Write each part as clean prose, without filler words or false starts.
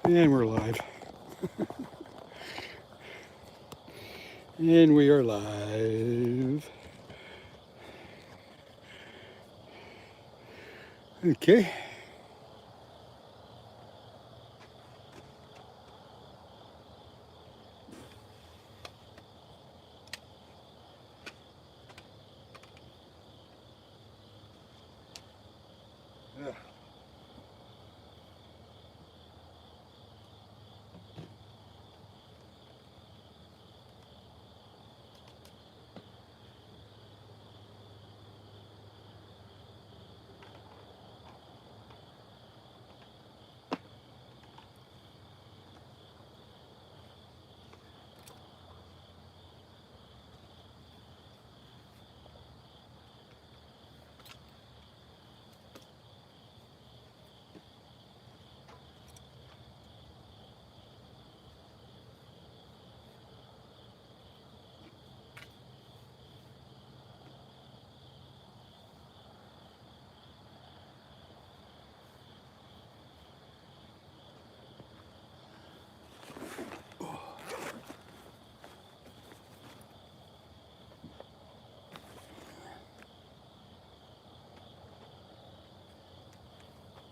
And we're live. And we are live. Okay. Yeah.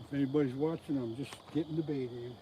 If anybody's watching, I'm just getting the bait in.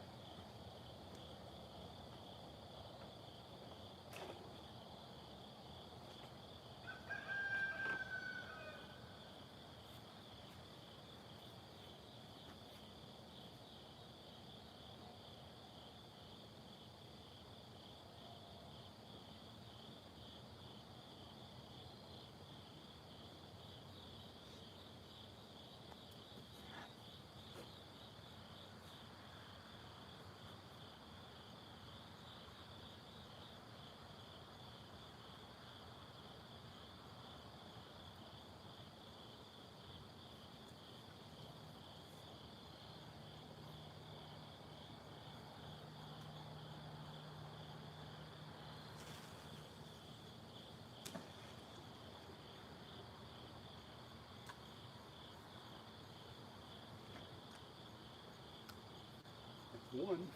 One.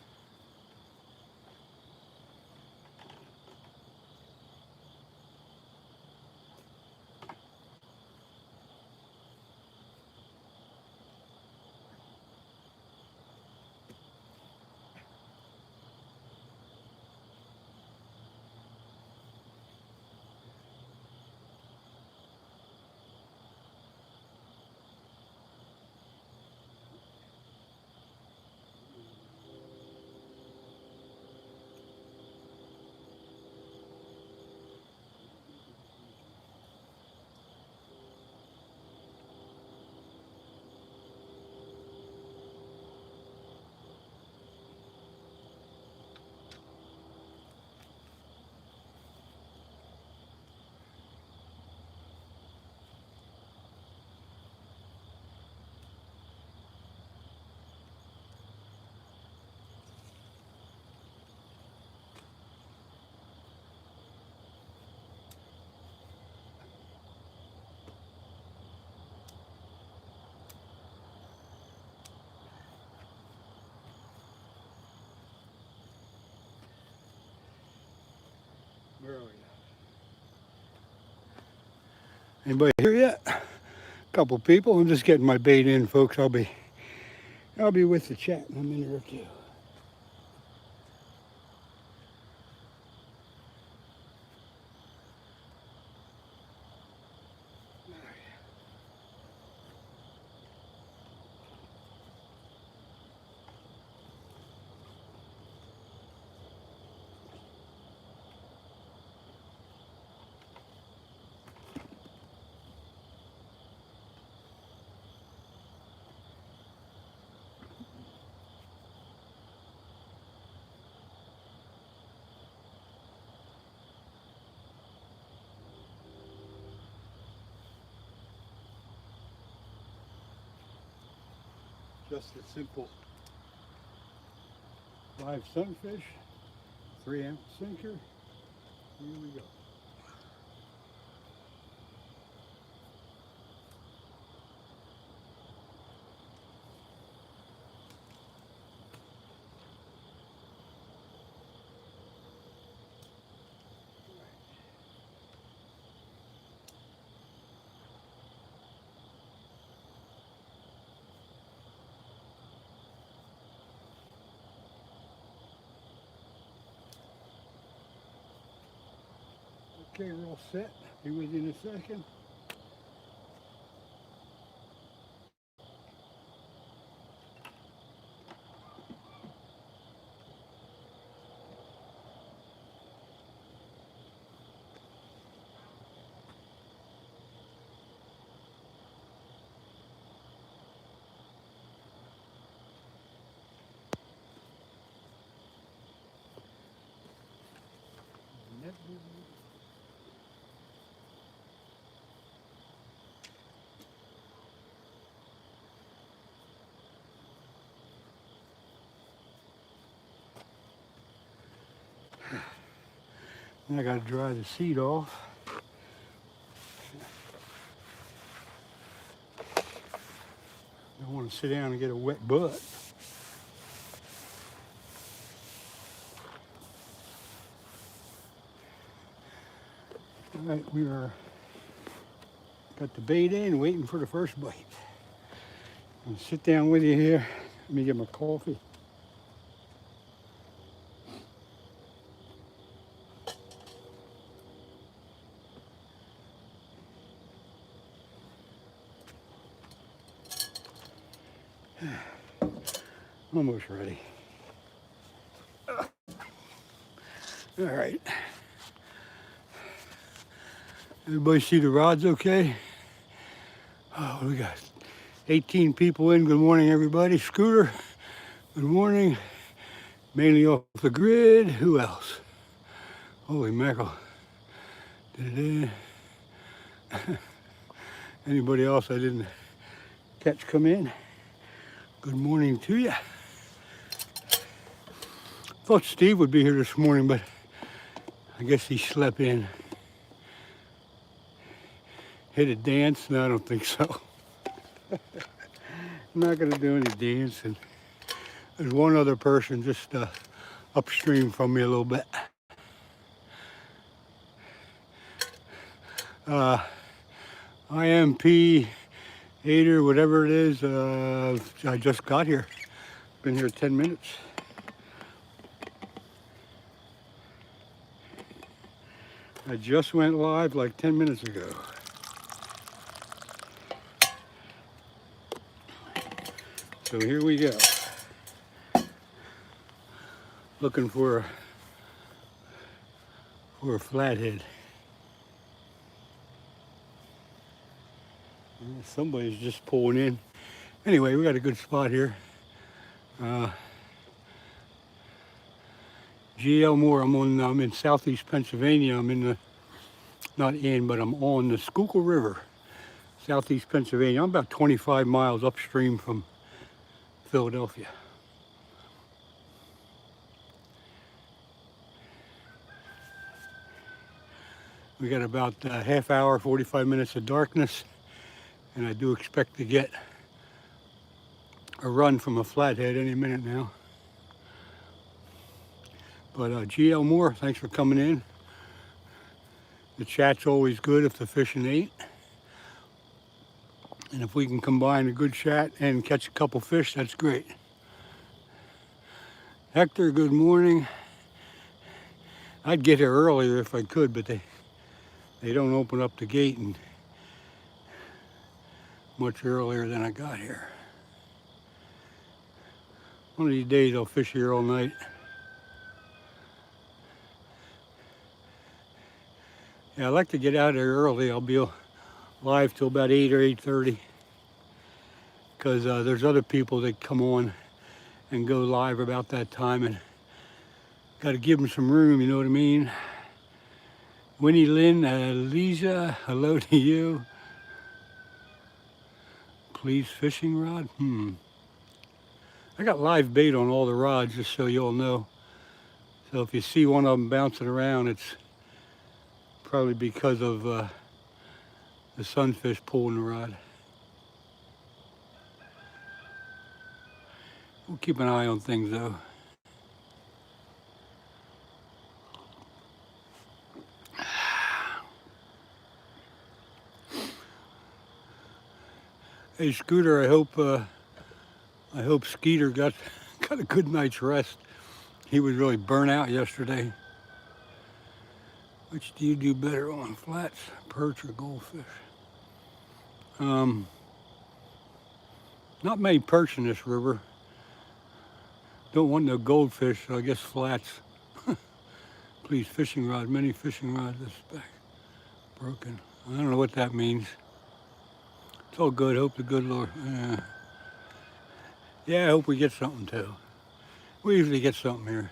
Where are we? Anybody here yet? A couple people. I'm just getting my bait in, folks. I'll be with the chat in a minute or two. Just a simple live sunfish, 3-ounce sinker. Here we go. Okay, we're all set. Be with you in a second. I got to dry the seat off. I want to sit down and get a wet butt. All right, we are got the bait in, waiting for the first bite. I'll sit down with you here. Let me get my coffee. Almost ready. All right. Everybody see the rods okay? Oh, we got 18 people in. Good morning, everybody. Scooter, good morning. Mainly off the grid. Who else? Holy mackerel. Anybody else I didn't catch come in? Good morning to you. Thought Steve would be here this morning, but I guess he slept in. Hit a dance? No, I don't think so. I'm not gonna do any dancing. There's one other person just upstream from me a little bit. IMP 8 or whatever it is, I just got here. Been here 10 minutes. I just went live like 10 minutes ago. So here we go. Looking for a flathead. Somebody's just pulling in. Anyway, we got a good spot here. GL Moore, I'm in southeast Pennsylvania. I'm in the, not in, but I'm on the Schuylkill River, southeast Pennsylvania. I'm about 25 miles upstream from Philadelphia. We got about a half hour, 45 minutes of darkness, and I do expect to get a run from a flathead any minute now. But GL Moore, thanks for coming in. The chat's always good if the fishing ain't. And if we can combine a good chat and catch a couple fish, that's great. Hector, good morning. I'd get here earlier if I could, but they don't open up the gate and much earlier than I got here. One of these days I'll fish here all night. Yeah, I like to get out there early. I'll be live till about 8 or 8:30 because there's other people that come on and go live about that time, and got to give them some room, you know what I mean? Winnie Lynn, Lisa, hello to you. Please fishing rod? I got live bait on all the rods, just so you all know. So if you see one of them bouncing around, it's probably because of the sunfish pulling the rod. We'll keep an eye on things though. Hey Scooter, I hope Skeeter got a good night's rest. He was really burnt out yesterday. Which do you do better on, flats, perch, or goldfish? Not many perch in this river. Don't want no goldfish, so I guess flats. Please, fishing rod, many fishing rods, this back broken. I don't know what that means. It's all good, hope the good Lord. Yeah, I hope we get something too. We usually get something here.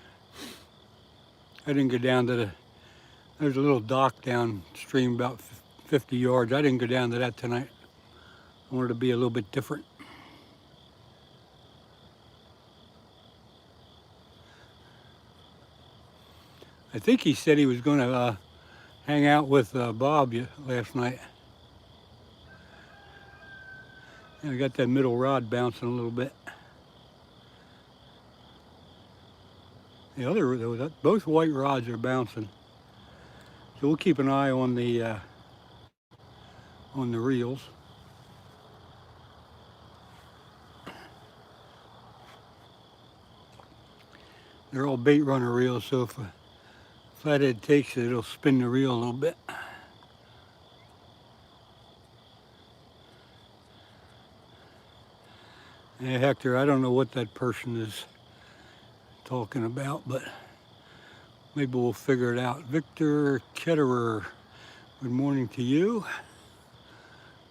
I didn't go down to there's a little dock downstream about 50 yards. I didn't go down to that tonight. I wanted to be a little bit different. I think he said he was going to hang out with Bob last night. And I got that middle rod bouncing a little bit. The other, both white rods are bouncing. So we'll keep an eye on the reels. They're all bait runner reels, so if a flathead takes it, it'll spin the reel a little bit. Hey, Hector, I don't know what that person is talking about, but maybe we'll figure it out. Victor Ketterer, good morning to you.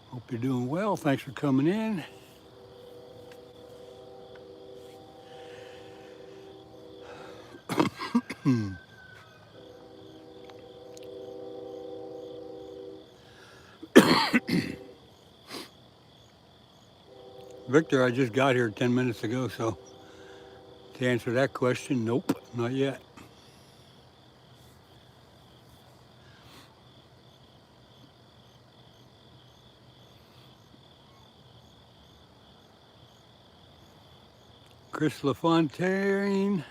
Hope you're doing well. Thanks for coming in. Victor, I just got here 10 minutes ago, so to answer that question, nope, not yet. Chris LaFontaine,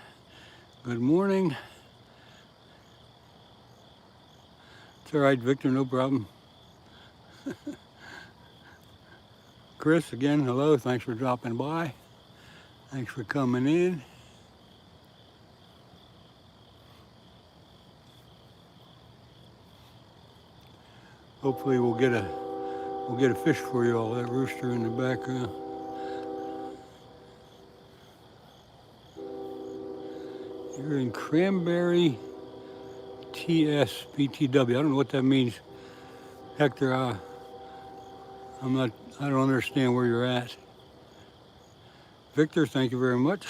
good morning. It's all right, Victor, no problem. Chris, again, hello, thanks for dropping by. Thanks for coming in. Hopefully we'll get a fish for you all, that rooster in the background. You're in Cranberry TS BTW. I don't know what that means. Hector, I don't understand where you're at. Victor, thank you very much.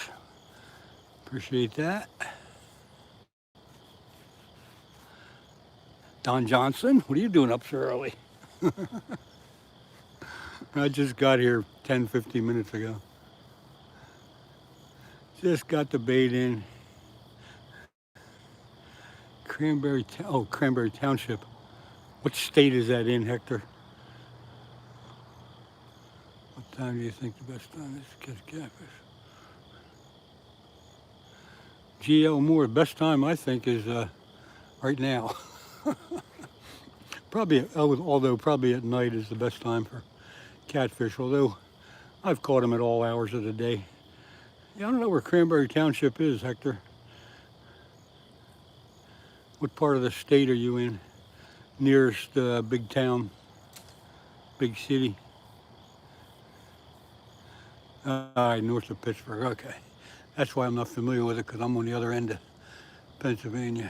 Appreciate that. Don Johnson, what are you doing up so early? I just got here 10, 15 minutes ago. Just got the bait in. Cranberry Township. What state is that in, Hector? What time do you think the best time is to catch catfish? G.L. Moore, best time I think is right now. Although probably at night is the best time for catfish, although I've caught them at all hours of the day. Yeah, I don't know where Cranberry Township is, Hector. What part of the state are you in? Nearest big town, big city? North of Pittsburgh, okay. That's why I'm not familiar with it, because I'm on the other end of Pennsylvania.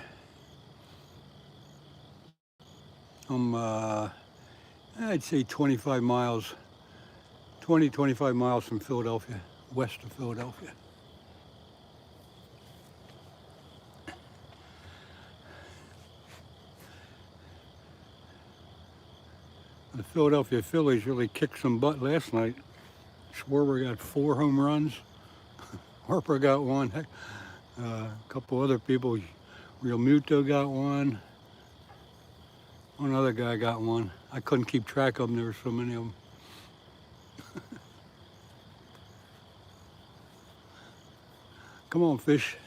I'm, I'd say 25 miles from Philadelphia, west of Philadelphia. The Philadelphia Phillies really kicked some butt last night. Schwarber got 4 home runs. Harper got 1. A couple other people, Real Muto got 1. One other guy got 1. I couldn't keep track of them. There were so many of them. Come on, fish.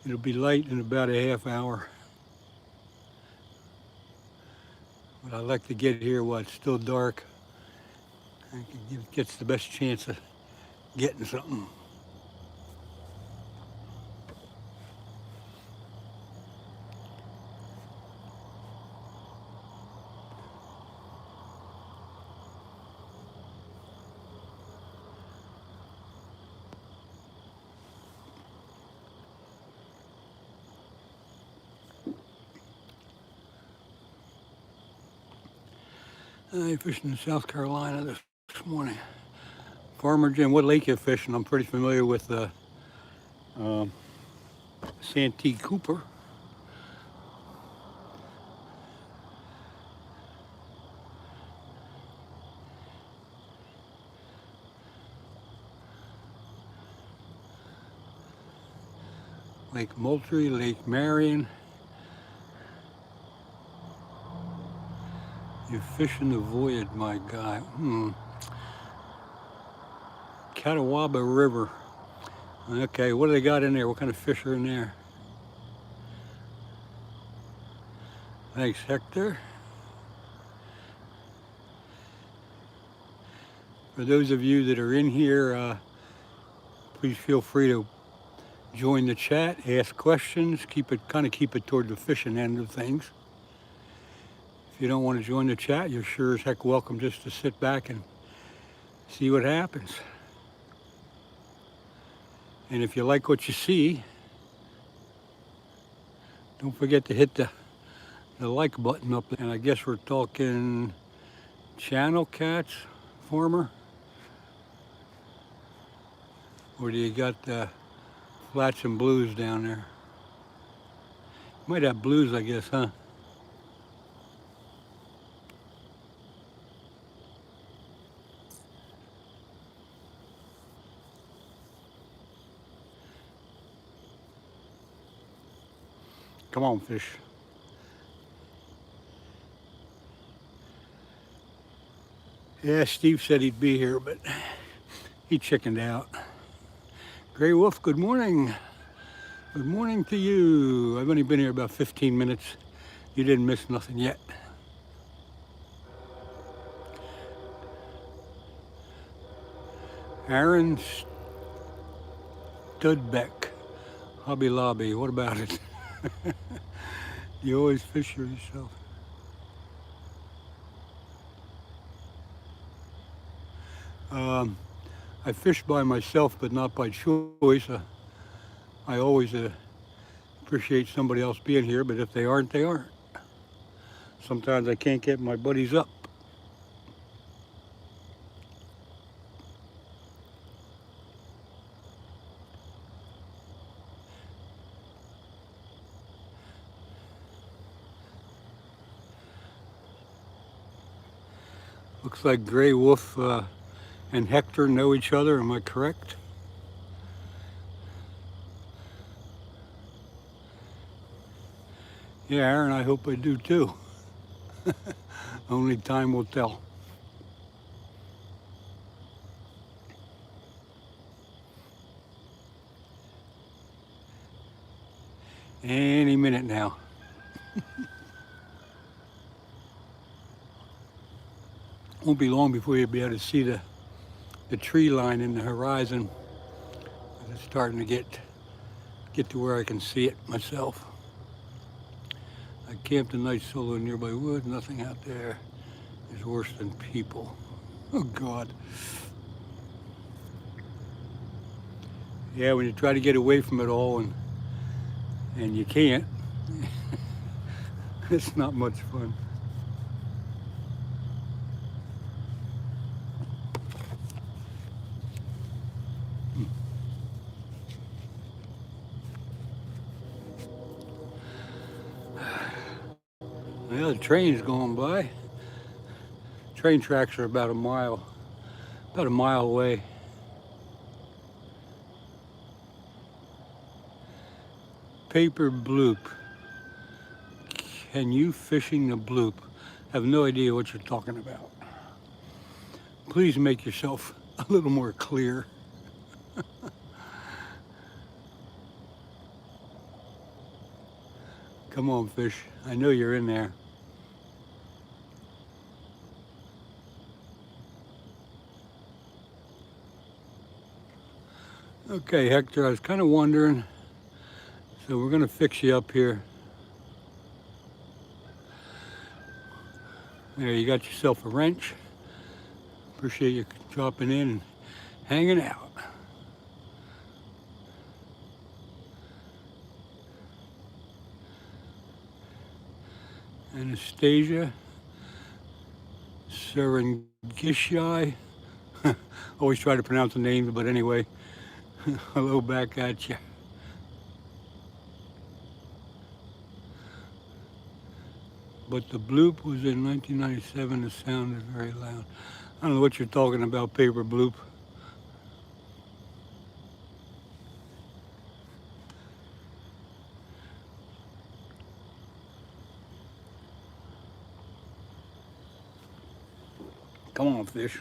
It'll be light in about a half hour. But I like to get here while it's still dark. It gets the best chance of getting something. I fishing in South Carolina this morning. Farmer Jim, what lake you fishing? I'm pretty familiar with um, Santee Cooper. Lake Moultrie, Lake Marion. You're fishing the voyage, my guy. Catawba River. Okay, what do they got in there? What kind of fish are in there? Thanks, Hector. For those of you that are in here, please feel free to join the chat, ask questions, keep it toward the fishing end of things. If you don't want to join the chat, you're sure as heck welcome just to sit back and see what happens. And if you like what you see, don't forget to hit the like button up there. And I guess we're talking channel cats, Farmer? Or do you got flats and blues down there? Might have blues, I guess, huh? Come on, fish. Yeah, Steve said he'd be here, but he chickened out. Gray Wolf, good morning. Good morning to you. I've only been here about 15 minutes. You didn't miss nothing yet. Aaron Studbeck, Hobby Lobby, what about it? You always fish for yourself. I fish by myself, but not by choice. I always appreciate somebody else being here, but if they aren't, they aren't. Sometimes I can't get my buddies up. Looks like Gray Wolf and Hector know each other, am I correct? Yeah, Aaron, I hope I do too. Only time will tell. Any minute now. Won't be long before you'll be able to see the tree line in the horizon. It's starting to get to where I can see it myself. I camped a night solo in nearby woods. Nothing out there is worse than people. Oh God. Yeah, when you try to get away from it all and you can't, it's not much fun. Well, the train's going by. Train tracks are about a mile away. Paper bloop. Can you fishing the bloop? Have no idea what you're talking about. Please make yourself a little more clear. Come on, fish. I know you're in there. Okay, Hector, I was kind of wondering, so we're going to fix you up here. There, you got yourself a wrench. Appreciate you dropping in and hanging out. Anastasia Serengishai. Always try to pronounce the names, but anyway, hello back at you. But the bloop was in 1997. The sound is very loud. I don't know what you're talking about, paper bloop. Come on, fish.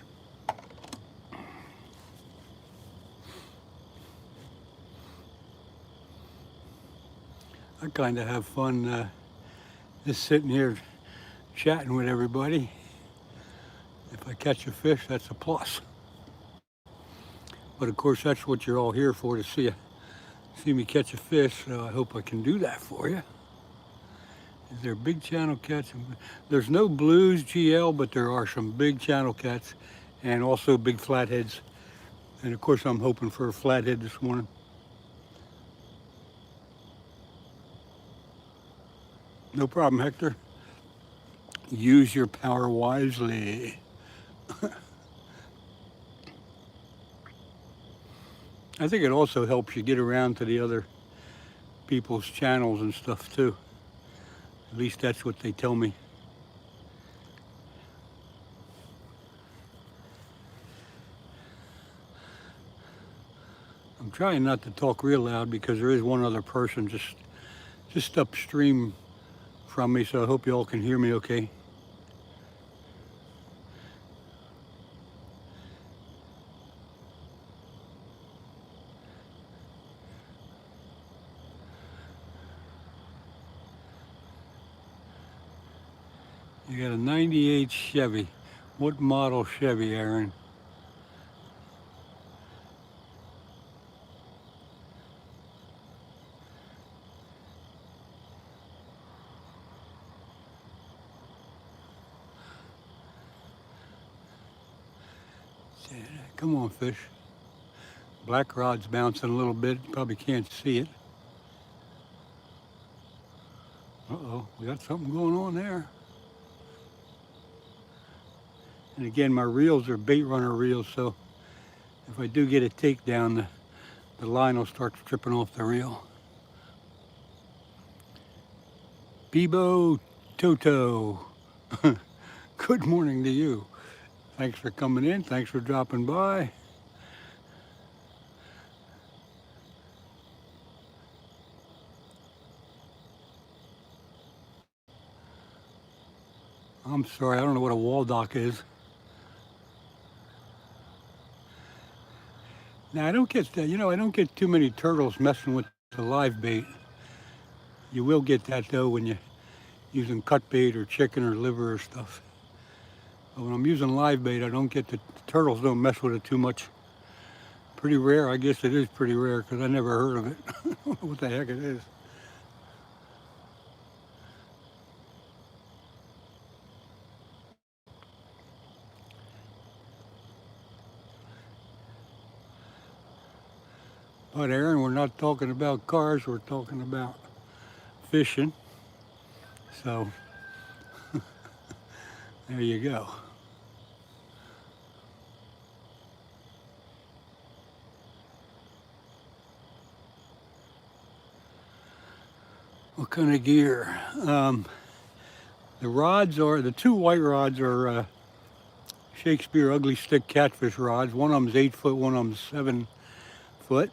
I kind of have fun just sitting here chatting with everybody. If I catch a fish, that's a plus. But of course, that's what you're all here for, to see me catch a fish. So I hope I can do that for you. Is there big channel cats? There's no blues GL, but there are some big channel cats and also big flatheads. And of course, I'm hoping for a flathead this morning. No problem, Hector. Use your power wisely. I think it also helps you get around to the other people's channels and stuff too. At least that's what they tell me. I'm trying not to talk real loud because there is one other person just upstream from me, so I hope you all can hear me okay. You got a 98 Chevy. What model Chevy, Aaron? Come on, fish. Black rod's bouncing a little bit. You probably can't see it. Uh-oh, we got something going on there. And again, my reels are bait runner reels, so if I do get a takedown, the line will start stripping off the reel. Bebo Toto, good morning to you. Thanks for coming in. Thanks for dropping by. I'm sorry, I don't know what a wall dock is. Now I don't get that, I don't get too many turtles messing with the live bait. You will get that though when you're using cut bait or chicken or liver or stuff. But when I'm using live bait, I don't get the turtles don't mess with it too much. Pretty rare, I guess it is pretty rare because I never heard of it. I don't know what the heck it is. But Aaron, we're not talking about cars, we're talking about fishing. So there you go. What kind of gear? The rods are, the two white rods are Shakespeare ugly stick catfish rods. One of them's 8 foot, one of them's 7 foot.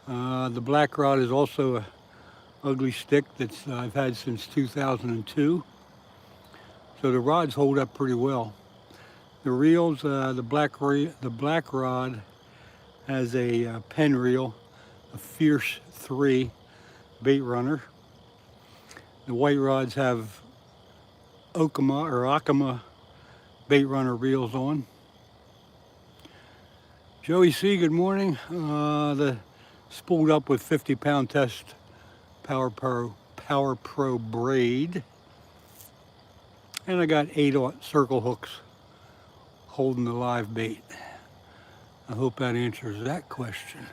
The black rod is also a ugly stick that's I've had since 2002. So the rods hold up pretty well. The reels, the black rod has a pen reel, a Fierce 3 bait runner. The white rods have Akama bait runner reels on. Joey C, good morning. The spooled up with 50-pound test Power Pro braid. And I got 8/0 circle hooks holding the live bait. I hope that answers that question.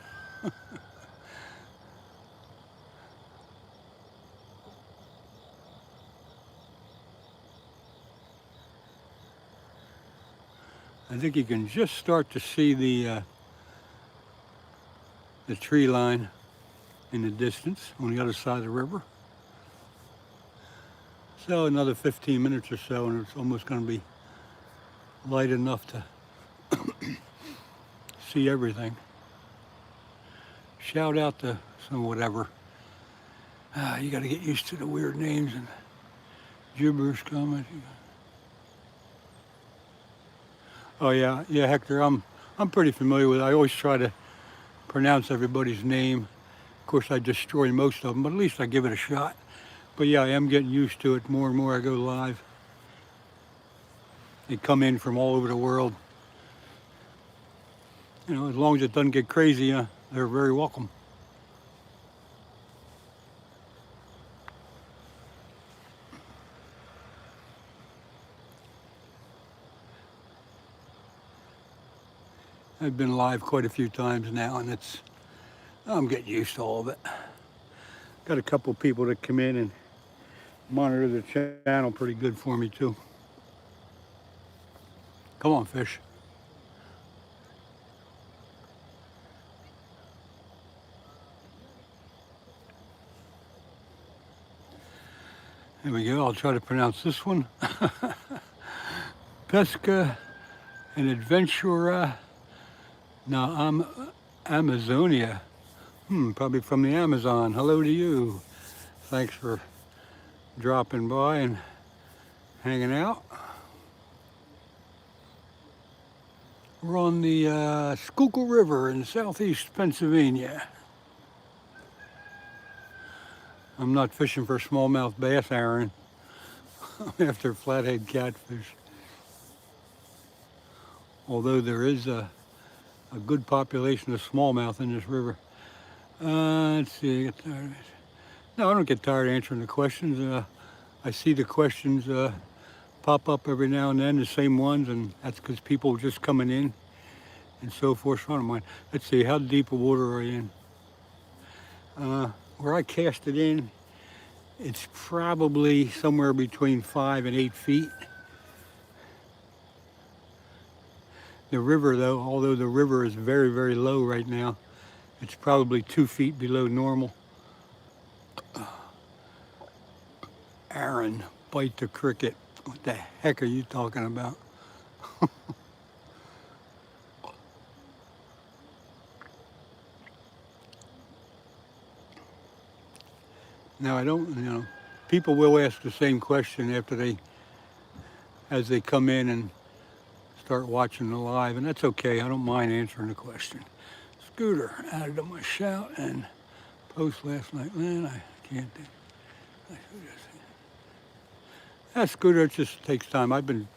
I think you can just start to see the tree line in the distance on the other side of the river. So another 15 minutes or so and it's almost going to be light enough to see everything. Shout out to some whatever. You got to get used to the weird names and gibberish comments. Oh yeah, Hector. I'm pretty familiar with it. I always try to pronounce everybody's name. Of course, I destroy most of them, but at least I give it a shot. But yeah, I am getting used to it more and more I go live. They come in from all over the world. You know, as long as it doesn't get crazy, they're very welcome. I've been live quite a few times now, and I'm getting used to all of it. Got a couple people that come in and monitor the channel pretty good for me too. Come on, fish. There we go. I'll try to pronounce this one. Pesca and Adventura. Now I'm Amazonia. Probably from the Amazon. Hello to you. Thanks for dropping by and hanging out. We're on the Schuylkill River in southeast Pennsylvania. I'm not fishing for smallmouth bass, Aaron. I'm after flathead catfish. Although there is a good population of smallmouth in this river. Let's see, I get tired of it. No, I don't get tired of answering the questions. I see the questions pop up every now and then, the same ones, and that's because people are just coming in and so forth. So I don't mind. Let's see, how deep of water are you in? Where I cast it in, it's probably somewhere between 5 and 8 feet. The river, though, although the river is very, very low right now, it's probably 2 feet below normal. Aaron, bite the cricket. What the heck are you talking about? Now I don't, people will ask the same question as they come in and start watching the live, and that's okay. I don't mind answering the question. Scooter added to my shout and post last night. Man, I can't do. Scooter, it just takes time. I've been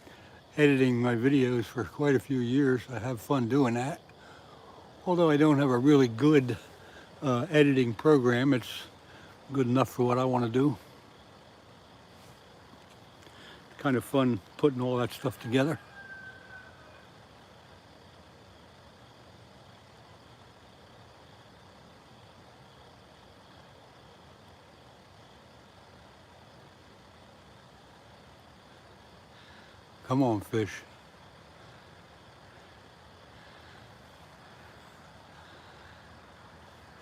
editing my videos for quite a few years. I have fun doing that. Although I don't have a really good editing program, it's good enough for what I want to do. It's kind of fun putting all that stuff together. Come on, fish.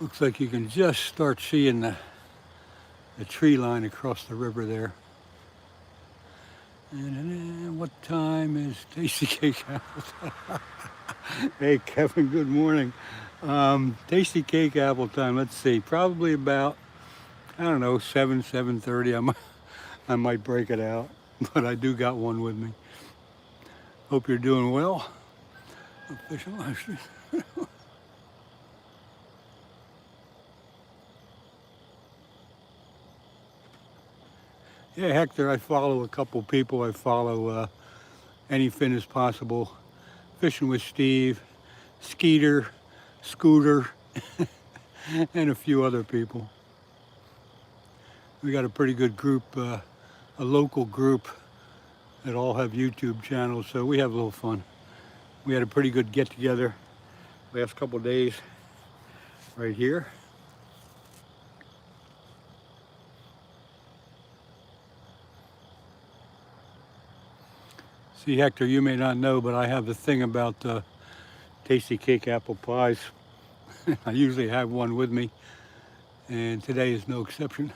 Looks like you can just start seeing the tree line across the river there. And what time is Tasty Cake Apple Time? Hey, Kevin, good morning. Tasty Cake Apple Time, let's see, probably about, I don't know, 7:30. I might break it out, but I do got one with me. Hope you're doing well. Official live. Yeah, Hector, I follow a couple people. I follow Any Fin Is Possible, Fishing with Steve, Skeeter, Scooter, and a few other people. We got a pretty good group, a local group that all have YouTube channels, so we have a little fun. We had a pretty good get-together last couple of days right here. See, Hector, you may not know, but I have the thing about tasty cake apple pies. I usually have one with me, and today is no exception.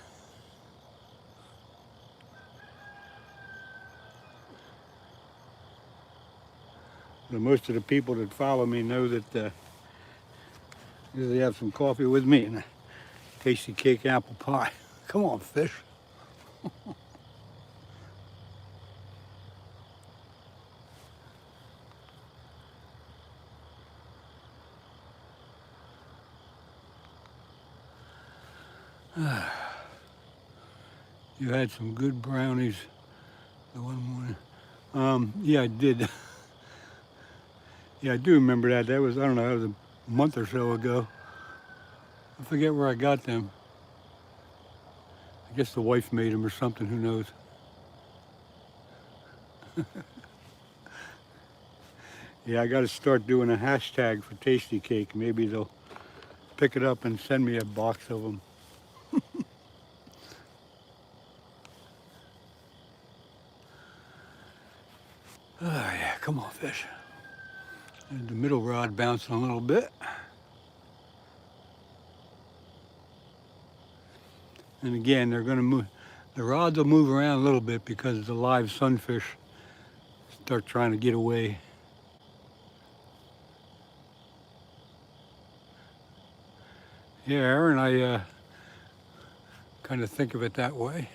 But most of the people that follow me know that usually have some coffee with me and a tasty cake apple pie. Come on, fish. You had some good brownies the one morning. Yeah, I did. Yeah, I do remember that. That was, I don't know, that was a month or so ago. I forget where I got them. I guess the wife made them or something, who knows. Yeah, I got to start doing a hashtag for Tasty Cake. Maybe they'll pick it up and send me a box of them. Oh yeah, come on, fish. And the middle rod bouncing a little bit. And again, they're going to move. The rods will move around a little bit because the live sunfish start trying to get away. Yeah, Aaron, I kind of think of it that way.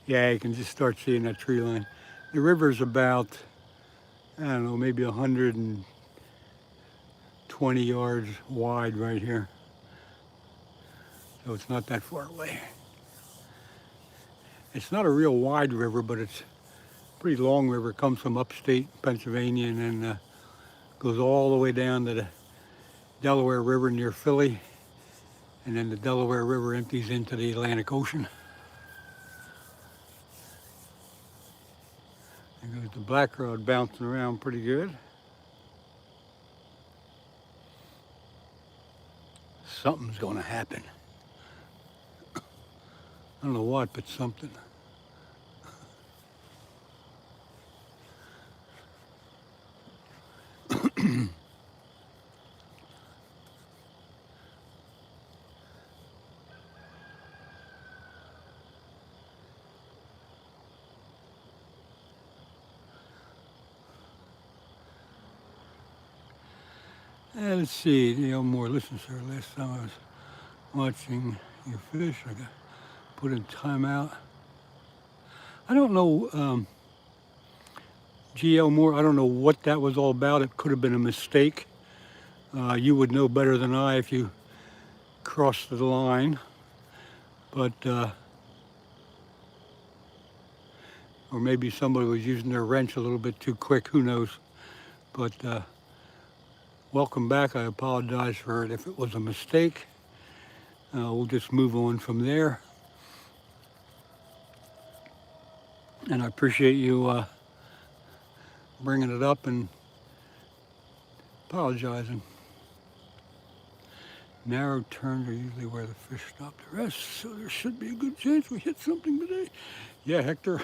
Yeah, you can just start seeing that tree line. The river's about, I don't know, maybe 120 yards wide right here. So it's not that far away. It's not a real wide river, but it's a pretty long river. It comes from upstate Pennsylvania and then goes all the way down to the Delaware River near Philly. And then the Delaware River empties into the Atlantic Ocean. There goes the black rod bouncing around pretty good. Something's going to happen. I don't know what, but something. Let's see, more. Listen, sir, last time I was watching your fish, I got put in timeout. I don't know, GL Moore, I don't know what that was all about. It could have been a mistake. You would know better than I if you crossed the line. But, or maybe somebody was using their wrench a little bit too quick, who knows. But welcome back. I apologize for it if it was a mistake. We'll just move on from there. And I appreciate you bringing it up and apologizing. Narrow turns are usually where the fish stop to rest, so there should be a good chance we hit something today. Yeah, Hector.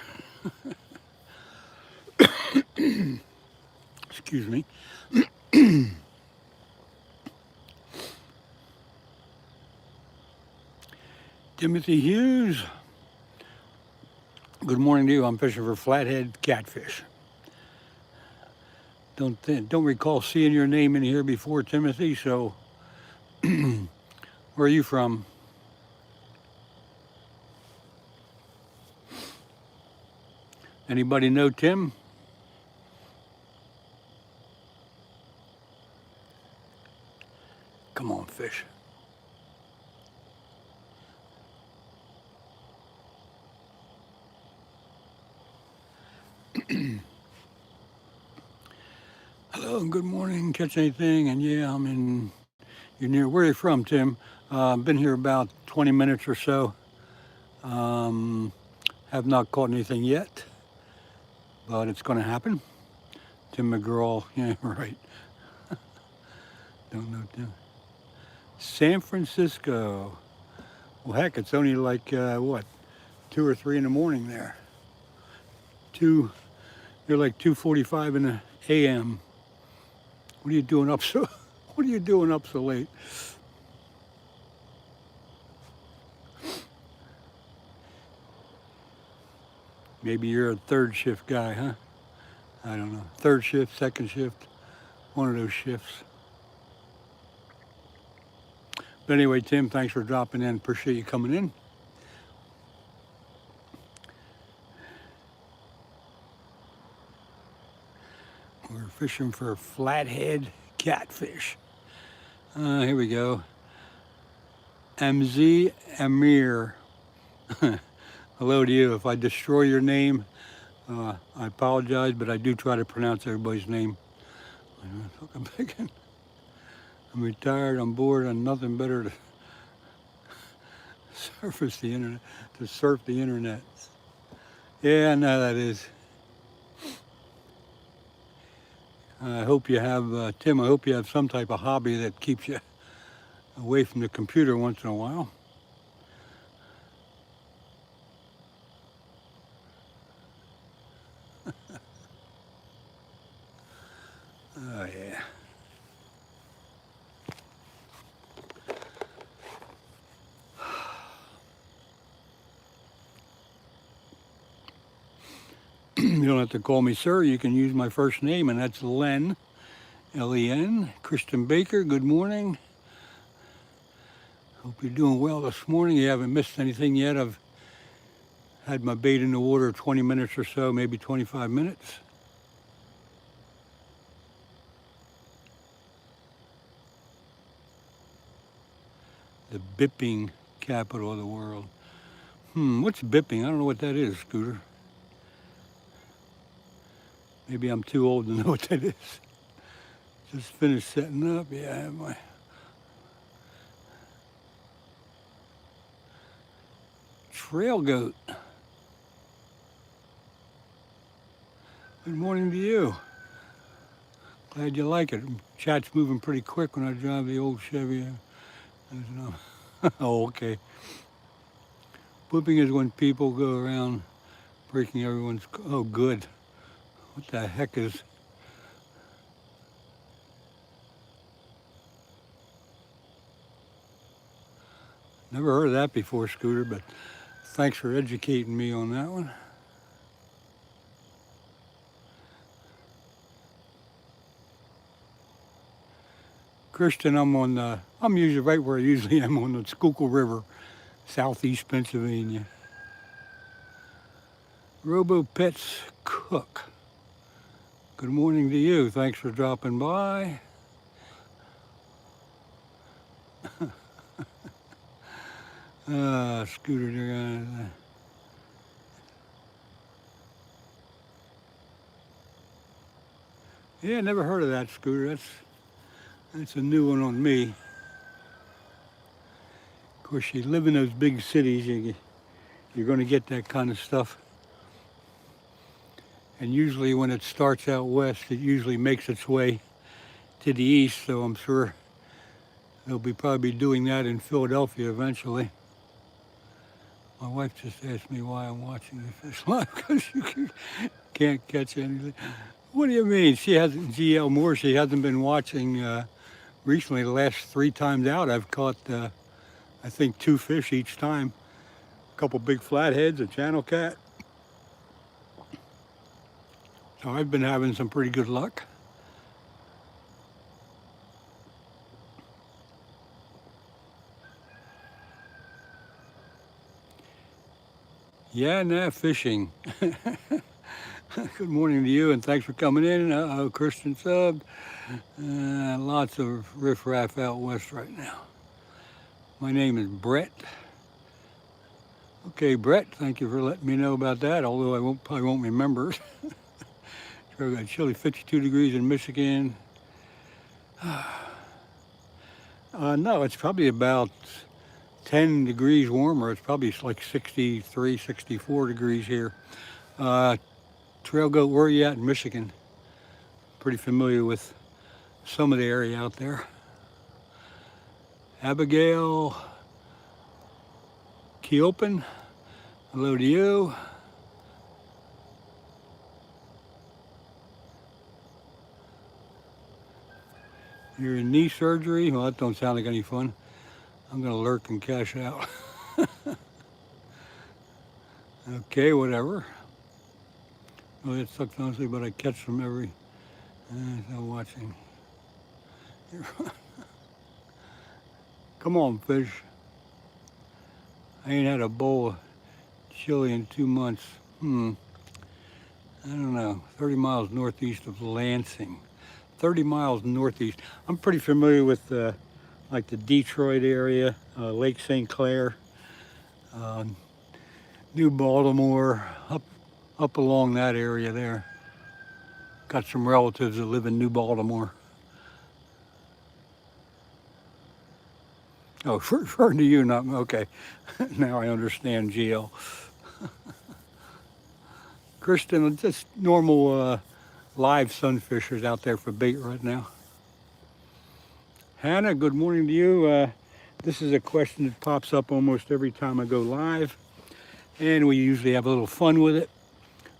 Excuse me. Timothy Hughes. Good morning to you. I'm fishing for flathead catfish. Don't recall seeing your name in here before, Timothy, so where are you from? Anybody know Tim? Come on, fish. Hello and good morning. Catch anything? And yeah, you're near, where are you from, Tim? Been here about 20 minutes or so. Have not caught anything yet, but it's going to happen. Tim McGraw, yeah, right. Don't know. San Francisco. Well, heck, it's only like, what, 2 or 3 in the morning there. They're like 2:45 in the a.m. What are you doing up so, what are you doing up so late? Maybe you're a third shift guy, huh? I don't know. Third shift, second shift, one of those shifts. But anyway, Tim, thanks for dropping in. Appreciate you coming in. We're fishing for flathead catfish. Here we go. MZ Amir. Hello to you. If I destroy your name, I apologize, but I do try to pronounce everybody's name. I'm thinking, I'm retired, I'm bored, and nothing better to surf the internet. Yeah, I know that is. I hope you have, Tim, I hope you have some type of hobby that keeps you away from the computer once in a while. Oh, yeah. You don't have to call me sir. You can use my first name, and that's Len, L-E-N. Christian Baker, good morning. Hope you're doing well this morning. You haven't missed anything yet. I've had my bait in the water 20 minutes or so, maybe 25 minutes. The bipping capital of the world. What's bipping? I don't know what that is, Scooter. Maybe I'm too old to know what that is. Just finished setting up. Yeah, I have my... Trail goat. Good morning to you. Glad you like it. Chat's moving pretty quick when I drive the old Chevy. Oh, okay. Whipping is when people go around breaking everyone's... Oh, good. What the heck is... Never heard of that before, Scooter, but thanks for educating me on that one. Christian, I'm usually right where I usually am, on the Schuylkill River, southeast Pennsylvania. Robo Pets Cook. Good morning to you. Thanks for dropping by. Scooter, they're gonna... Yeah, never heard of that, Scooter. That's a new one on me. Of course, you live in those big cities, you're going to get that kind of stuff. And usually when it starts out west, it usually makes its way to the east, so I'm sure they'll probably be doing that in Philadelphia eventually. My wife just asked me why I'm watching the fish live, because you can't catch anything. What do you mean? She hasn't, GL Moore, she hasn't been watching recently. The last 3 times out, I've caught, I think, 2 fish each time. A couple big flatheads, a channel cat. So I've been having some pretty good luck. LEN F Fishing. Good morning to you, and thanks for coming in. Uh-oh, Christian sub. Lots of riffraff out west right now. My name is Brett. Okay, Brett, thank you for letting me know about that, although I probably won't remember. So we got chilly 52 degrees in Michigan. No, it's probably about 10 degrees warmer. It's probably like 63, 64 degrees here. Trail goat, where are you at in Michigan? Pretty familiar with some of the area out there. Abigail Keopen, hello to you. You're in knee surgery? Well, that don't sound like any fun. I'm gonna lurk and cash out. Okay, whatever. Oh, that sucks honestly, but I catch them every, no watching. Come on, fish. I ain't had a bowl of chili in 2 months. I don't know, 30 miles northeast of Lansing. 30 miles northeast. I'm pretty familiar with like the Detroit area, Lake St. Clair, New Baltimore, up along that area there. Got some relatives that live in New Baltimore. Oh, referring to you, not, okay. Now I understand, GL. Kristen, just normal live sunfishers out there for bait right now. Hannah, good morning to you. This is a question that pops up almost every time I go live, and we usually have a little fun with it.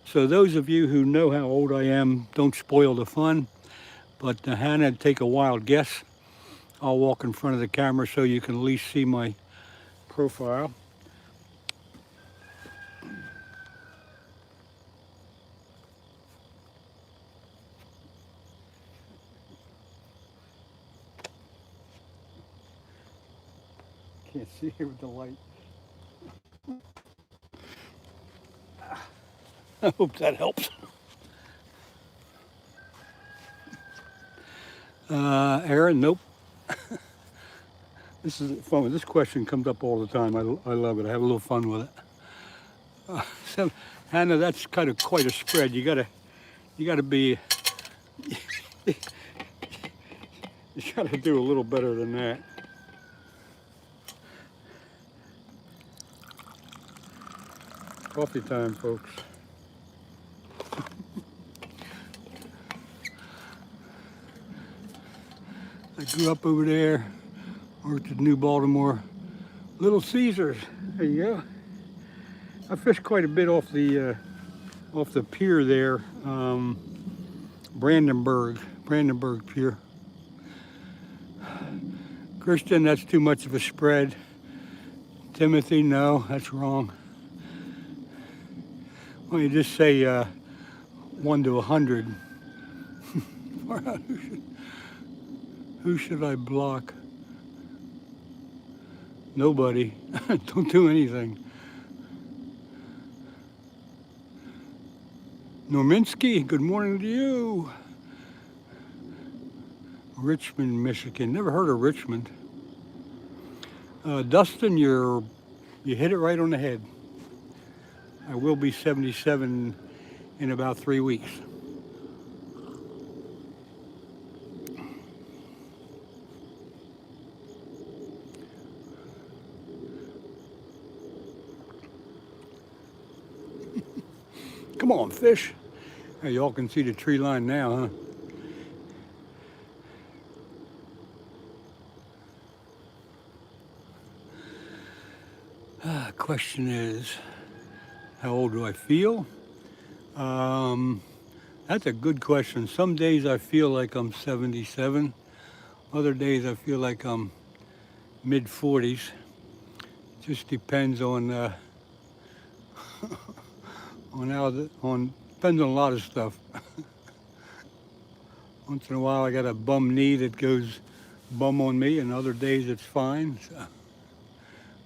So those of you who know how old I am, don't spoil the fun. But Hannah, take a wild guess. I'll walk in front of the camera so you can at least see my profile. Can't see here with the light. I hope that helps. Aaron, nope. This is fun. This question comes up all the time. I love it. I have a little fun with it. So, Hannah, that's kind of quite a spread. You gotta be, you gotta do a little better than that. Coffee time, folks. I grew up over there, worked at New Baltimore. Little Caesars, there you go. I fished quite a bit off the pier there, Brandenburg Pier. Christian, that's too much of a spread. Timothy, no, that's wrong. Well, you just say 1 to 100. Who should I block? Nobody. Don't do anything. Norminski, good morning to you. Richmond, Michigan. Never heard of Richmond. Dustin, you hit it right on the head. I will be 77 in about 3 weeks. Come on, fish. Hey, y'all can see the tree line now, huh? Question is, how old do I feel? That's a good question. Some days I feel like I'm 77. Other days I feel like I'm mid-40s. Just depends on depends on a lot of stuff. Once in a while I got a bum knee that goes bum on me, and other days it's fine. So.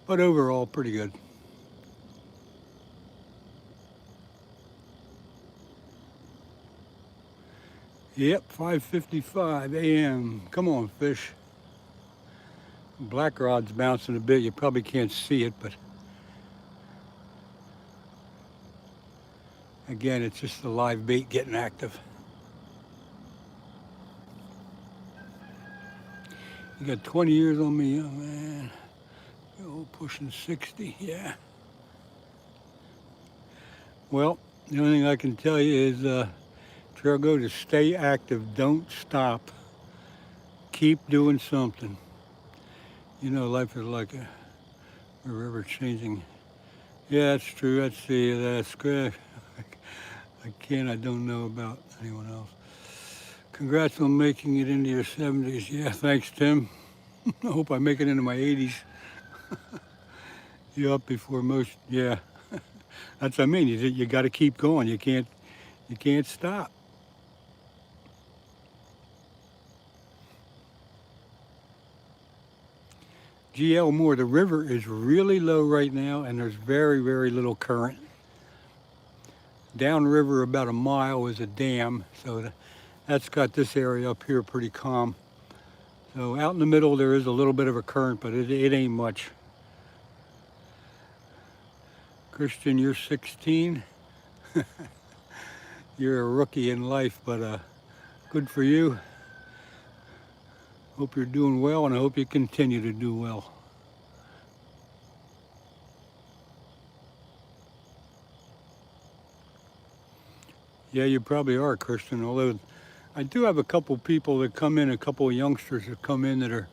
But overall, pretty good. Yep, 5:55 a.m. Come on, fish. Black rod's bouncing a bit. You probably can't see it, but again, it's just the live bait getting active. You got 20 years on me, oh man. Oh, pushing 60, yeah. Well, the only thing I can tell you is, Trego, to stay active, don't stop. Keep doing something. You know, life is like a river changing. Yeah, that's true. That's good. I don't know about anyone else. Congrats on making it into your 70s. Yeah, thanks, Tim. I hope I make it into my 80s. You're up before most. Yeah, that's what I mean. You got to keep going. You can't stop. GL Moore, the river is really low right now, and there's very, very little current. Downriver about a mile is a dam, so that's got this area up here pretty calm. So out in the middle there is a little bit of a current, but it ain't much. Christian, you're 16. You're a rookie in life, but good for you. Hope you're doing well, and I hope you continue to do well. Yeah, you probably are, Christian, although I do have a couple people that come in, a couple of youngsters that come in that are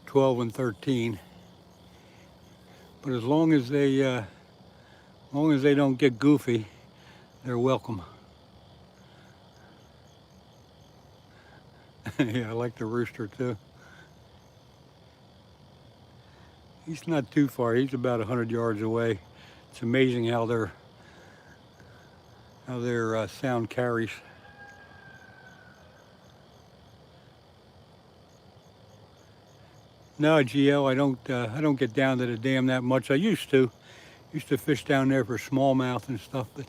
12 and 13. But as long as they don't get goofy, they're welcome. Yeah, I like the rooster too. He's not too far. He's about 100 yards away. It's amazing how their sound carries. No, GL, I don't get down to the dam that much. I used to fish down there for smallmouth and stuff, but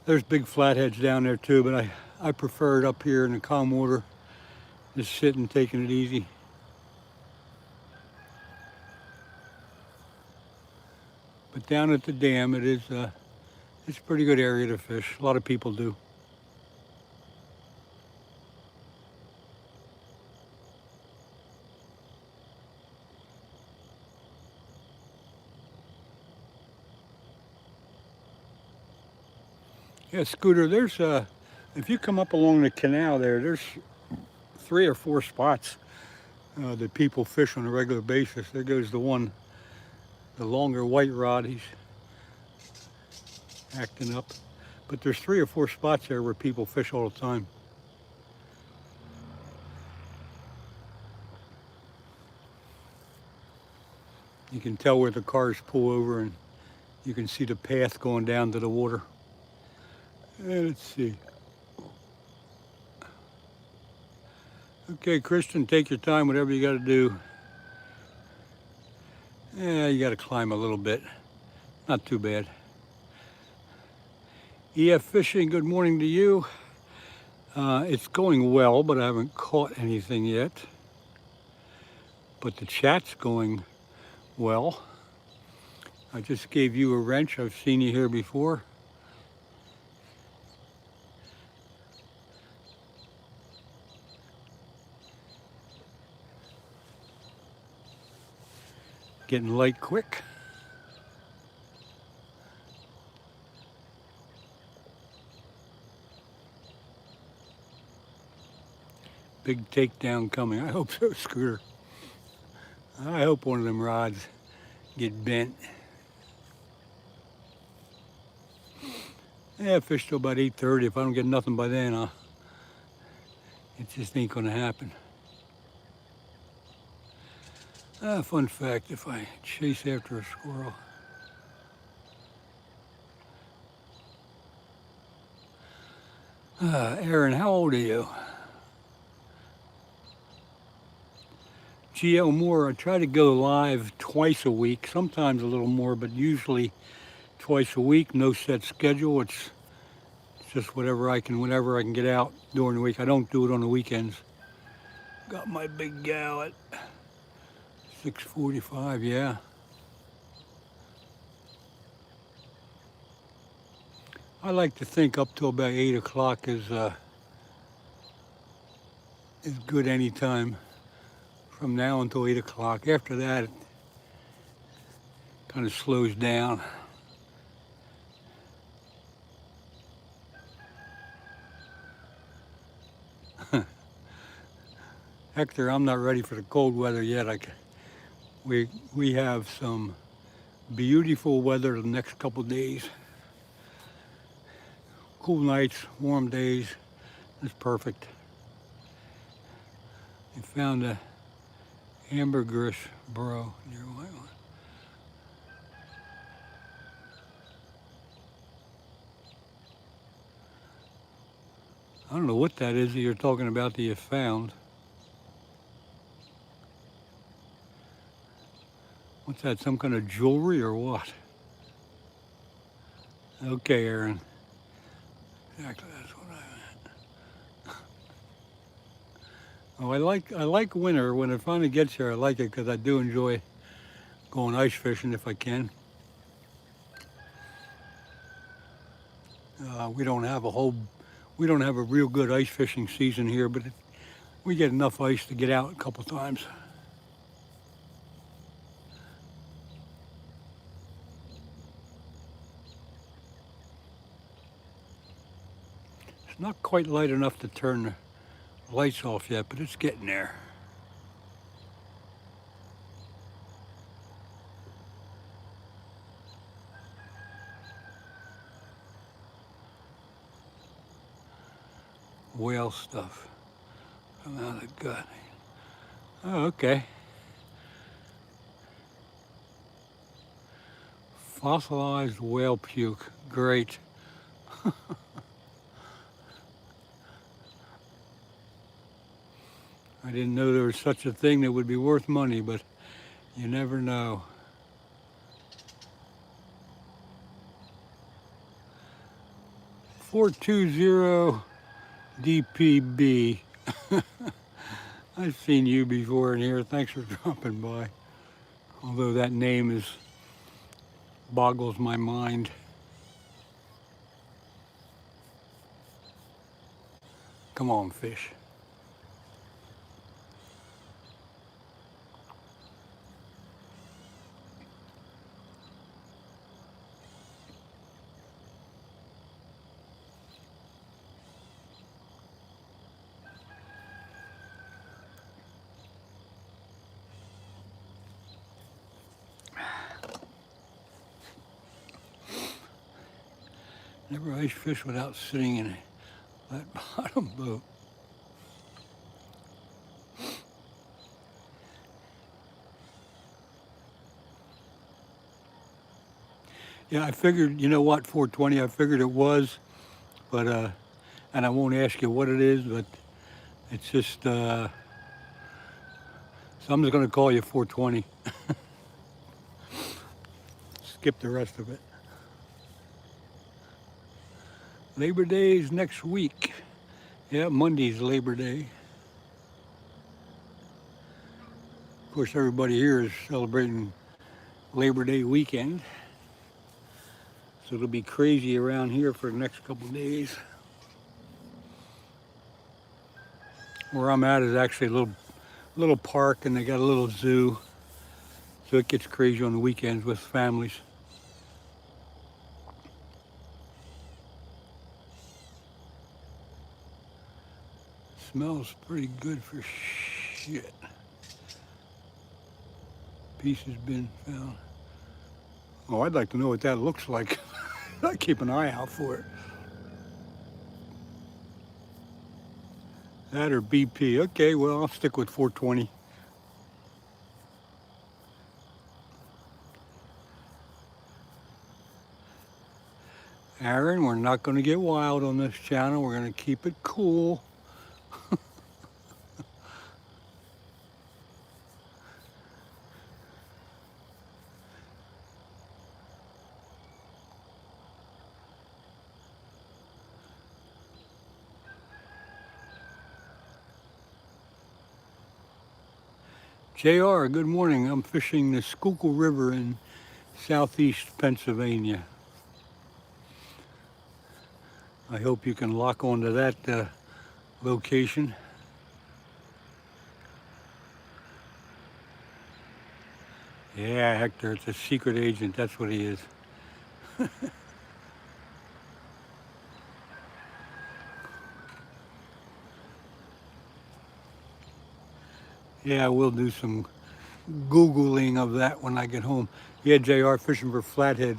there's big flatheads down there too. But I prefer it up here in the calm water, just sitting, taking it easy. But down at the dam, it's a pretty good area to fish. A lot of people do. Yeah, Scooter, if you come up along the canal there's 3 or 4 spots that people fish on a regular basis. There goes the longer white rod, he's acting up. But there's 3 or 4 spots there where people fish all the time. You can tell where the cars pull over, and you can see the path going down to the water. Let's see. Okay, Christian, take your time, whatever you got to do. Yeah, you got to climb a little bit. Not too bad. EF Fishing, good morning to you. It's going well, but I haven't caught anything yet. But the chat's going well. I just gave you a wrench. I've seen you here before. Getting light quick. Big takedown coming. I hope so, Scooter. I hope one of them rods get bent. Yeah, I fish till about 8:30. If I don't get nothing by then, it just ain't gonna happen. Fun fact, if I chase after a squirrel. Aaron, how old are you? GL Moore, I try to go live twice a week, sometimes a little more, but usually twice a week, no set schedule. It's just whenever I can get out during the week. I don't do it on the weekends. Got my big gal at 6:45, yeah. I like to think up till about 8 o'clock is good anytime from now until 8 o'clock. After that, it kind of slows down. Hector, I'm not ready for the cold weather yet. We have some beautiful weather the next couple days. Cool nights, warm days. It's perfect. I found a ambergris burrow near White One. I don't know what that is that you're talking about that you found. What's that, some kind of jewelry or what? Okay, Aaron. Exactly, that's what I meant. Oh, I like winter. When it finally gets here, I like it because I do enjoy going ice fishing if I can. We don't have a real good ice fishing season here, but we get enough ice to get out a couple times. It's not quite light enough to turn the lights off yet, but it's getting there. Whale stuff come out of the gut. Oh, okay. Fossilized whale puke. Great. I didn't know there was such a thing that would be worth money, but you never know. $420 DPB. I've seen you before in here. Thanks for dropping by. Although that name boggles my mind. Come on, fish. Never ice fish without sitting in that bottom boat. Yeah, I figured, you know what, 420, I figured it was, but, and I won't ask you what it is, but it's just, so I'm just gonna call you 420. Skip the rest of it. Labor Day is next week. Yeah, Monday's Labor Day. Of course, everybody here is celebrating Labor Day weekend. So it'll be crazy around here for the next couple of days. Where I'm at is actually a little park, and they got a little zoo. So it gets crazy on the weekends with families. Smells pretty good for shit. Piece has been found. Oh, I'd like to know what that looks like. I keep an eye out for it. That or BP. Okay, well, I'll stick with 420. Aaron, we're not going to get wild on this channel. We're going to keep it cool. JR, good morning. I'm fishing the Schuylkill River in southeast Pennsylvania. I hope you can lock onto that location. Yeah, Hector, it's a secret agent. That's what he is. Yeah, we'll do Googling of that when I get home. Yeah, JR fishing for flathead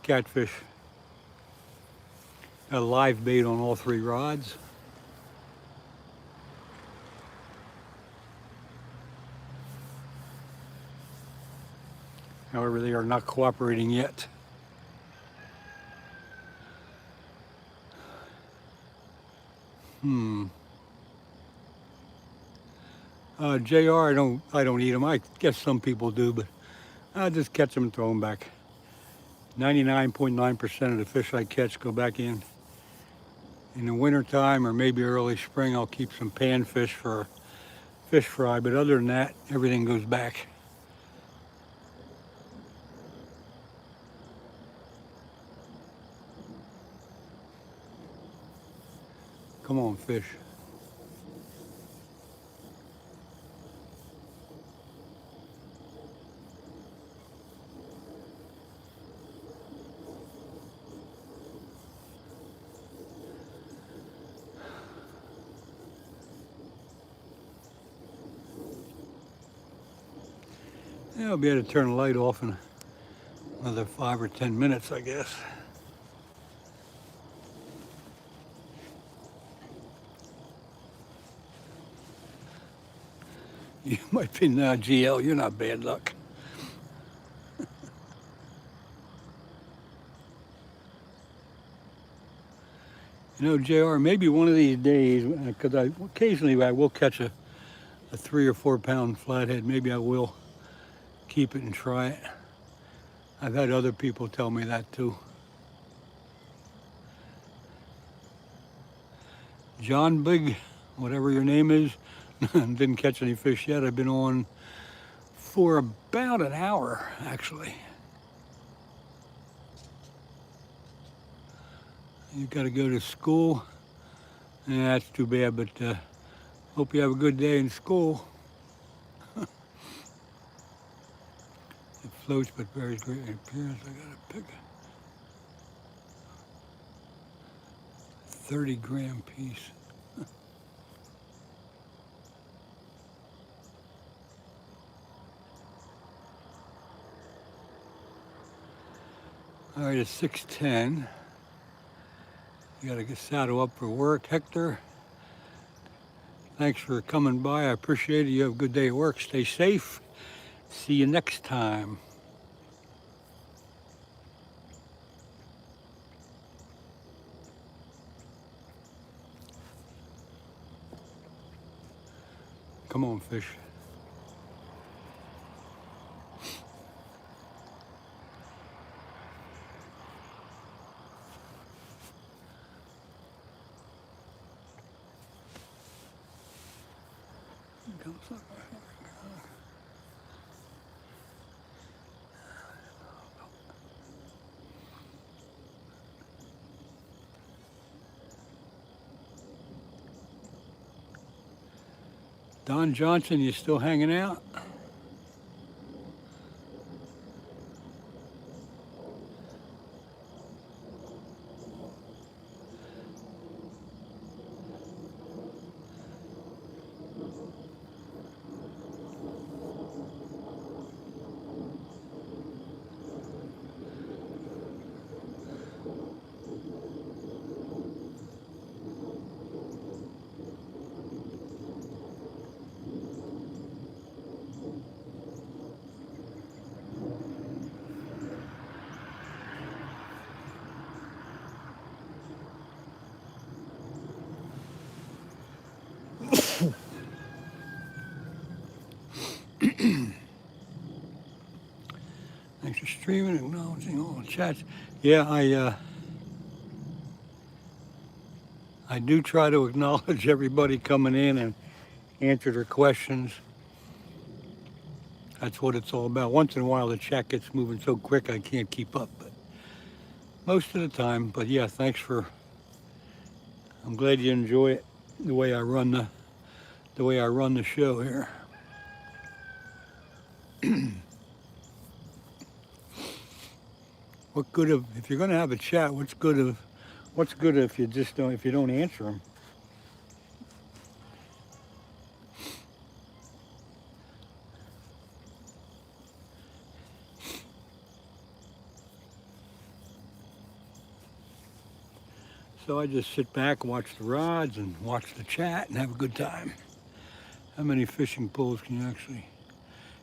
catfish. Got a live bait on all 3 rods. However, they are not cooperating yet. JR, I don't eat them. I guess some people do, but I just catch them and throw them back. 99.9% of the fish I catch go back in. In the wintertime or maybe early spring, I'll keep some panfish for fish fry, but other than that, everything goes back. Come on, fish. Yeah, I'll be able to turn the light off in another 5 or 10 minutes, I guess. You might be now, GL, you're not bad luck. You know, JR, maybe one of these days, because occasionally I will catch a 3 or 4 pound flathead. Maybe I will keep it and try it. I've had other people tell me that too. John Big, whatever your name is, didn't catch any fish yet. I've been on for about an hour, actually. You got to go to school. Yeah, that's too bad, but hope you have a good day in school. It floats but varies greatly in appearance. I got to pick a 30-gram piece. All right, it's 6:10. You got to get saddle up for work. Hector, thanks for coming by. I appreciate it. You have a good day at work. Stay safe. See you next time. Come on, fish. Don Johnson, you still hanging out? Thanks for streaming, acknowledging all the chats. Yeah, I do try to acknowledge everybody coming in and answer their questions. That's what it's all about. Once in a while, the chat gets moving so quick I can't keep up, but most of the time. But yeah, thanks for. I'm glad you enjoy it. The way I run the show here. What good if you're going to have a chat? What's good if you just don't answer them? So I just sit back, watch the rods, and watch the chat, and have a good time. How many fishing poles can you actually?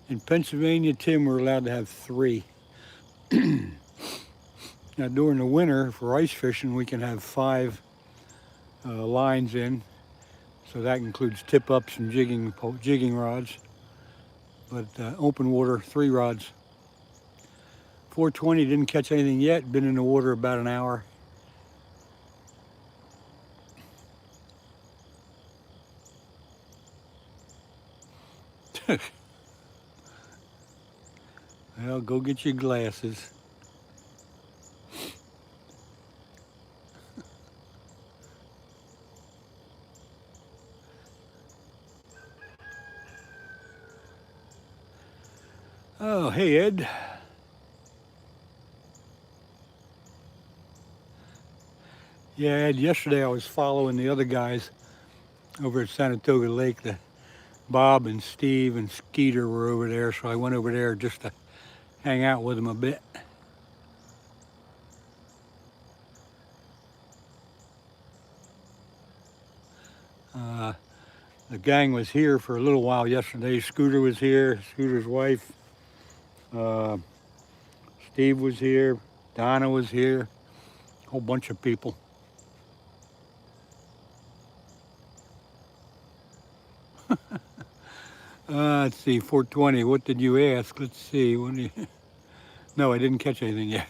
In Pennsylvania, Tim, we're allowed to have 3. Now during the winter for ice fishing, we can have 5 lines in. So that includes tip-ups and jigging rods. But open water, 3 rods. 420 didn't catch anything yet. Been in the water about an hour. Well, go get your glasses. Oh, hey, Ed. Yeah, Ed, yesterday I was following the other guys over at Saratoga Lake. Bob and Steve and Skeeter were over there, so I went over there just to hang out with them a bit. The gang was here for a little while yesterday. Scooter was here, Scooter's wife. Steve was here, Donna was here, a whole bunch of people. Let's see, 420, what did you ask? Let's see, no, I didn't catch anything yet.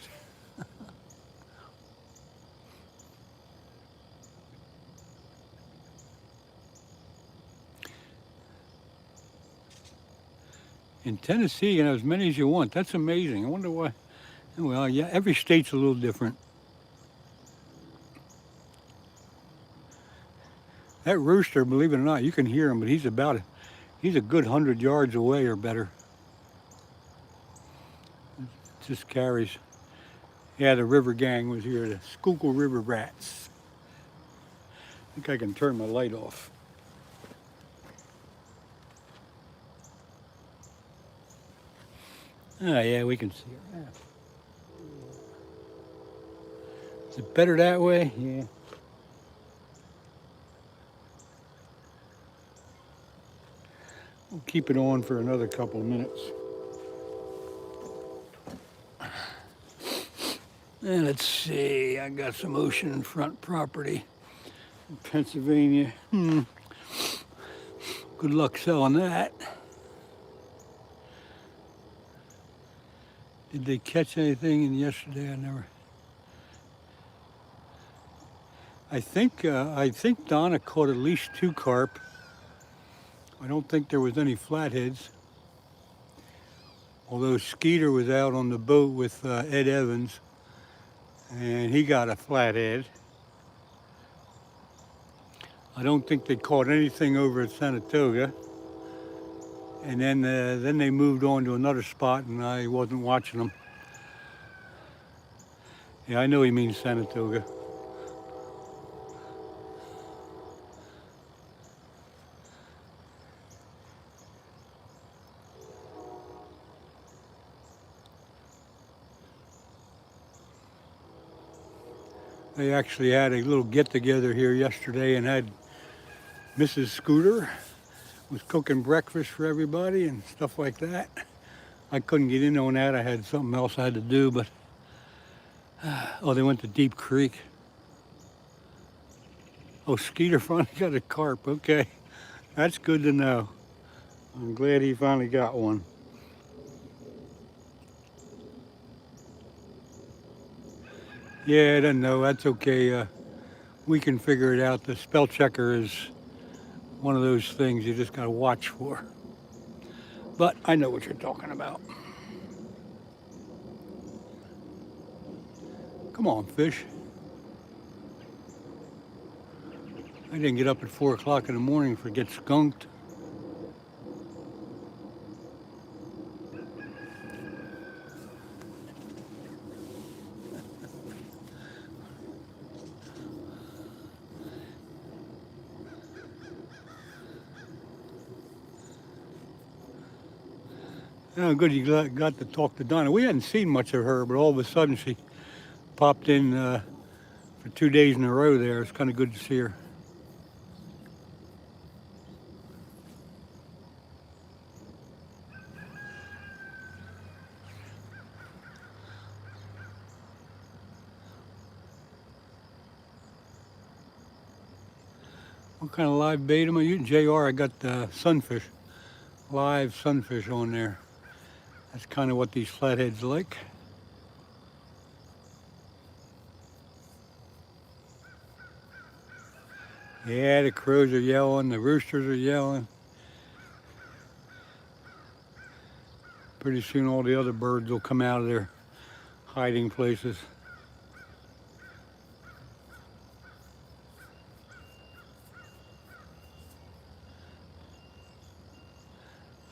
In Tennessee, you know, as many as you want. That's amazing. I wonder why. Well, yeah, every state's a little different. That rooster, believe it or not, you can hear him, but he's a good 100 yards away or better. It just carries. Yeah, the river gang was here, the Schuylkill River Rats. I think I can turn my light off. Oh yeah, we can see her. Is it better that way? Yeah. We'll keep it on for another couple of minutes. And let's see, I got some oceanfront property in Pennsylvania. Good luck selling that. Did they catch anything in yesterday? I think Donna caught at least 2 carp. I don't think there was any flatheads. Although Skeeter was out on the boat with Ed Evans, and he got a flathead. I don't think they caught anything over at Saratoga. And then they moved on to another spot, and I wasn't watching them. Yeah, I know he means Saratoga. They actually had a little get-together here yesterday and had Mrs. Scooter was cooking breakfast for everybody and stuff like that. I couldn't get in on that. I had something else I had to do, but oh, they went to Deep Creek. Oh, Skeeter finally got a carp. Okay, that's good to know. I'm glad he finally got one. Yeah, I don't know. That's okay. We can figure it out. The spell checker is one of those things you just got to watch for. But I know what you're talking about. Come on, fish. I didn't get up at 4 o'clock in the morning for get skunked. Oh, good you got to talk to Donna. We hadn't seen much of her, but all of a sudden she popped in for for 2 days in a row there. It's kind of good to see her. What kind of live bait am I using? JR, I got sunfish, live sunfish on there. That's kind of what these flatheads like. Yeah, the crows are yelling, the roosters are yelling. Pretty soon all the other birds will come out of their hiding places.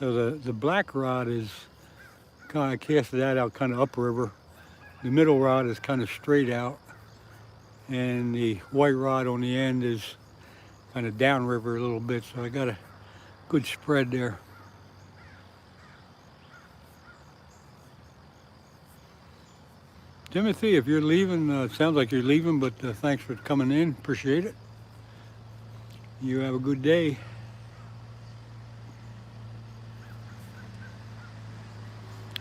So the black rod is kind of casted that out kind of upriver. The middle rod is kind of straight out. And the white rod on the end is kind of downriver a little bit. So I got a good spread there. Timothy, if you're leaving, sounds like you're leaving, but thanks for coming in. Appreciate it. You have a good day.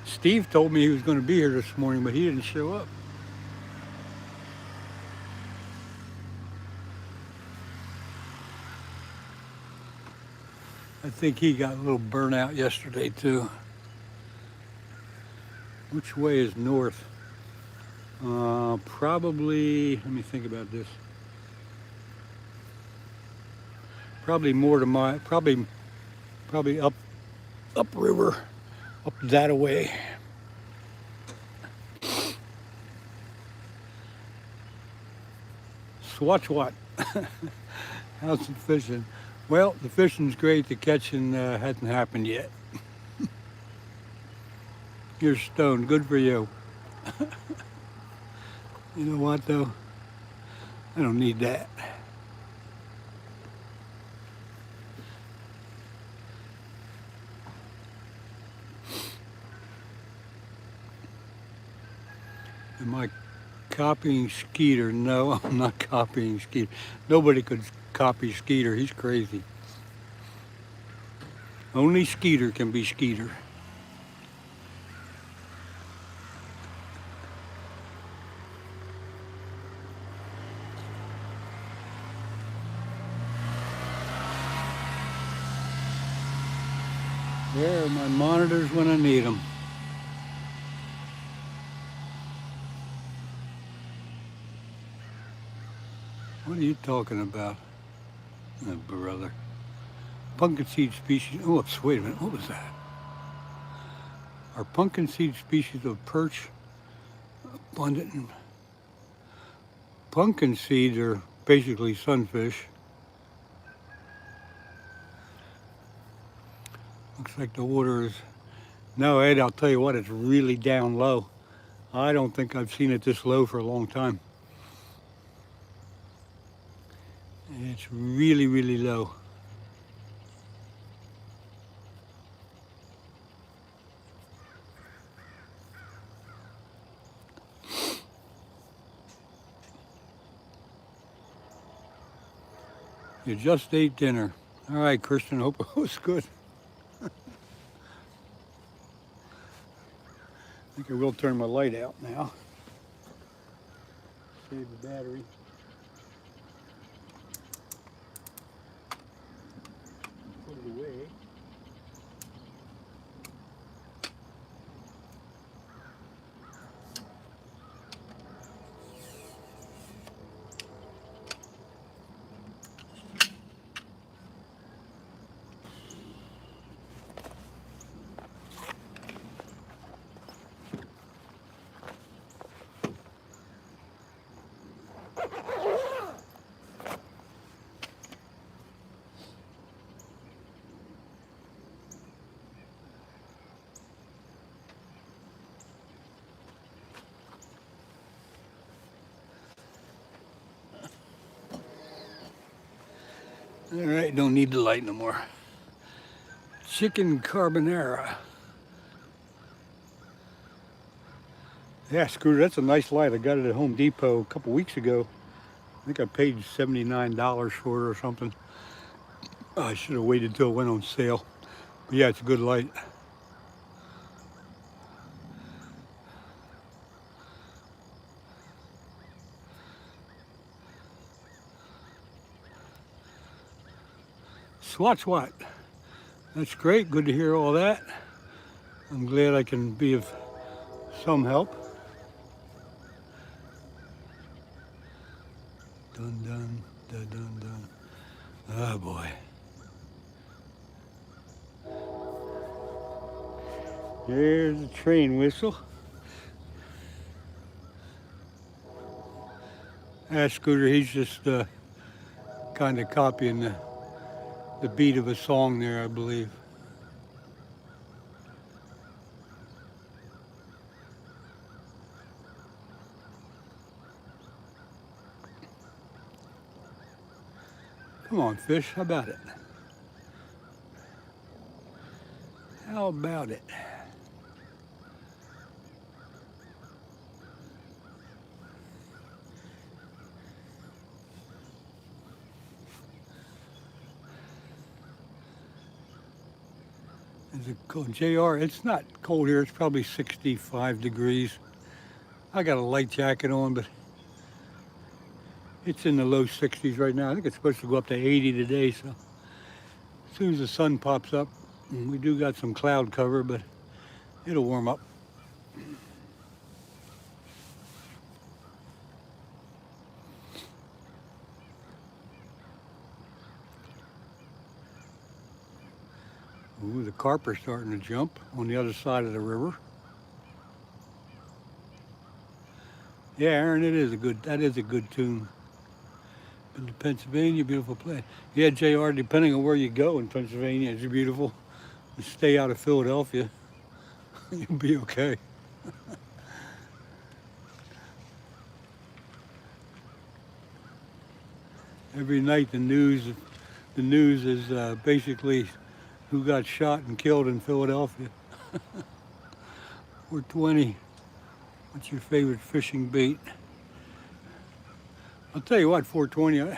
Steve told me he was going to be here this morning, but he didn't show up. I think he got a little burnt out yesterday too. Which way is north? Probably, let me think about this. Probably more to my, probably upriver, up that way. Swatch what? How's the fishing? Well, the fishing's great. The catching hasn't happened yet. You're stoned. Good for you. You know what, though? I don't need that. Am I copying Skeeter? No, I'm not copying Skeeter. Nobody could copy Skeeter. He's crazy. Only Skeeter can be Skeeter. There are my monitors when I need them. What are you talking about? Oh, brother. Pumpkin seed species. Oh, wait a minute. What was that? Are pumpkin seed species of perch abundant? Pumpkin seeds are basically sunfish. Looks like the water is... No, Ed, I'll tell you what, it's really down low. I don't think I've seen it this low for a long time. It's really, really low. You just ate dinner. All right, Christian, hope it was good. I think I will turn my light out now. Save the battery. Put it away. All right, don't need the light no more. Chicken carbonara. Yeah, Scooter, that's a nice light. I got it at Home Depot a couple weeks ago. I think I paid $79 for it or something. I should have waited till it went on sale. But yeah, it's a good light. Swat. That's great. Good to hear all that. I'm glad I can be of some help. Dun dun dun dun dun. Oh boy. There's the train whistle. Scooter, he's just kind of copying the beat of a song there, I believe. Come on, fish, how about it? How about it? Is it cold? JR, it's not cold here. It's probably 65 degrees. I got a light jacket on, but it's in the low 60s right now. I think it's supposed to go up to 80 today, so as soon as the sun pops up, we do got some cloud cover, but it'll warm up. Ooh, the carp are starting to jump on the other side of the river. Yeah, Aaron, that is a good tune. Been to Pennsylvania, beautiful place. Yeah, JR, depending on where you go in Pennsylvania, it's beautiful. Stay out of Philadelphia, you'll be okay. Every night the news is basically who got shot and killed in Philadelphia. 420, what's your favorite fishing bait? I'll tell you what, 420,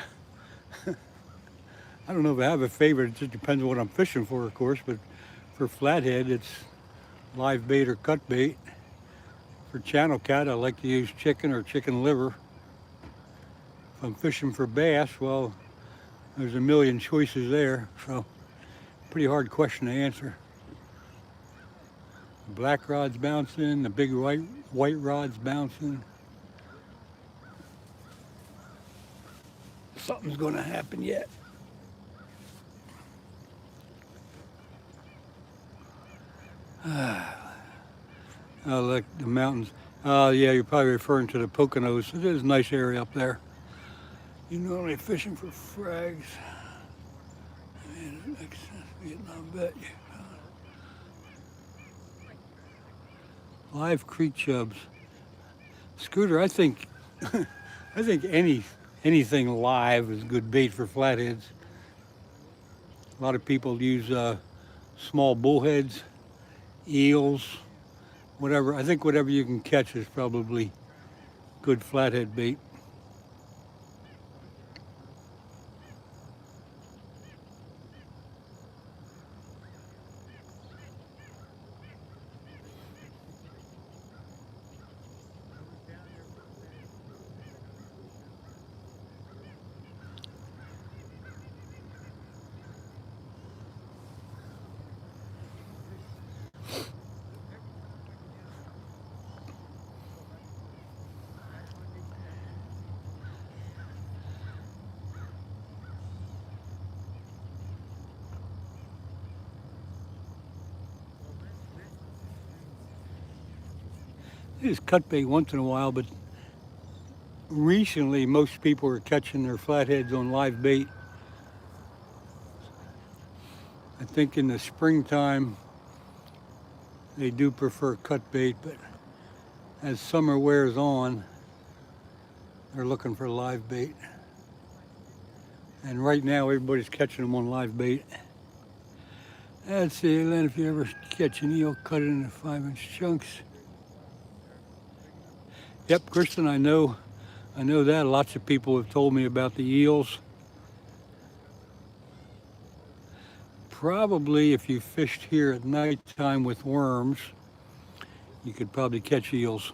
I don't know if I have a favorite. It just depends on what I'm fishing for, of course, but for flathead, it's live bait or cut bait. For channel cat, I like to use chicken or chicken liver. If I'm fishing for bass, well, there's a million choices there, so pretty hard question to answer. The black rod's bouncing, the big white rod's bouncing. Something's gonna happen yet. Oh, look, the mountains. Yeah, you're probably referring to the Poconos. It is a nice area up there. You're normally fishing for frags. Man, Vietnam bet you. Live creek chubs. Scooter, I think I think anything live is good bait for flatheads. A lot of people use small bullheads, eels, whatever. I think whatever you can catch is probably good flathead bait. I use cut bait once in a while, but recently most people are catching their flatheads on live bait. I think in the springtime they do prefer cut bait, but as summer wears on, they're looking for live bait. And right now everybody's catching them on live bait. Let's see, Len, if you ever catch an eel, cut it into 5-inch chunks. Yep, Kristen, I know I know that lots of people have told me about the eels. Probably if you fished here at nighttime with worms, you could probably catch eels.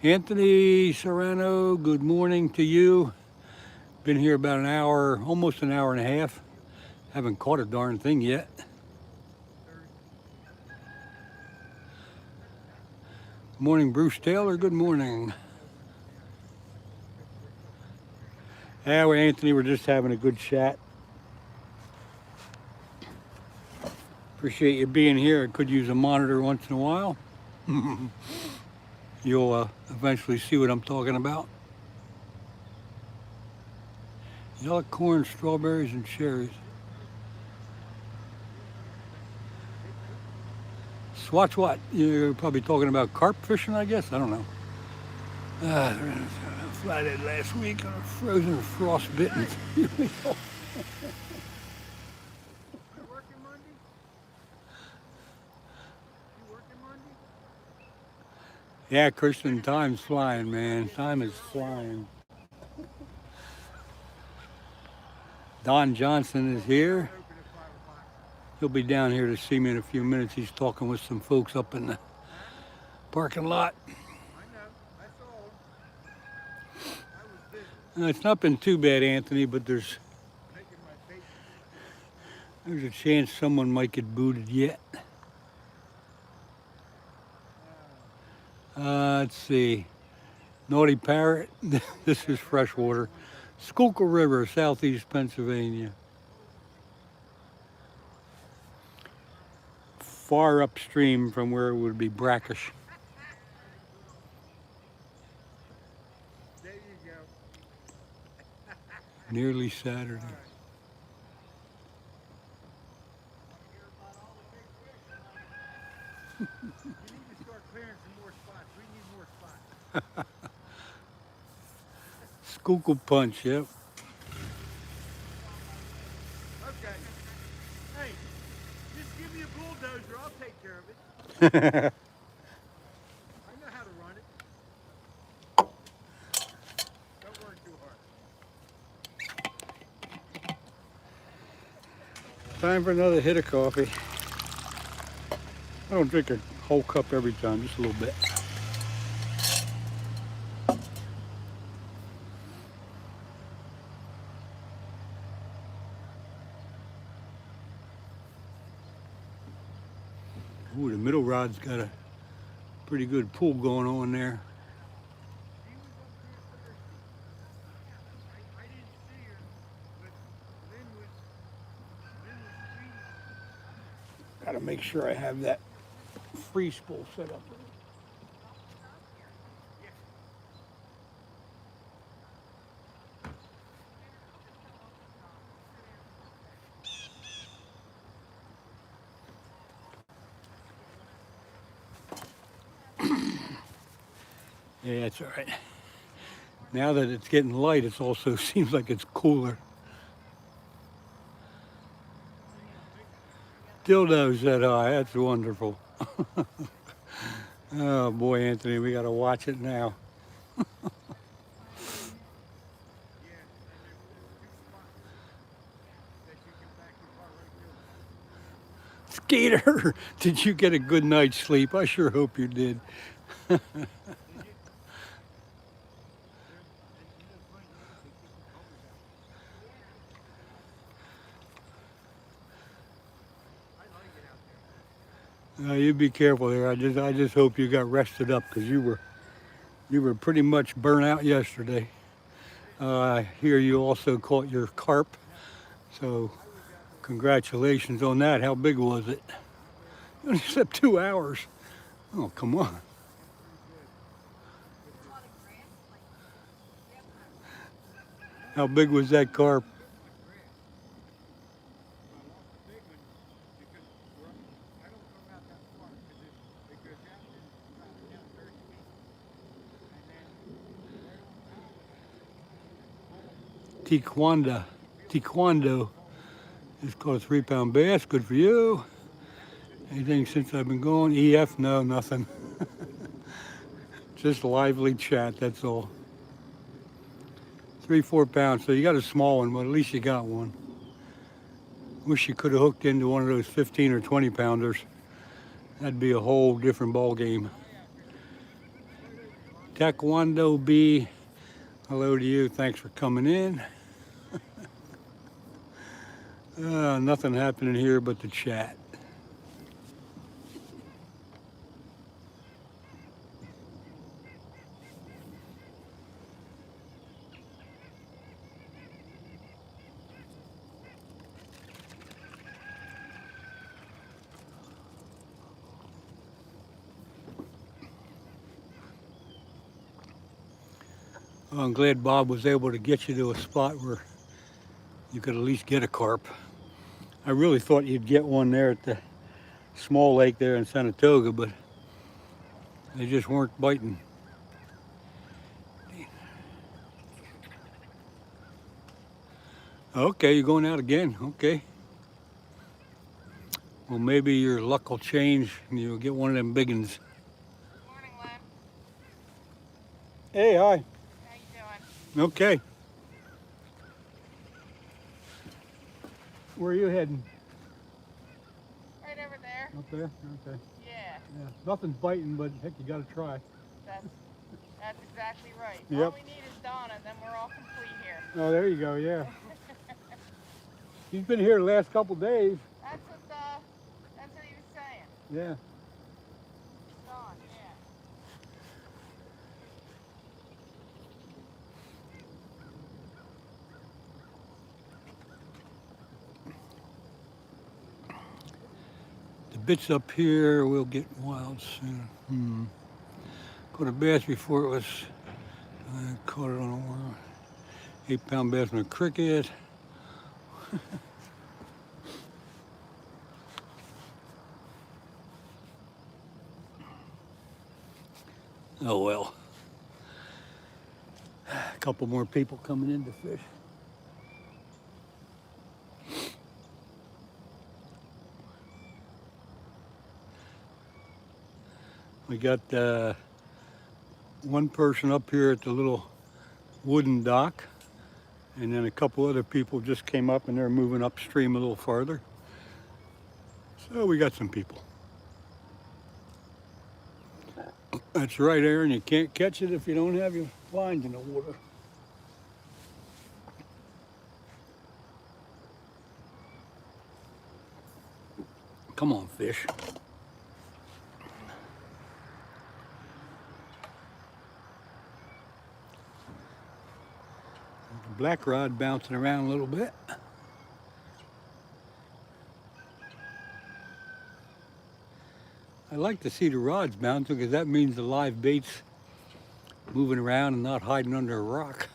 Anthony Serrano, good morning to you. Been here about an hour, almost an hour and a half. Haven't caught a darn thing yet. Morning, Bruce Taylor, good morning. Yeah, well, Anthony, we're just having a good chat. Appreciate you being here. I could use a monitor once in a while. You'll eventually see what I'm talking about. Yellow corn, strawberries, and cherries. Swatch what? You're probably talking about carp fishing, I guess? I don't know. Flathead last week on a frozen frostbitten. Yeah, Christian, time's flying, man. Time is flying. Don Johnson is here. He'll be down here to see me in a few minutes. He's talking with some folks up in the parking lot. It's not been too bad, Anthony, but there's a chance someone might get booted yet. Let's see. Naughty Parrot. This is freshwater. Schuylkill River, southeast Pennsylvania. Far upstream from where it would be brackish. There you go. Nearly Saturday. You need to start clearing some more spots. We need more spots. Schuylkill Punch, yep. Okay. Hey, just give me a bulldozer. I'll take care of it. I know how to run it. Don't work too hard. Time for another hit of coffee. I don't drink a whole cup every time, just a little bit. Ooh, the middle rod's got a pretty good pull going on there. I didn't see her, but Lynn was screaming. Gotta make sure I have that free spool set up. Yeah, that's all right. Now that it's getting light, it also seems like it's cooler. Dildos that high, that's wonderful. Oh boy, Anthony, we gotta watch it now. Skater, did you get a good night's sleep? I sure hope you did. You be careful there. I just hope you got rested up because you were pretty much burnt out yesterday. I hear you also caught your carp, so congratulations on that. How big was it? You only slept 2 hours. Oh, come on. How big was that carp? Taekwondo is called a 3-pound bass. Good for you. Anything since I've been going? EF? No, nothing. Just lively chat, that's all. 3-4 pounds. So you got a small one, but at least you got one. Wish you could have hooked into one of those 15 or 20 pounders. That'd be a whole different ball game. Taekwondo B, hello to you. Thanks for coming in. Nothing happening here but the chat. I'm glad Bob was able to get you to a spot where you could at least get a carp. I really thought you'd get one there at the small lake there in Saratoga, but they just weren't biting. Okay, you're going out again. Okay. Well, maybe your luck will change and you'll get one of them big ones. Morning, Len. Hey, hi. How you doing? Okay. Where are you heading? Right over there. Up there? Okay. Yeah, Yeah. Nothing's biting, but heck, you gotta try. that's exactly right. Yep. All we need is Donna, then we're all complete here. Oh, there you go, yeah. He's been here the last couple days. That's what he was saying. Yeah. Dawn, yeah. The bits up here will get wild soon. Caught a bass before it was, caught it on a worm. 8-pound bass on a cricket. Oh well. A couple more people coming in to fish. We got one person up here at the little wooden dock, and then a couple other people just came up and they're moving upstream a little farther. So we got some people. That's right, Aaron, you can't catch it if you don't have your lines in the water. Come on, fish. Black rod bouncing around a little bit. I like to see the rods bouncing because that means the live bait's moving around and not hiding under a rock.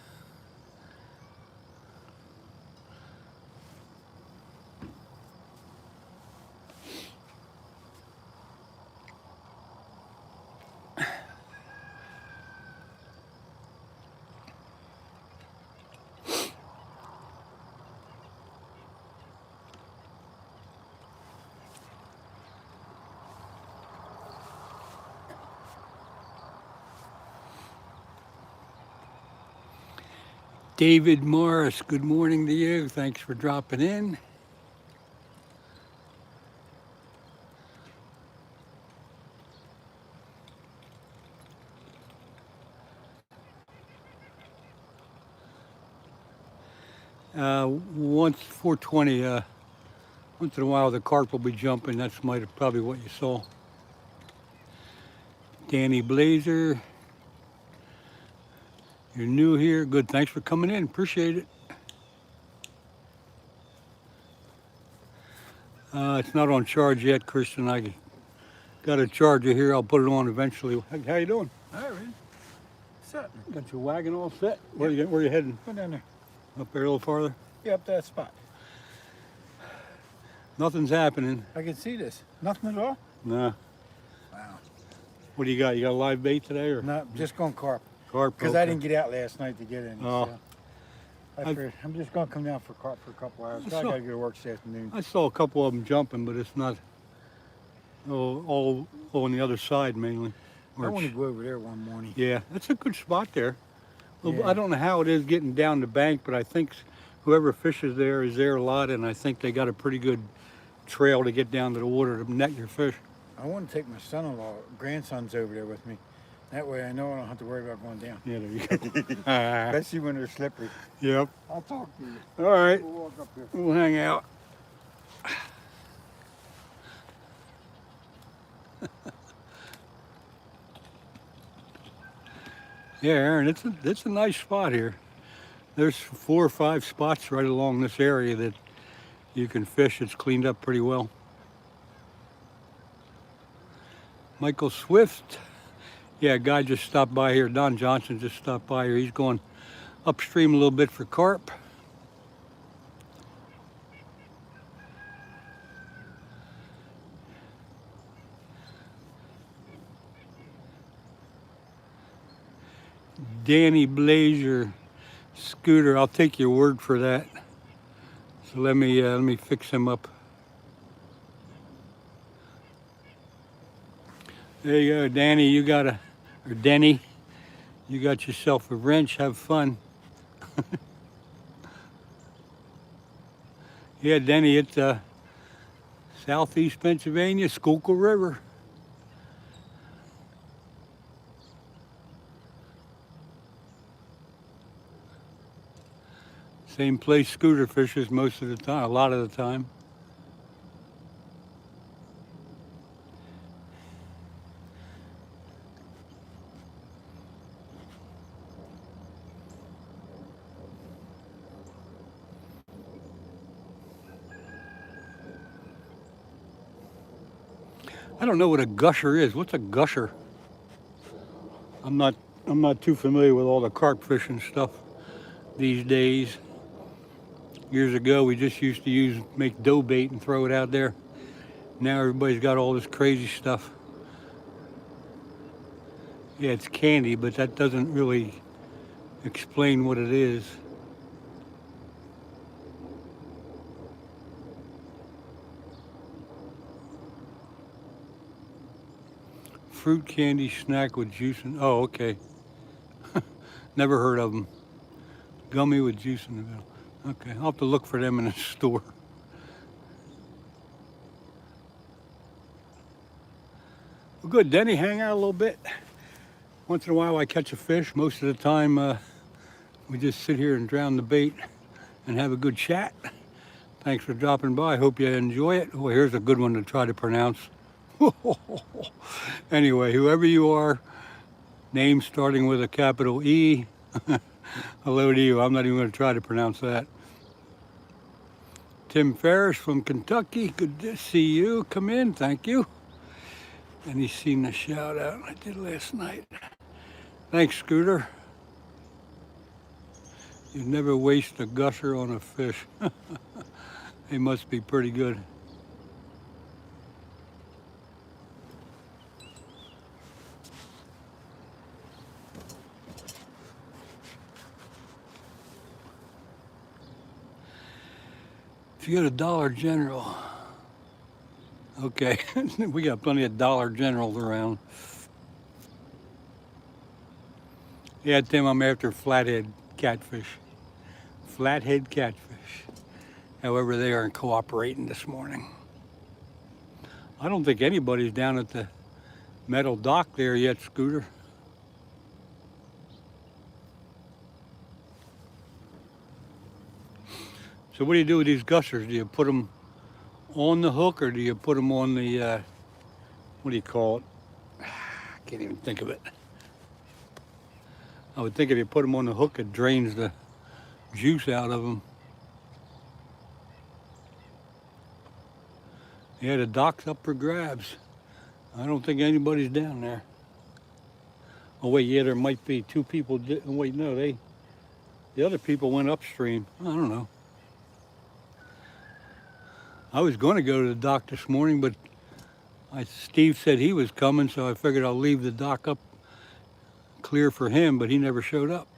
David Morris, good morning to you. Thanks for dropping in. Once 420, once in a while the carp will be jumping. That's probably what you saw. Danny Blazer. You're new here. Good. Thanks for coming in. Appreciate it. It's not on charge yet, Christian. I got a charger here. I'll put it on eventually. How you doing? All right. Set. Got your wagon all set? Where you heading? Go down there. Up there a little farther? Yeah, up that spot. Nothing's happening. I can see this. Nothing at all? Nah. Wow. What do you got? You got a live bait today or? No, just going carp. Carp. Because okay. I didn't get out last night to get any. Oh. So I'm just going to come down for carp for a couple hours. I got to go to work this afternoon. I saw a couple of them jumping, but it's not all on the other side mainly. I want to go over there one morning. Yeah, that's a good spot there. I don't know how it is getting down the bank, but I think whoever fishes there is there a lot, and I think they got a pretty good trail to get down to the water to net your fish. I want to take my son-in-law, grandsons over there with me. That way I know I don't have to worry about going down. Yeah, there you go. Especially when they're slippery. Yep. I'll talk to you. All right. We'll walk up here. We'll hang out. Yeah, Aaron, it's a nice spot here. There's 4 or 5 spots right along this area that you can fish. It's cleaned up pretty well. Michael Swift. Yeah, a guy just stopped by here. Don Johnson just stopped by here. He's going upstream a little bit for carp. Danny Blazer Scooter, I'll take your word for that. So let me fix him up. There you go, Danny. Or Denny, you got yourself a wrench. Have fun. Yeah, Denny, it's southeast Pennsylvania, Schuylkill River. Same place Scooter fishes most of the time, a lot of the time. I don't know what a gusher is. What's a gusher? I'm not too familiar with all the carp fishing stuff these days. Years ago, we just used to make dough bait and throw it out there. Now everybody's got all this crazy stuff. Yeah, it's candy, but that doesn't really explain what it is. Fruit candy snack with juice and, oh, okay. Never heard of them. Gummy with juice in the middle. Okay, I'll have to look for them in a store. Well, good, Denny, hang out a little bit. Once in a while I catch a fish. Most of the time we just sit here and drown the bait and have a good chat. Thanks for dropping by. Hope you enjoy it. Oh, here's a good one to try to pronounce. Anyway, whoever you are, name starting with a capital E. Hello to you. I'm not even going to try to pronounce that. Tim Ferriss from Kentucky. Good to see you. Come in. Thank you. And he's seen the shout out I did last night. Thanks, Scooter. You never waste a gusher on a fish. They must be pretty good. If you go to Dollar General, okay, we got plenty of Dollar Generals around. Yeah, Tim, I'm after flathead catfish. Flathead catfish. However, they aren't cooperating this morning. I don't think anybody's down at the metal dock there yet, Scooter. So what do you do with these gushers? Do you put them on the hook or do you put them on the, what do you call it? I can't even think of it. I would think if you put them on the hook, it drains the juice out of them. Yeah, the dock's up for grabs. I don't think anybody's down there. Oh wait, yeah, there might be 2 people. Wait, no, the other people went upstream. I don't know. I was going to go to the dock this morning, but Steve said he was coming, so I figured I'll leave the dock up clear for him, but he never showed up.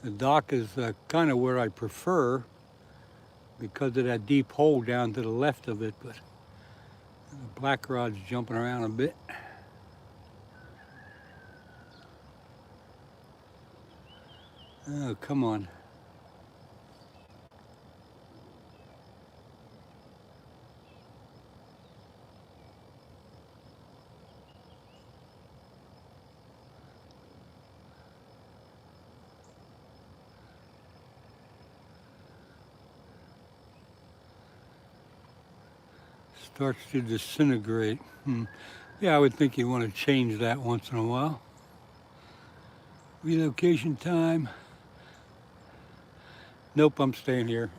The dock is kind of where I prefer because of that deep hole down to the left of it, but Black rod's jumping around a bit. Oh, come on. Starts to disintegrate. Yeah, I would think you want to change that once in a while. Relocation time. Nope, I'm staying here.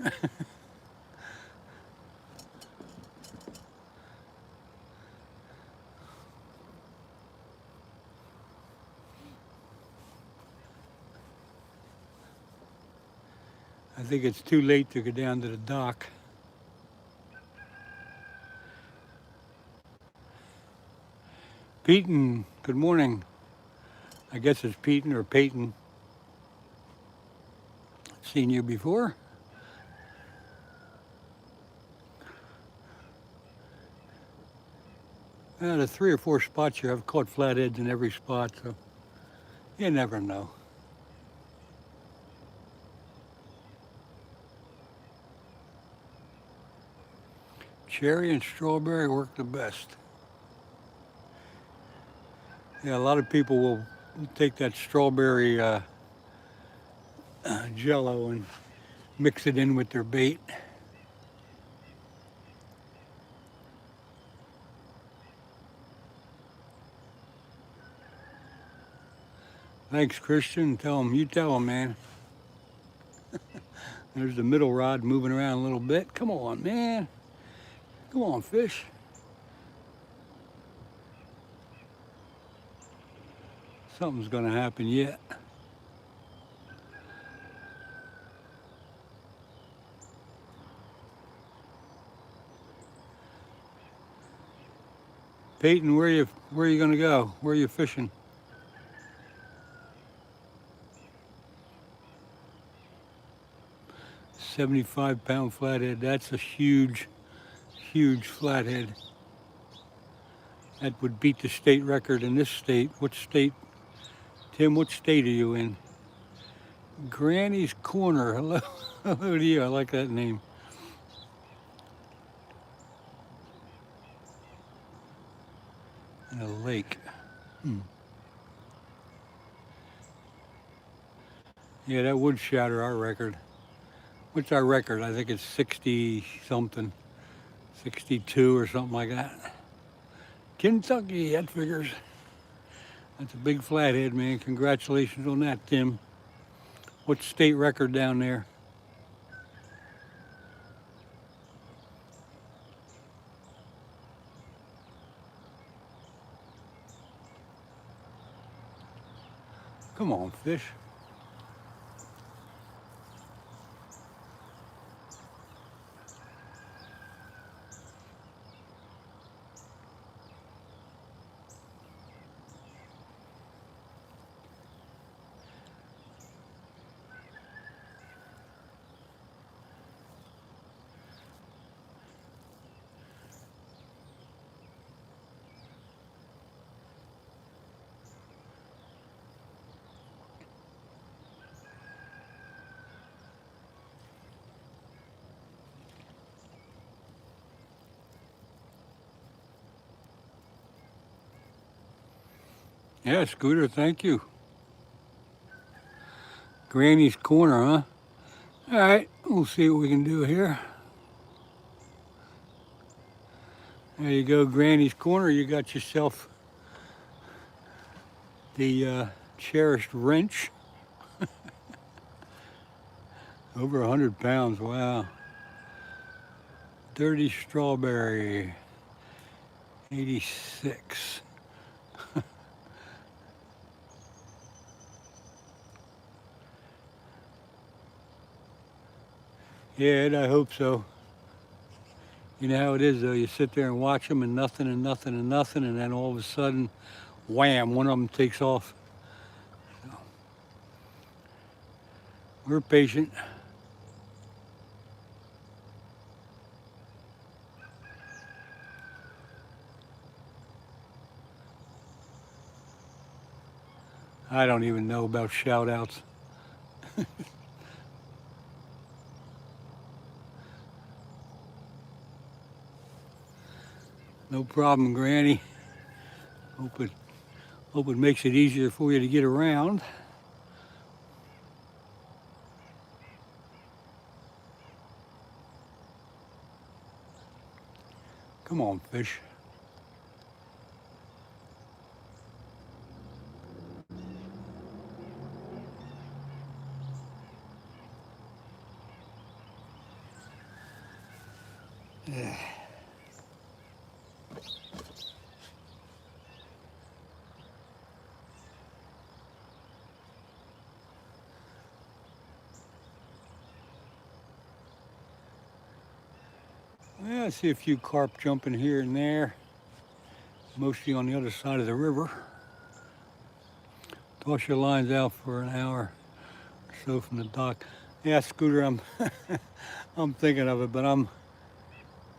I think it's too late to go down to the dock. Peyton, good morning. I guess it's Peyton or Peyton. Seen you before. The 3 or 4 spots here, I've caught flatheads in every spot, so you never know. Cherry and strawberry work the best. Yeah, a lot of people will take that strawberry jello and mix it in with their bait. Thanks, Christian. You tell him, man. There's the middle rod moving around a little bit. Come on, man. Come on, fish. Something's gonna happen yet. Peyton, where are you gonna go? Where are you fishing? £75 flathead. That's a huge, huge flathead. That would beat the state record in this state. What state? Tim, what state are you in? Granny's Corner. Hello, hello to you. I like that name. In a lake. Yeah, that would shatter our record. What's our record? I think it's 60 something, 62 or something like that. Kentucky, that figures. That's a big flathead, man. Congratulations on that, Tim. What's state record down there? Come on, fish. Yeah, Scooter, thank you. Granny's Corner, huh? All right, we'll see what we can do here. There you go, Granny's Corner. You got yourself the cherished wrench. Over 100 pounds, wow. Dirty strawberry, 86. Yeah, I hope so. You know how it is though, you sit there and watch them and nothing and nothing and nothing, and then all of a sudden, wham, one of them takes off. So, we're patient. I don't even know about shout outs. No problem, Granny. Hope it makes it easier for you to get around. Come on, fish. Yeah. Well, I see a few carp jumping here and there, mostly on the other side of the river. Toss your lines out for an hour or so from the dock. Yeah, Scooter, I'm thinking of it, but I'm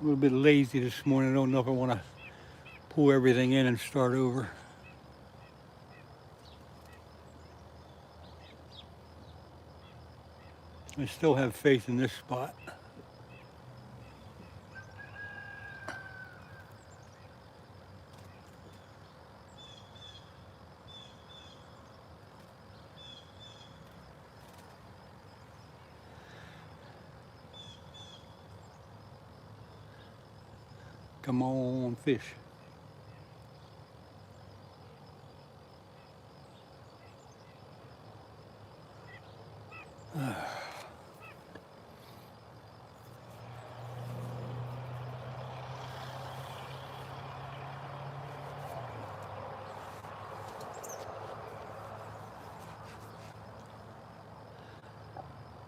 a little bit lazy this morning. I don't know if I want to pull everything in and start over. I still have faith in this spot. Come on, fish.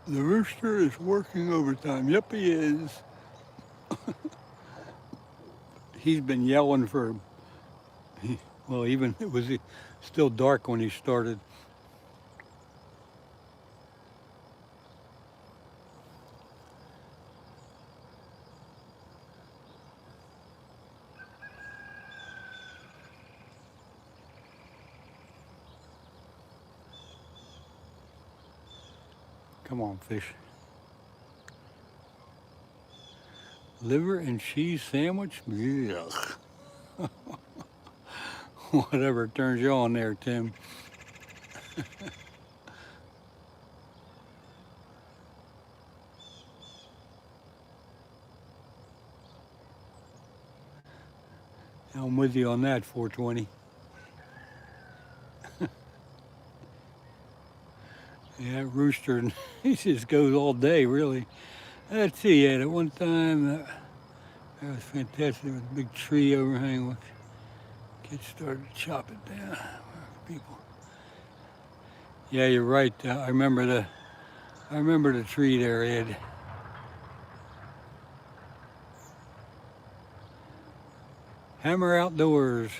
The rooster is working overtime. Yep, he is. He's been yelling for, well, even it was still dark when he started. Come on, fish. Liver and cheese sandwich? Yuck. Whatever turns you on there, Tim. I'm with you on that, 420. Yeah, rooster, he just goes all day, really. Let's see, at one time, that was fantastic. There was a big tree overhang. Kids started to chop it down. People. Yeah, you're right. I remember the tree there, Ed. Hammer Outdoors.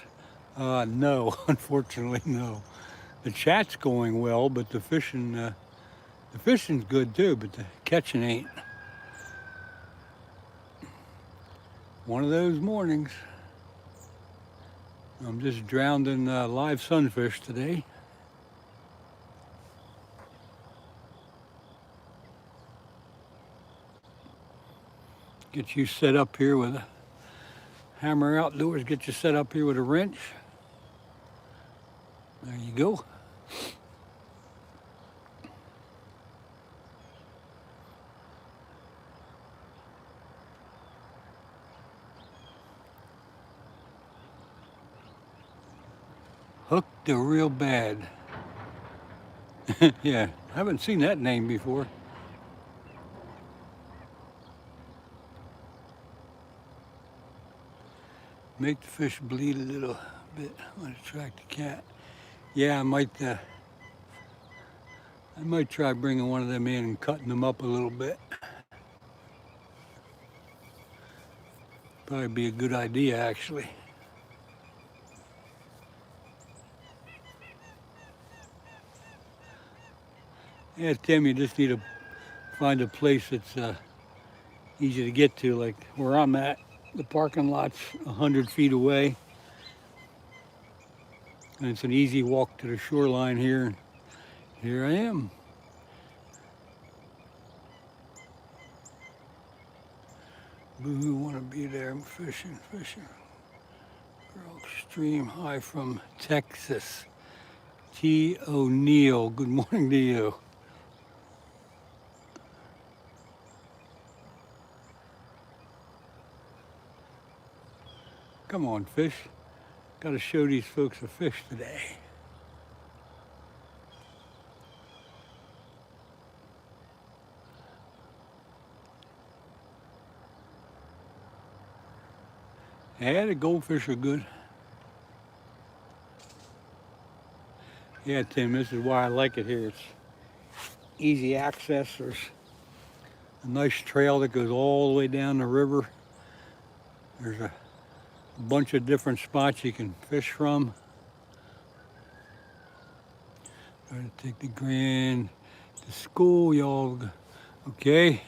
No, unfortunately, no. The chat's going well, but the fishing's good too, but the catching ain't. One of those mornings. I'm just drowned in live sunfish today. Get you set up here with a Hammer Outdoors. Get you set up here with a wrench. There you go. Hooked real bad. Yeah, I haven't seen that name before. Make the fish bleed a little bit. Want to attract the cat. Yeah, I might try bringing one of them in and cutting them up a little bit. Probably be a good idea, actually. Yeah, Tim, you just need to find a place that's easy to get to, like where I'm at. The parking lot's 100 feet away. And it's an easy walk to the shoreline here. And here I am. Boo, wanna be there. I'm fishing. Girl Extreme, hi from Texas. T. O'Neill, good morning to you. Come on, fish. Gotta show these folks a fish today. Yeah, the goldfish are good. Yeah, Tim, this is why I like it here. It's easy access. There's a nice trail that goes all the way down the river. There's a bunch of different spots you can fish from. Trying to take the grand to school, y'all. Okay,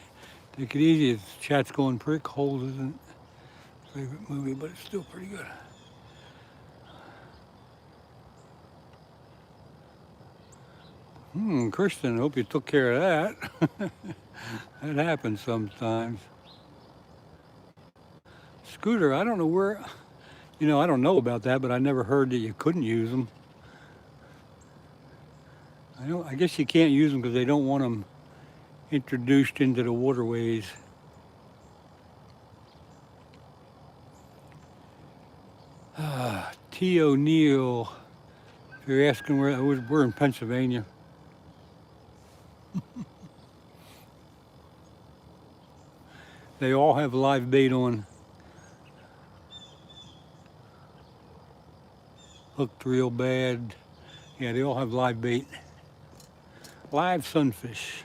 take it easy. The chat's going prick. Holes isn't favorite movie, but it's still pretty good. Kristen, hope you took care of that. That happens sometimes. Scooter, I don't know where, I don't know about that, but I never heard that you couldn't use them. I guess you can't use them because they don't want them introduced into the waterways. T. O'Neill, if you're asking where, we're in Pennsylvania. They all have live bait on. Hooked real bad. Yeah, they all have live bait. Live sunfish.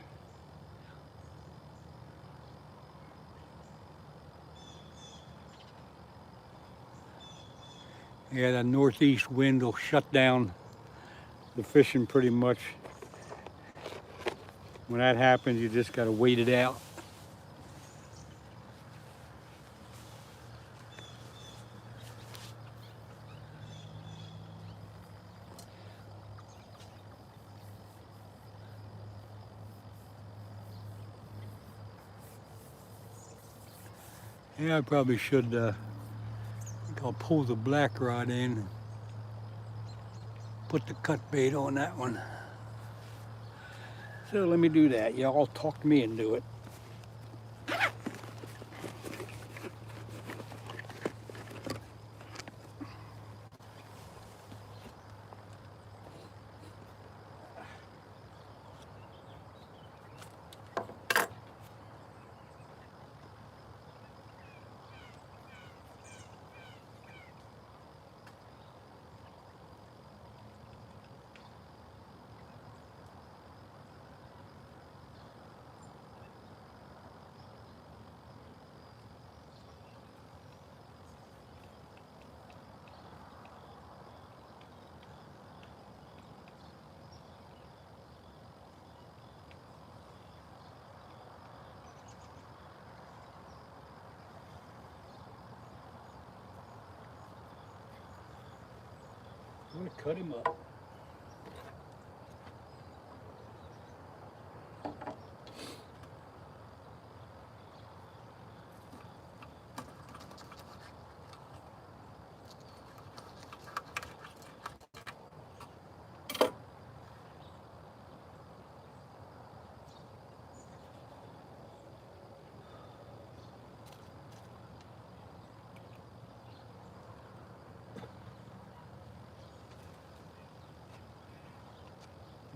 Yeah, that northeast wind will shut down the fishing pretty much. When that happens, you just gotta wait it out. Yeah, I probably should, I think I'll pull the black rod in and put the cut bait on that one. So let me do that. Y'all talk me into it. I'm gonna cut him up.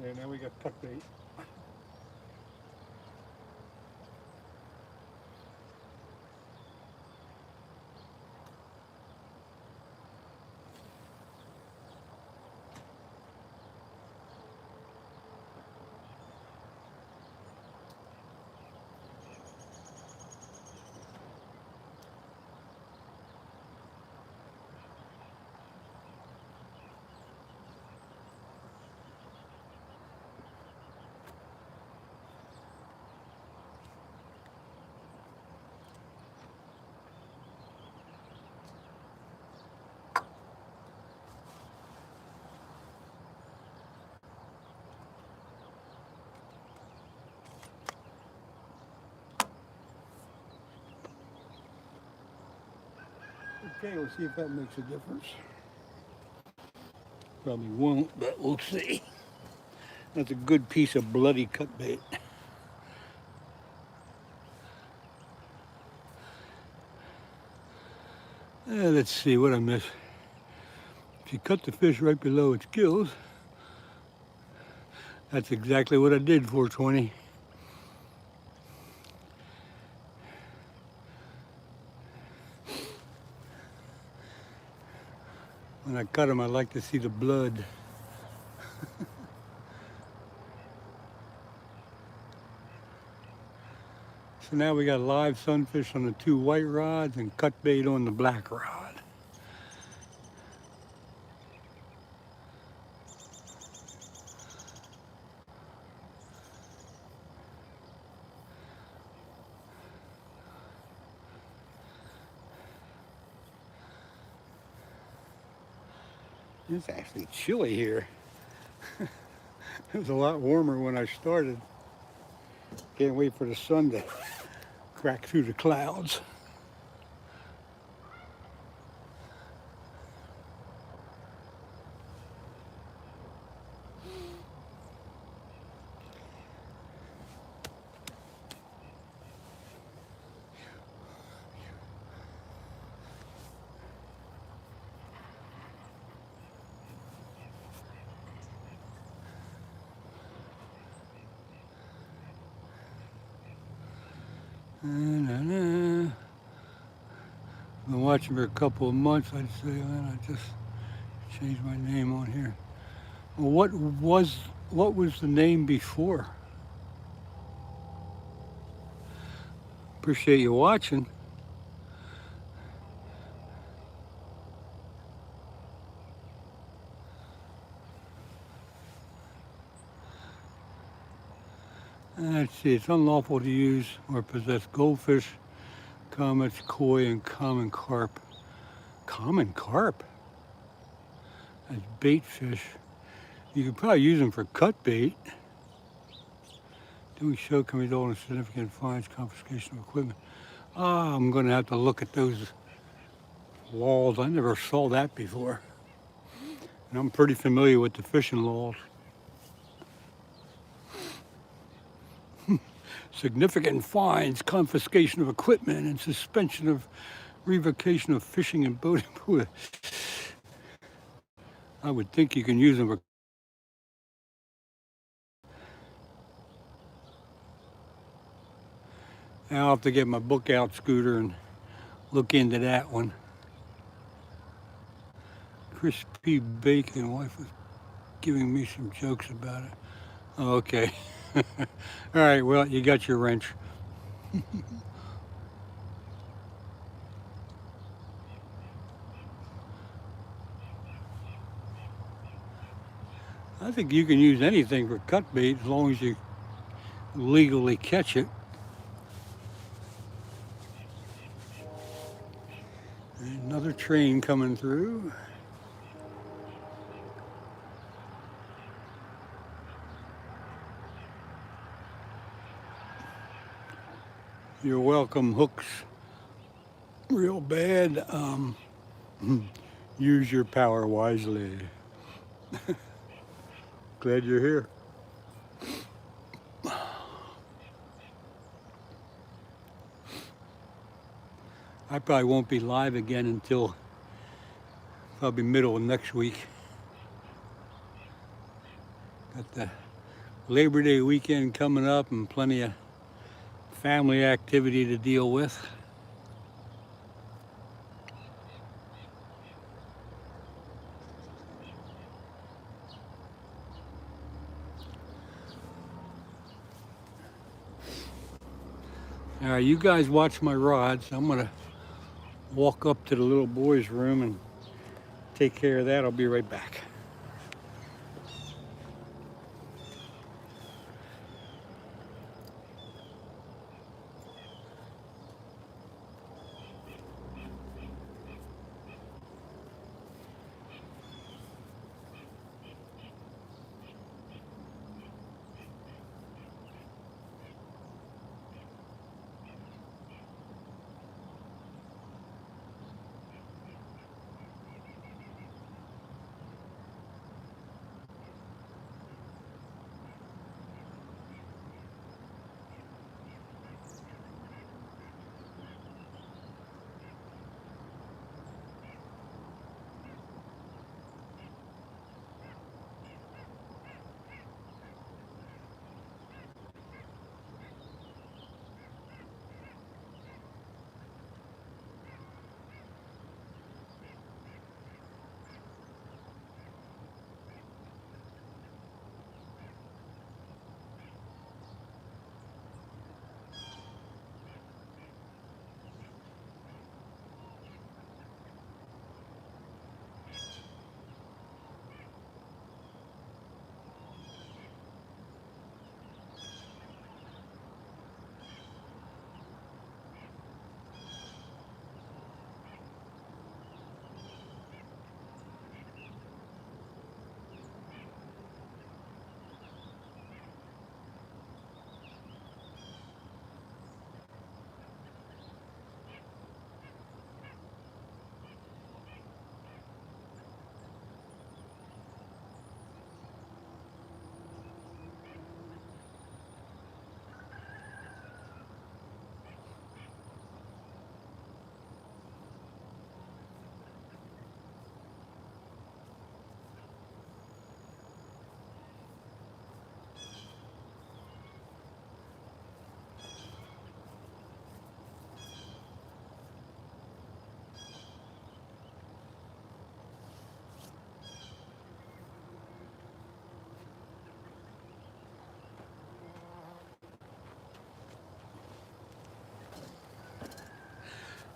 Yeah, now we got cut bait. Okay, we'll see if that makes a difference. Probably won't, but we'll see. That's a good piece of bloody cut bait. Let's see what I missed. If you cut the fish right below its gills, that's exactly what I did, 420. When I cut them, I like to see the blood. So now we got live sunfish on the 2 white rods and cut bait on the black rod. It's actually chilly here. It was a lot warmer when I started. Can't wait for the sun to crack through the clouds. Been watching for a couple of months, I'd say, man, I just changed my name on here. Well, what was the name before? Appreciate you watching. Let's see, it's unlawful to use or possess goldfish, comets, koi, and common carp. Common carp? As bait fish. You could probably use them for cut bait. Doing so can result in significant fines, confiscation of equipment. I'm going to have to look at those laws. I never saw that before. And I'm pretty familiar with the fishing laws. Significant fines, confiscation of equipment, and suspension of revocation of fishing and boating. I would think you can use them for. I'll have to get my book out, Scooter, and look into that one. Crispy bacon. Wife was giving me some jokes about it. Okay. All right, well, you got your wrench. I think you can use anything for cut bait as long as you legally catch it. Another train coming through. You're welcome, Hooks. Real bad. Use your power wisely. Glad you're here. I probably won't be live again until probably middle of next week. Got the Labor Day weekend coming up and plenty of family activity to deal with. All right, you guys watch my rods. I'm gonna walk up to the little boy's room and take care of that. I'll be right back.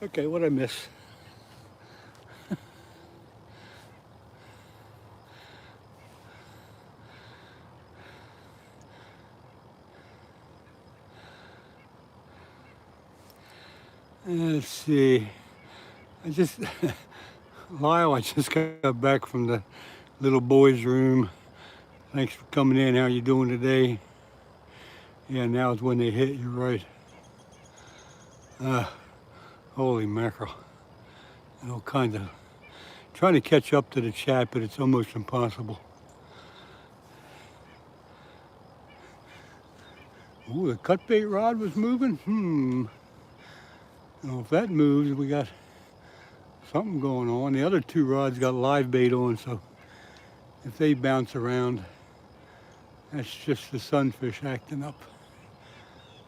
Okay, what'd I miss? Let's see. I just, Lyle, I just got back from the little boy's room. Thanks for coming in. How you doing today? Yeah, now is when they hit you, right? Holy mackerel. And all kinds of, trying to catch up to the chat, but it's almost impossible. Ooh, the cut bait rod was moving? Well, if that moves, we got something going on. The other two rods got live bait on, so if they bounce around, that's just the sunfish acting up.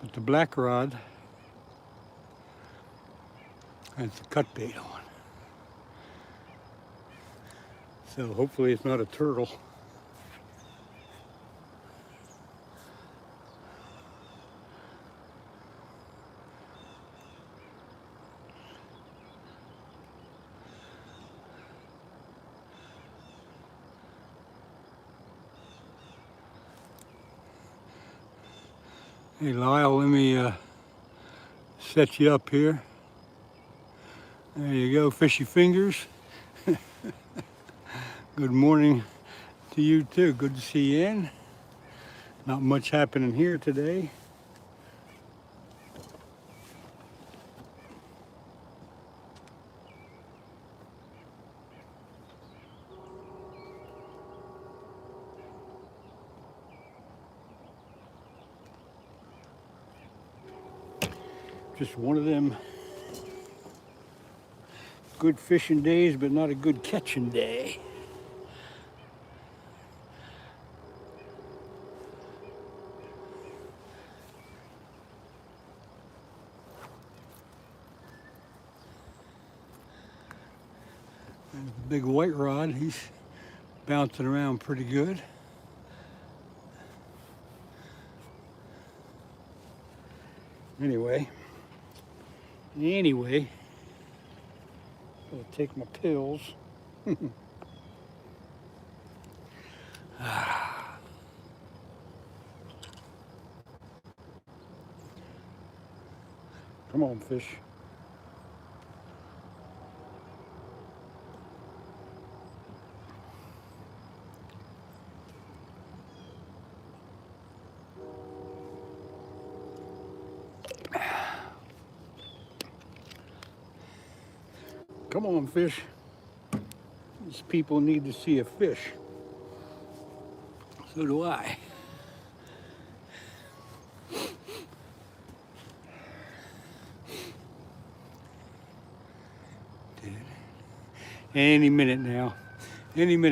But the black rod has the cut bait on. So hopefully it's not a turtle. Hey Lyle, let me set you up here. There you go, fishy fingers. Good morning to you too. Good to see you in. Not much happening here today. Just one of them good fishing days, but not a good catching day. There's the big white rod. He's bouncing around pretty good. Anyway, I'll take my pills. Come on, fish. Come on, fish. These people need to see a fish. So do I. Any minute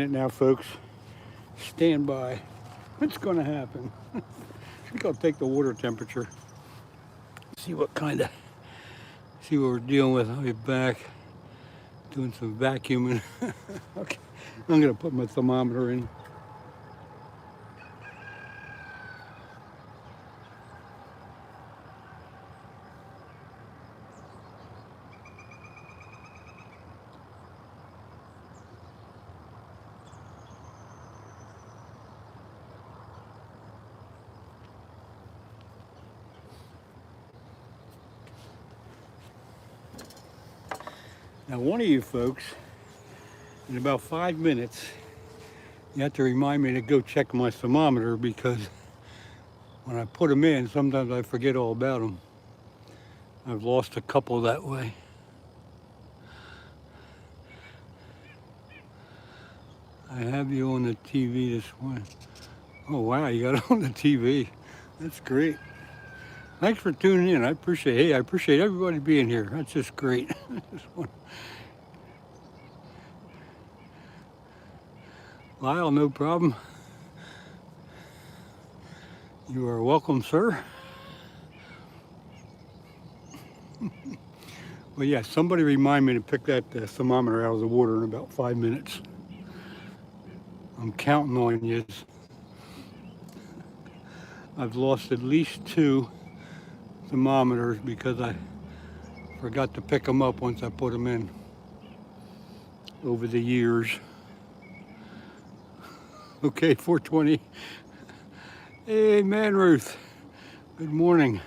now, folks. Stand by. What's going to happen? I think I'll take the water temperature. See what we're dealing with. I'll be back doing some vacuuming. Okay, I'm going to put my thermometer in. Now, one of you folks, in about 5 minutes, you have to remind me to go check my thermometer, because when I put them in, sometimes I forget all about them. I've lost a couple that way. I have you on the TV this morning. Oh wow, you got it on the TV. That's great. Thanks for tuning in. I appreciate everybody being here. That's just great. Lyle, no problem. You are welcome, sir. Well, yeah, somebody remind me to pick that thermometer out of the water in about 5 minutes. I'm counting on you. I've lost at least 2 thermometers because I Forgot to pick them up once I put them in over the years. Okay, 4:20. Hey, man, Ruth. Good morning.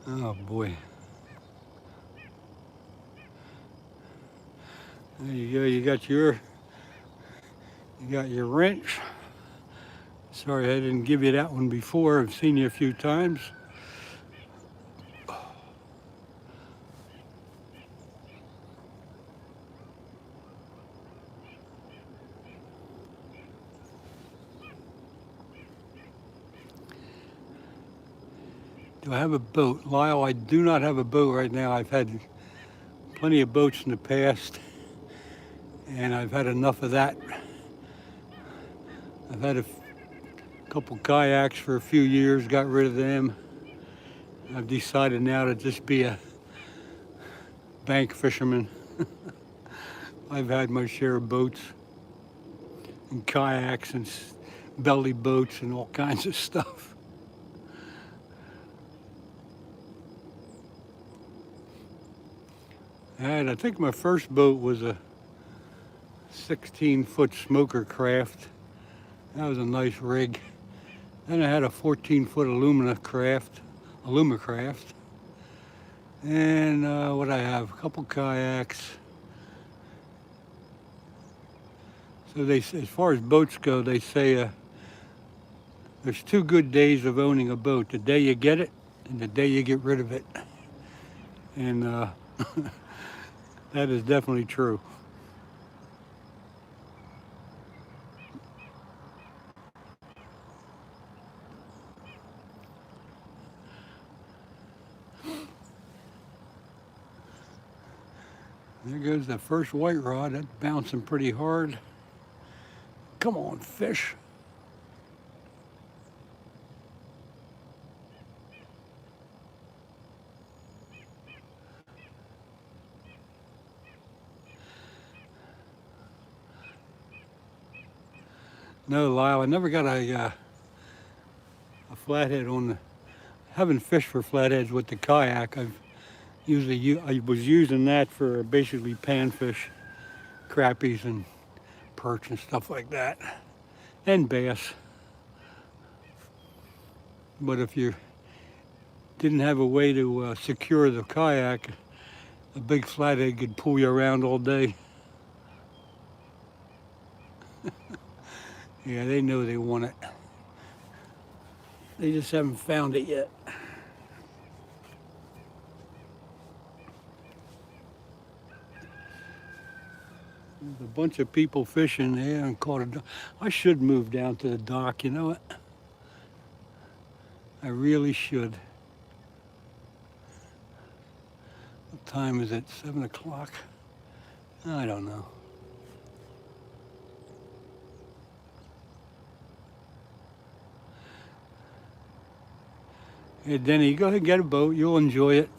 Oh boy. There you go. You got your wrench. Sorry I didn't give you that one before. I've seen you a few times. Do I have a boat? Lyle, I do not have a boat right now. I've had plenty of boats in the past, and I've had enough of that. I've had a couple kayaks for a few years, got rid of them. I've decided now to just be a bank fisherman. I've had my share of boats and kayaks and belly boats and all kinds of stuff. And I think my first boat was a 16-foot smoker craft. That was a nice rig. Then I had a 14-foot Alumacraft. And what I have, a couple kayaks. So they, as far as boats go, they say there's 2 good days of owning a boat: the day you get it and the day you get rid of it. And that is definitely true. There goes the first white rod. That's bouncing pretty hard. Come on, fish. No, Lyle, I never got a flathead on the. Haven't fished for flatheads with the kayak. I was using that for basically panfish, crappies and perch and stuff like that, and bass. But if you didn't have a way to secure the kayak, a big flathead could pull you around all day. Yeah, they know they want it. They just haven't found it yet. There's a bunch of people fishing there and caught a. I should move down to the dock, you know what? I really should. What time is it? 7 o'clock? I don't know. Hey, Denny, go ahead and get a boat. You'll enjoy it.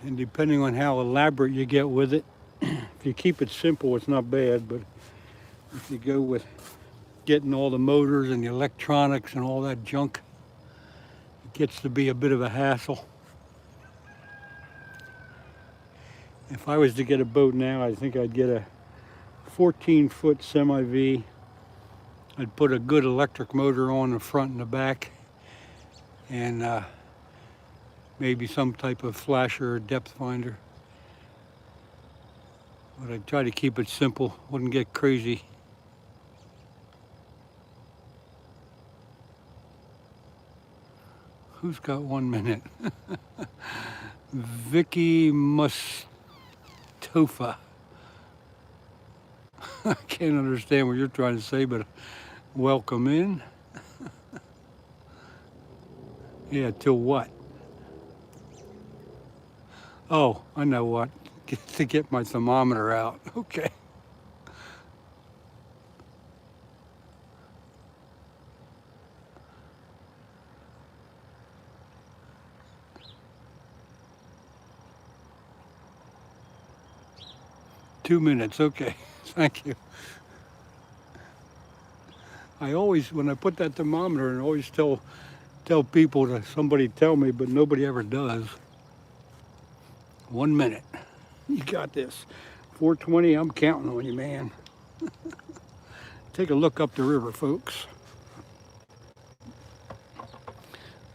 And depending on how elaborate you get with it, if you keep it simple, it's not bad. But if you go with getting all the motors and the electronics and all that junk, it gets to be a bit of a hassle. If I was to get a boat now, I think I'd get a 14-foot semi-V. I'd put a good electric motor on the front and the back, and maybe some type of flasher or depth finder. But I'd try to keep it simple, wouldn't get crazy. Who's got 1 minute? Vicky Mustofa. I can't understand what you're trying to say, but welcome in. Yeah, till what? Oh, I know what. To get my thermometer out. Okay. $2 minutes, okay. Thank you. I always, when I put that thermometer in, I always tell people to somebody tell me, but nobody ever does. 1 minute. You got this. 420, I'm counting on you, man. Take a look up the river, folks.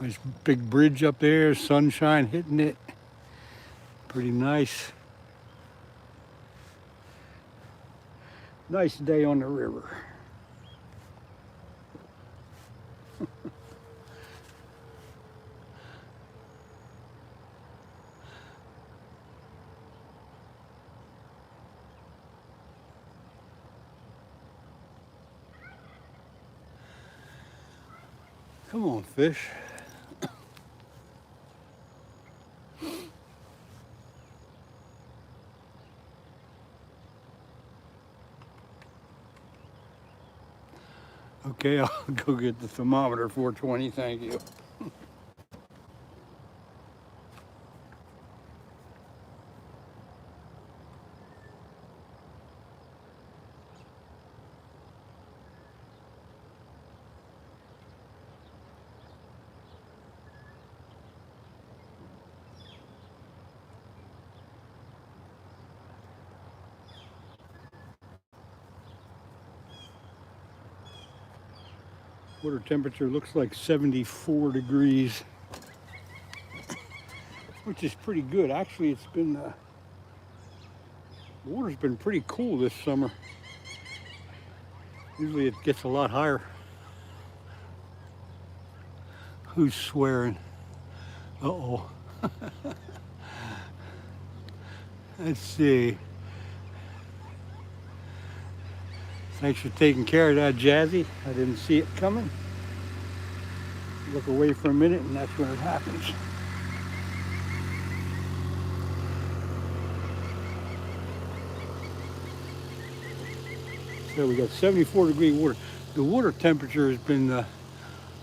Nice big bridge up there, sunshine hitting it. Pretty nice. Nice day on the river. Come on, fish. Okay, I'll go get the thermometer, 420, thank you. Water temperature looks like 74 degrees, which is pretty good. Actually, it's been, the water's been pretty cool this summer. Usually it gets a lot higher. Who's swearing? Uh-oh. Let's see. Thanks for taking care of that, Jazzy. I didn't see it coming. Look away for a minute and that's when it happens. So we got 74 degree water. The water temperature has been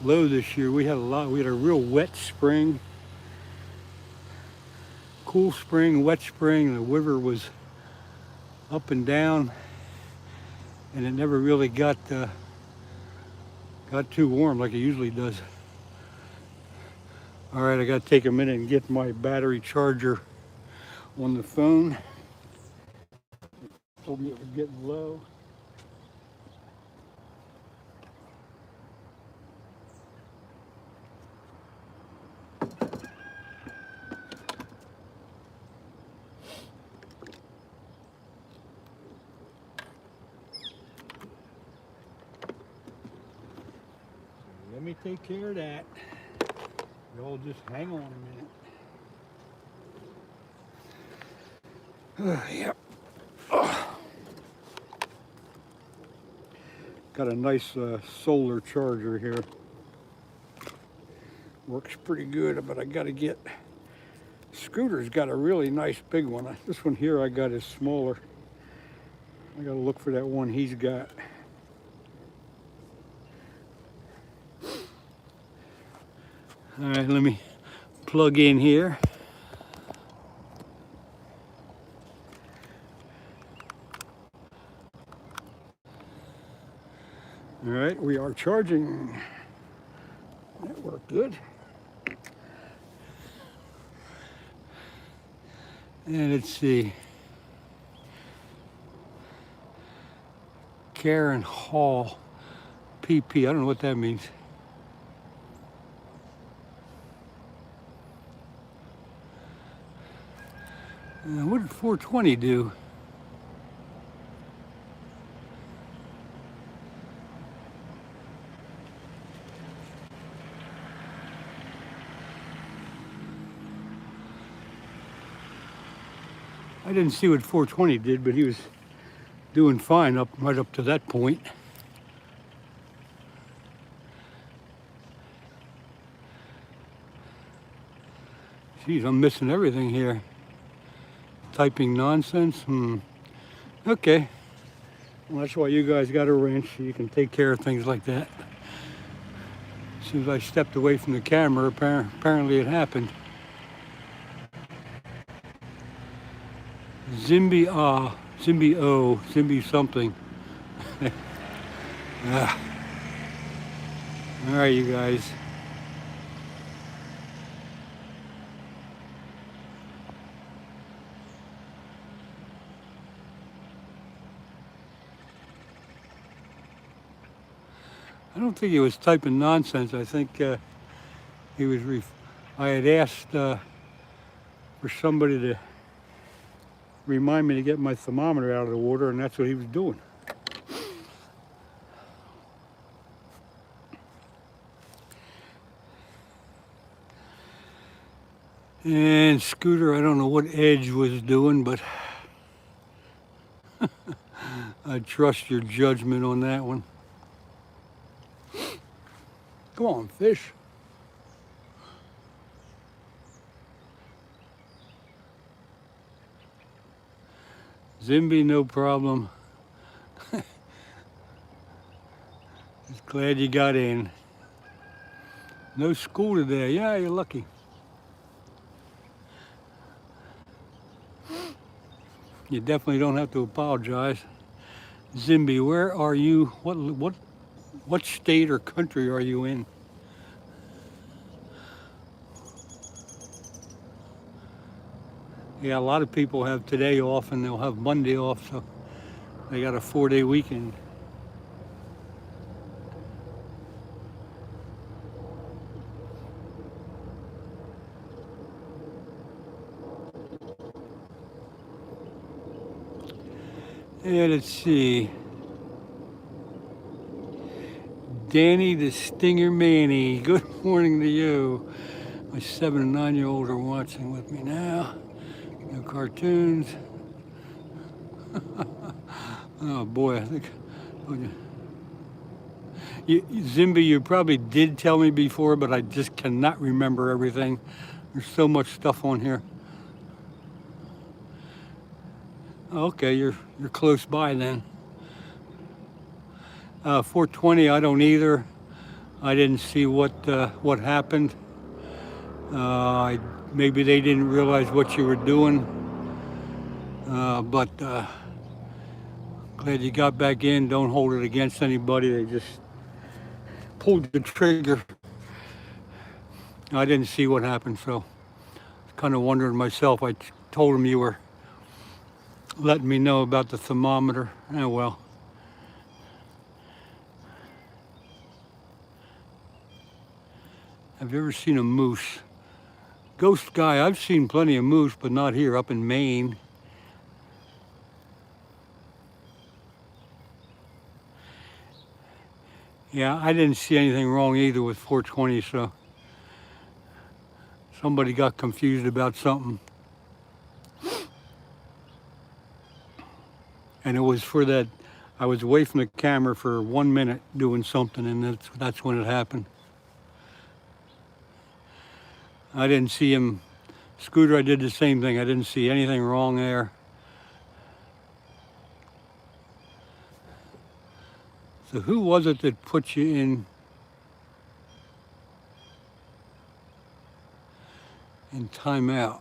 low this year. We had a real wet spring. Cool spring, wet spring. The river was up and down. And it never really got too warm like it usually does. All right, I got to take a minute and get my battery charger on the phone. Told me it was getting low. Let me take care of that. Y'all just hang on a minute. Yep. Got a nice solar charger here. Works pretty good, but I gotta get, Scooter's got a really nice big one. This one here I got is smaller. I gotta look for that one he's got. All right, let me plug in here. All right, we are charging. That worked good. And let's see. Karen Hall, PP. I don't know what that means. What did 420 do? I didn't see what 420 did, but he was doing fine right up to that point. Geez, I'm missing everything here. Typing nonsense. Okay. Well, that's why you guys got a wrench. So you can take care of things like that. As soon as I stepped away from the camera, apparently it happened. Zimby Zimby something. All right, you guys. I don't think he was typing nonsense. I think he was. I had asked for somebody to remind me to get my thermometer out of the water, and that's what he was doing. And Scooter, I don't know what Edge was doing, but I trust your judgment on that one. Come on, fish. Zimby, no problem. Just glad you got in. No school today. Yeah, you're lucky. You definitely don't have to apologize. Zimby, where are you? What state or country are you in? Yeah, a lot of people have today off and they'll have Monday off, so they got a 4-day weekend. And let's see. Danny the Stinger Manny, good morning to you. My 7 and 9-year-olds are watching with me now. No cartoons. Oh boy, I think. Zimby, you probably did tell me before, but I just cannot remember everything. There's so much stuff on here. Okay, you're close by then. 420, I don't either. I didn't see what happened. Maybe they didn't realize what you were doing. But glad you got back in. Don't hold it against anybody. They just pulled the trigger. I didn't see what happened, so kind of wondering myself. I told them you were letting me know about the thermometer. Oh well. Have you ever seen a moose? Ghost guy, I've seen plenty of moose, but not here, up in Maine. Yeah, I didn't see anything wrong either with 420, so somebody got confused about something. And it was for that, I was away from the camera for 1 minute doing something, and that's when it happened. I didn't see him. Scooter, I did the same thing. I didn't see anything wrong there. So who was it that put you in timeout?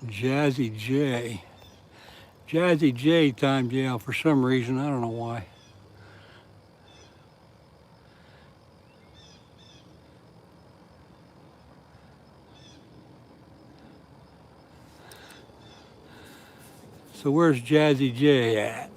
Jazzy J. Jazzy J timed you out for some reason. I don't know why. So where's Jazzy J at?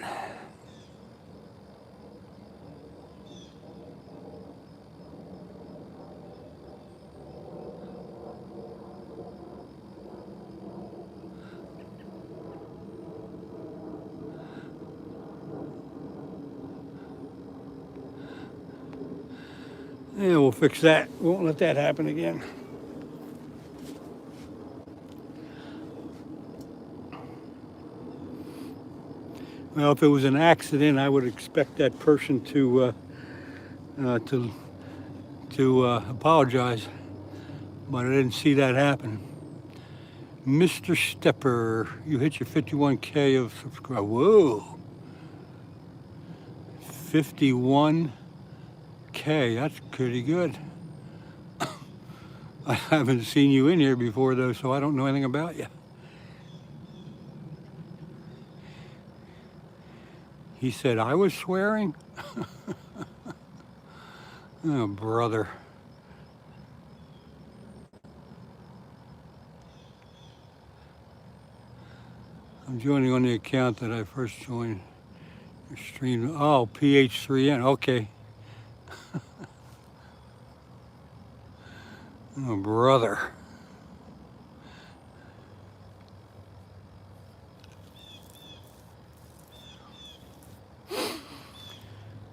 Yeah, we'll fix that. We won't let that happen again. Well, if it was an accident, I would expect that person to apologize, but I didn't see that happen. Mr. Stepper, you hit your 51K of subscribe. Whoa. 51K, that's pretty good. I haven't seen you in here before though, so I don't know anything about you. He said I was swearing? Oh, brother. I'm joining on the account that I first joined your stream. Oh, PH3N, okay. Oh, brother.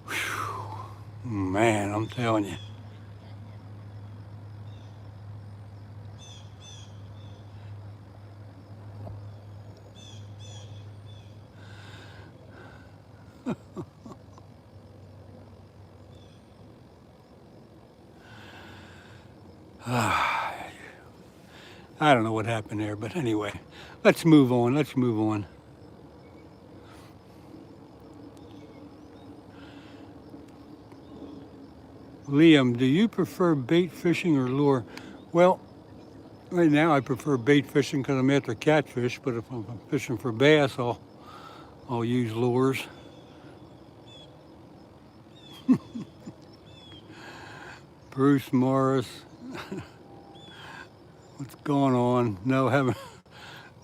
Whew. Man, I'm telling you. I don't know what happened there, but anyway, let's move on. Let's move on. Liam, do you prefer bait fishing or lure? Well, right now I prefer bait fishing because I'm after catfish, but if I'm fishing for bass, I'll use lures. Bruce Morris. What's going on? No,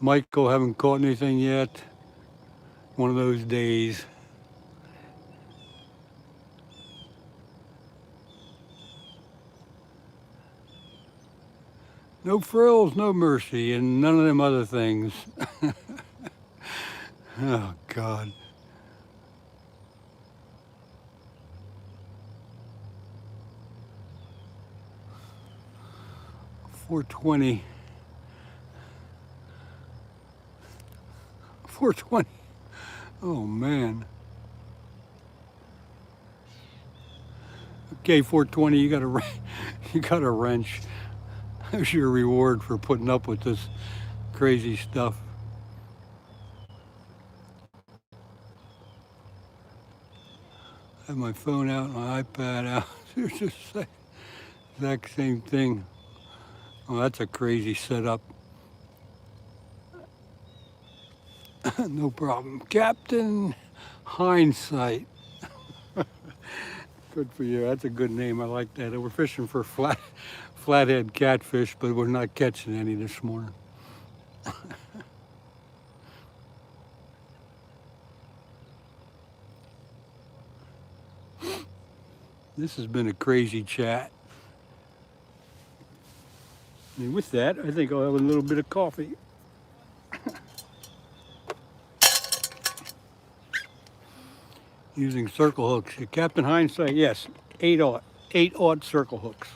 Michael, haven't caught anything yet. One of those days. No frills, no mercy, and none of them other things. Oh, God. $4.20. $4.20. Oh, man. Okay, $4.20. You got a wrench. There's your reward for putting up with this crazy stuff. I have my phone out, my iPad out. It's just the exact same thing. Oh, that's a crazy setup. No problem. Captain Hindsight. Good for you. That's a good name. I like that. We're fishing for flathead catfish, but we're not catching any this morning. This has been a crazy chat. And with that, I think I'll have a little bit of coffee. Using circle hooks. Captain Hindsight, yes, 8/0 circle hooks.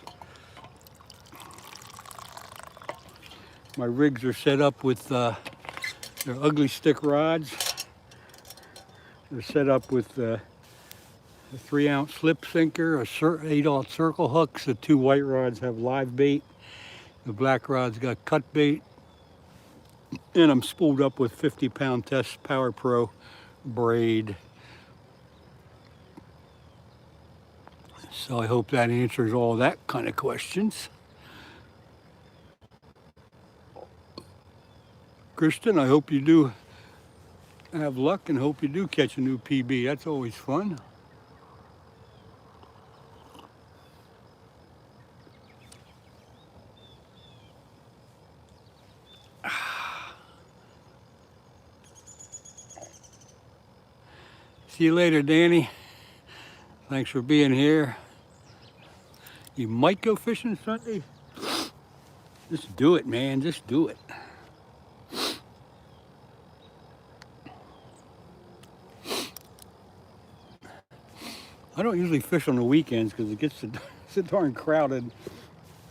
My rigs are set up with they're ugly stick rods. They're set up with a 3-ounce slip sinker, a 8/0 circle hooks. The 2 white rods have live bait. The black rod's got cut bait. And I'm spooled up with 50-pound Test Power Pro braid. So I hope that answers all that kind of questions. Kristen, I hope you do have luck and hope you do catch a new PB. That's always fun. See you later, Danny. Thanks for being here. You might go fishing Sunday. Just do it, man. Just do it. I don't usually fish on the weekends because it gets so darn crowded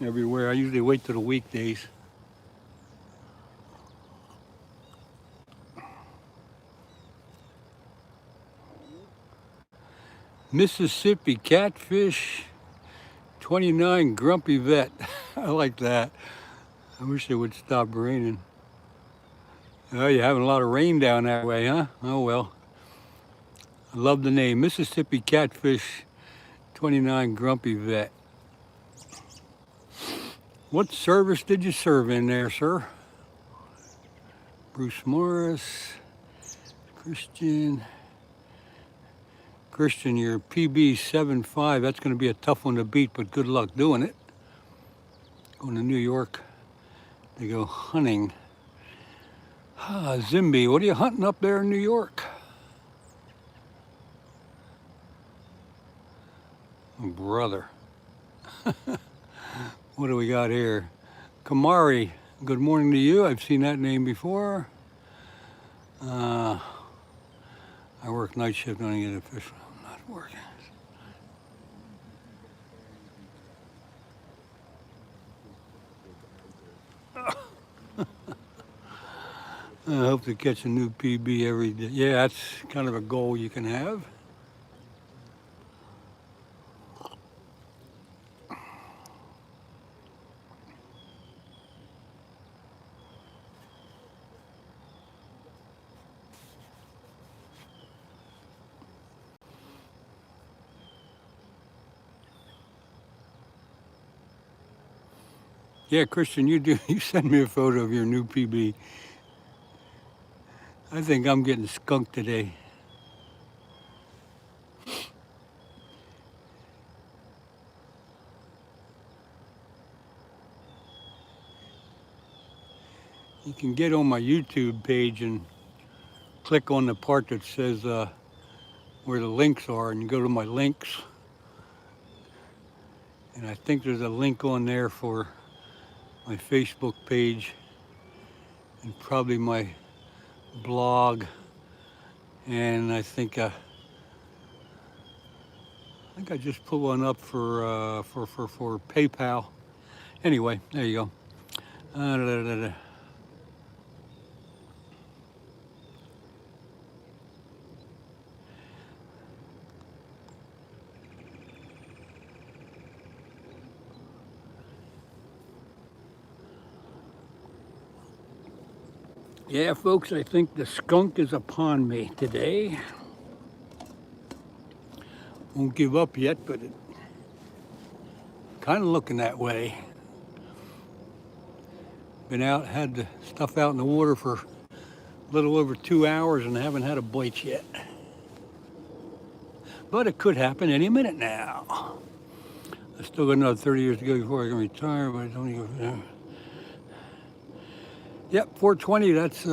everywhere. I usually wait till the weekdays. Mississippi catfish, 29 grumpy vet. I like that. I wish it would stop raining. Oh, you're having a lot of rain down that way, huh? Oh, well. I love the name. Mississippi Catfish 29 Grumpy Vet. What service did you serve in there, sir? Bruce Morris, Christian. Christian, your PB 75. That's going to be a tough one to beat, but good luck doing it. Going to New York to go hunting. Ah, Zimby, what are you hunting up there in New York? Oh, brother. What do we got here? Kamari, good morning to you. I've seen that name before. I work night shift on a fish. I'm not working. I hope to catch a new PB every day. Yeah, that's kind of a goal you can have. Yeah, Christian, you send me a photo of your new PB. I think I'm getting skunked today. You can get on my YouTube page and click on the part that says where the links are, and you go to my links. And I think there's a link on there for my Facebook page and probably my blog. And I think I just put one up for PayPal. Anyway, there you go. Yeah, folks, I think the skunk is upon me today. Won't give up yet, but it kind of looking that way. Been out, had the stuff out in the water for a little over 2 hours and haven't had a bite yet. But it could happen any minute now. I still got another 30 years to go before I can retire, but I don't even. Yep, 420, that's,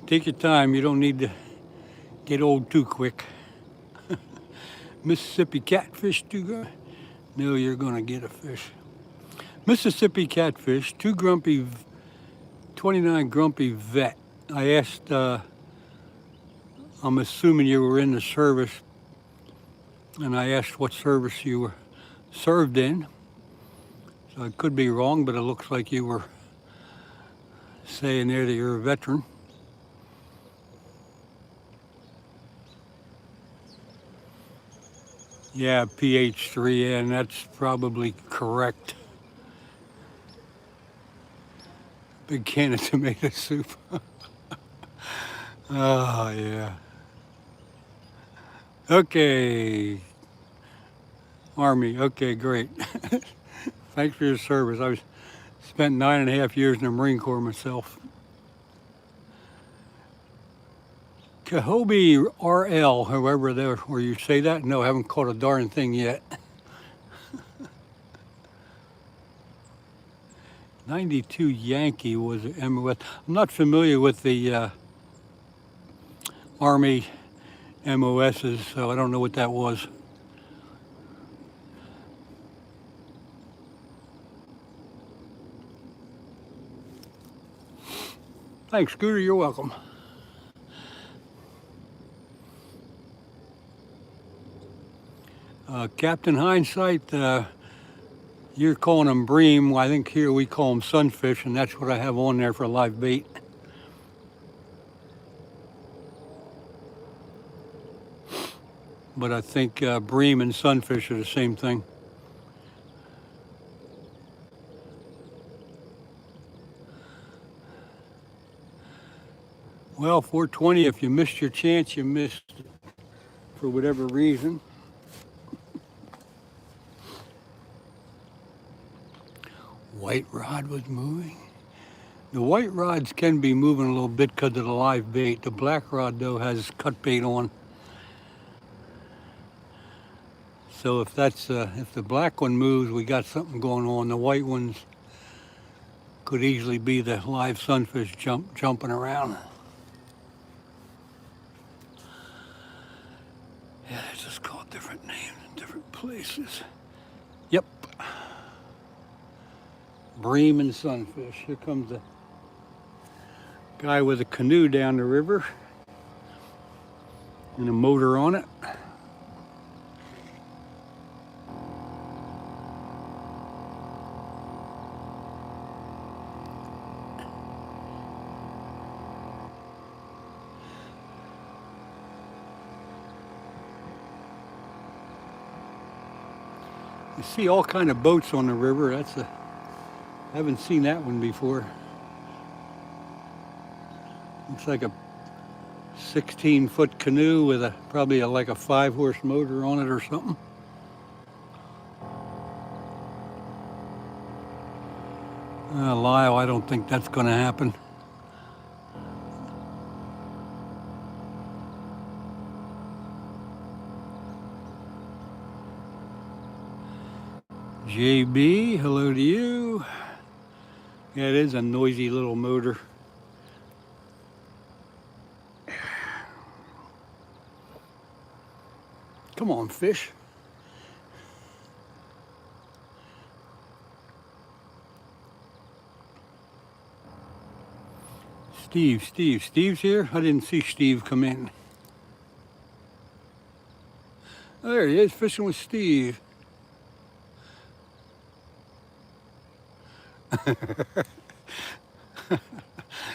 take your time. You don't need to get old too quick. Mississippi catfish, too. No, you're gonna get a fish. Mississippi catfish, 29 grumpy vet. I asked, I'm assuming you were in the service, and I asked what service you were served in. So I could be wrong, but it looks like you were saying there that you're a veteran. Yeah, PH3, and that's probably correct. Big can of tomato soup. Oh, yeah. Okay. Army, okay, great. Thanks for your service. I spent 9.5 years in the Marine Corps myself. Cahobe RL, however there where you say that, no, I haven't caught a darn thing yet. 92 Yankee was MOS. I'm not familiar with the Army MOSs, so I don't know what that was. Thanks, Scooter, you're welcome. Captain Hindsight, you're calling them bream. Well, I think here we call them sunfish, and that's what I have on there for live bait. But I think bream and sunfish are the same thing. Well, 420, if you missed your chance, you missed it for whatever reason. White rod was moving. The white rods can be moving a little bit because of the live bait. The black rod, though, has cut bait on. So if the black one moves, we got something going on. The white ones could easily be the live sunfish jumping around. Yeah, it's just called different names in different places. Yep. Bream and sunfish. Here comes the guy with a canoe down the river and a motor on it. You see all kind of boats on the river. I haven't seen that one before. Looks like a 16-foot canoe with probably like a 5-horse motor on it or something. Lyle, I don't think that's going to happen. JB, hello to you. Yeah, it is a noisy little motor. Come on, fish. Steve's here? I didn't see Steve come in. Oh, there he is, fishing with Steve.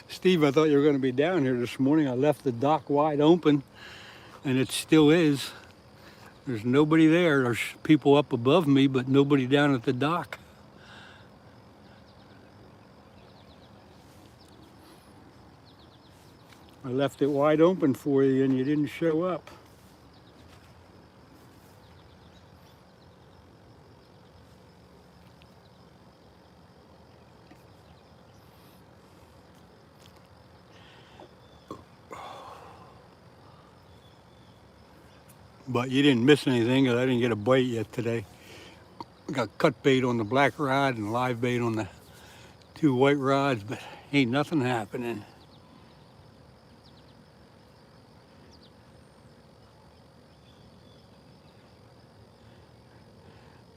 Steve, I thought you were going to be down here this morning. I left the dock wide open, and it still is. There's nobody there. There's people up above me, but nobody down at the dock. I left it wide open for you, and you didn't show up. But you didn't miss anything because I didn't get a bite yet today. I got cut bait on the black rod and live bait on the 2 white rods, but ain't nothing happening.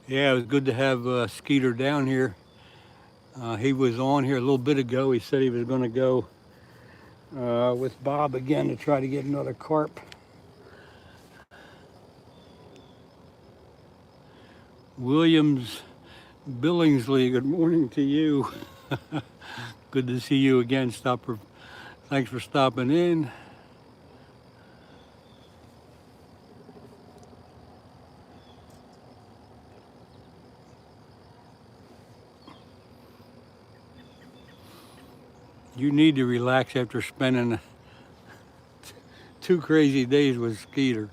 Yeah, it was good to have Skeeter down here. He was on here a little bit ago. He said he was going to go with Bob again to try to get another carp. Williams Billingsley, good morning to you. Good to see you again. Thanks for stopping in. You need to relax after spending 2 crazy days with Skeeter.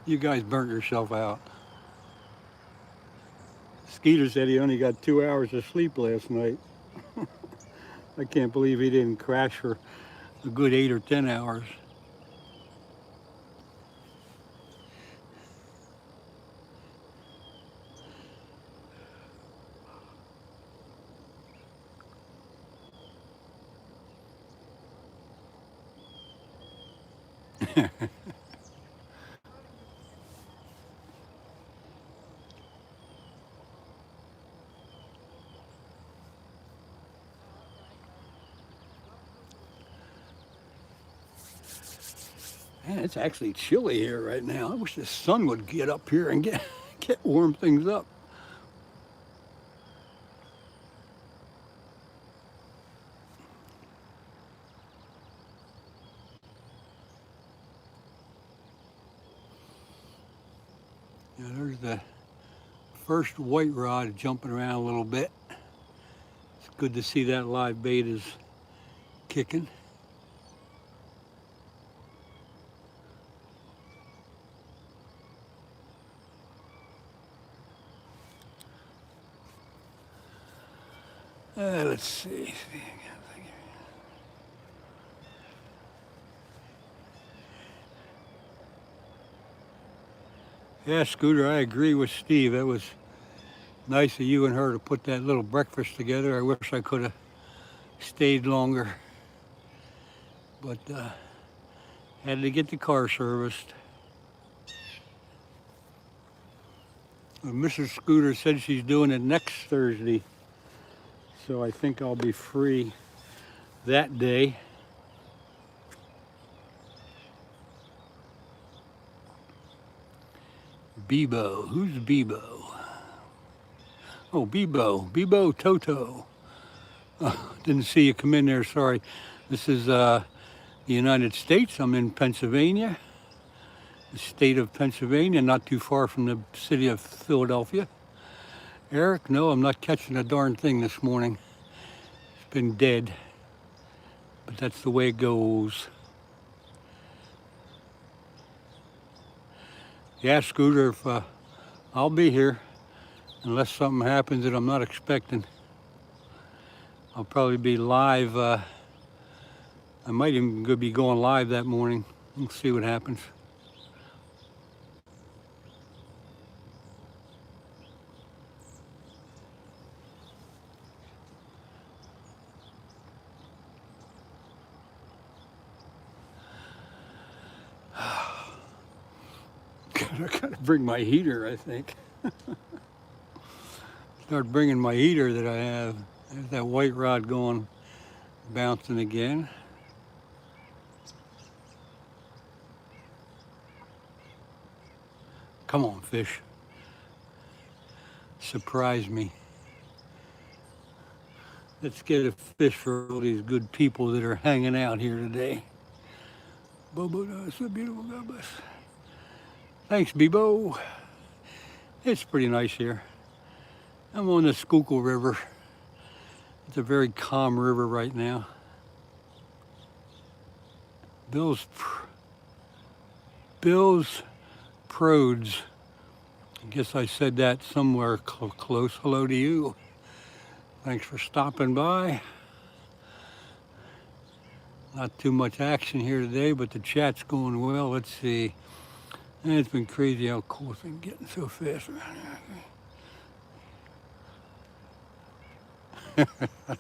You guys burnt yourself out. Skeeter said he only got 2 hours of sleep last night. I can't believe he didn't crash for a good 8 or 10 hours. It's actually chilly here right now. I wish the sun would get up here and get warm things up. Yeah, there's the first white rod jumping around a little bit. It's good to see that live bait is kicking. Let's see. Yeah, Scooter, I agree with Steve. That was nice of you and her to put that little breakfast together. I wish I could have stayed longer, but had to get the car serviced. Mrs. Scooter said she's doing it next Thursday, so I think I'll be free that day. Bebo, who's Bebo? Oh, Bebo Toto. Didn't see you come in there, sorry. This is the United States. I'm in Pennsylvania, the state of Pennsylvania, not too far from the city of Philadelphia. Eric, no, I'm not catching a darn thing this morning. It's been dead, but that's the way it goes. Yeah, Scooter, if I'll be here, unless something happens that I'm not expecting. I'll probably be live. I might even be going live that morning. We'll see what happens. I gotta bring my heater, I think. Start bringing my heater that I have. There's that white rod going, bouncing again. Come on, fish. Surprise me. Let's get a fish for all these good people that are hanging out here today. Bobo, that's a beautiful God bless. Thanks, Bebo. It's pretty nice here. I'm on the Schuylkill River. It's a very calm river right now. Bill's Prods. I guess I said that somewhere close. Hello to you. Thanks for stopping by. Not too much action here today, but the chat's going well. Let's see. And it's been crazy how cool it's been getting so fast around here.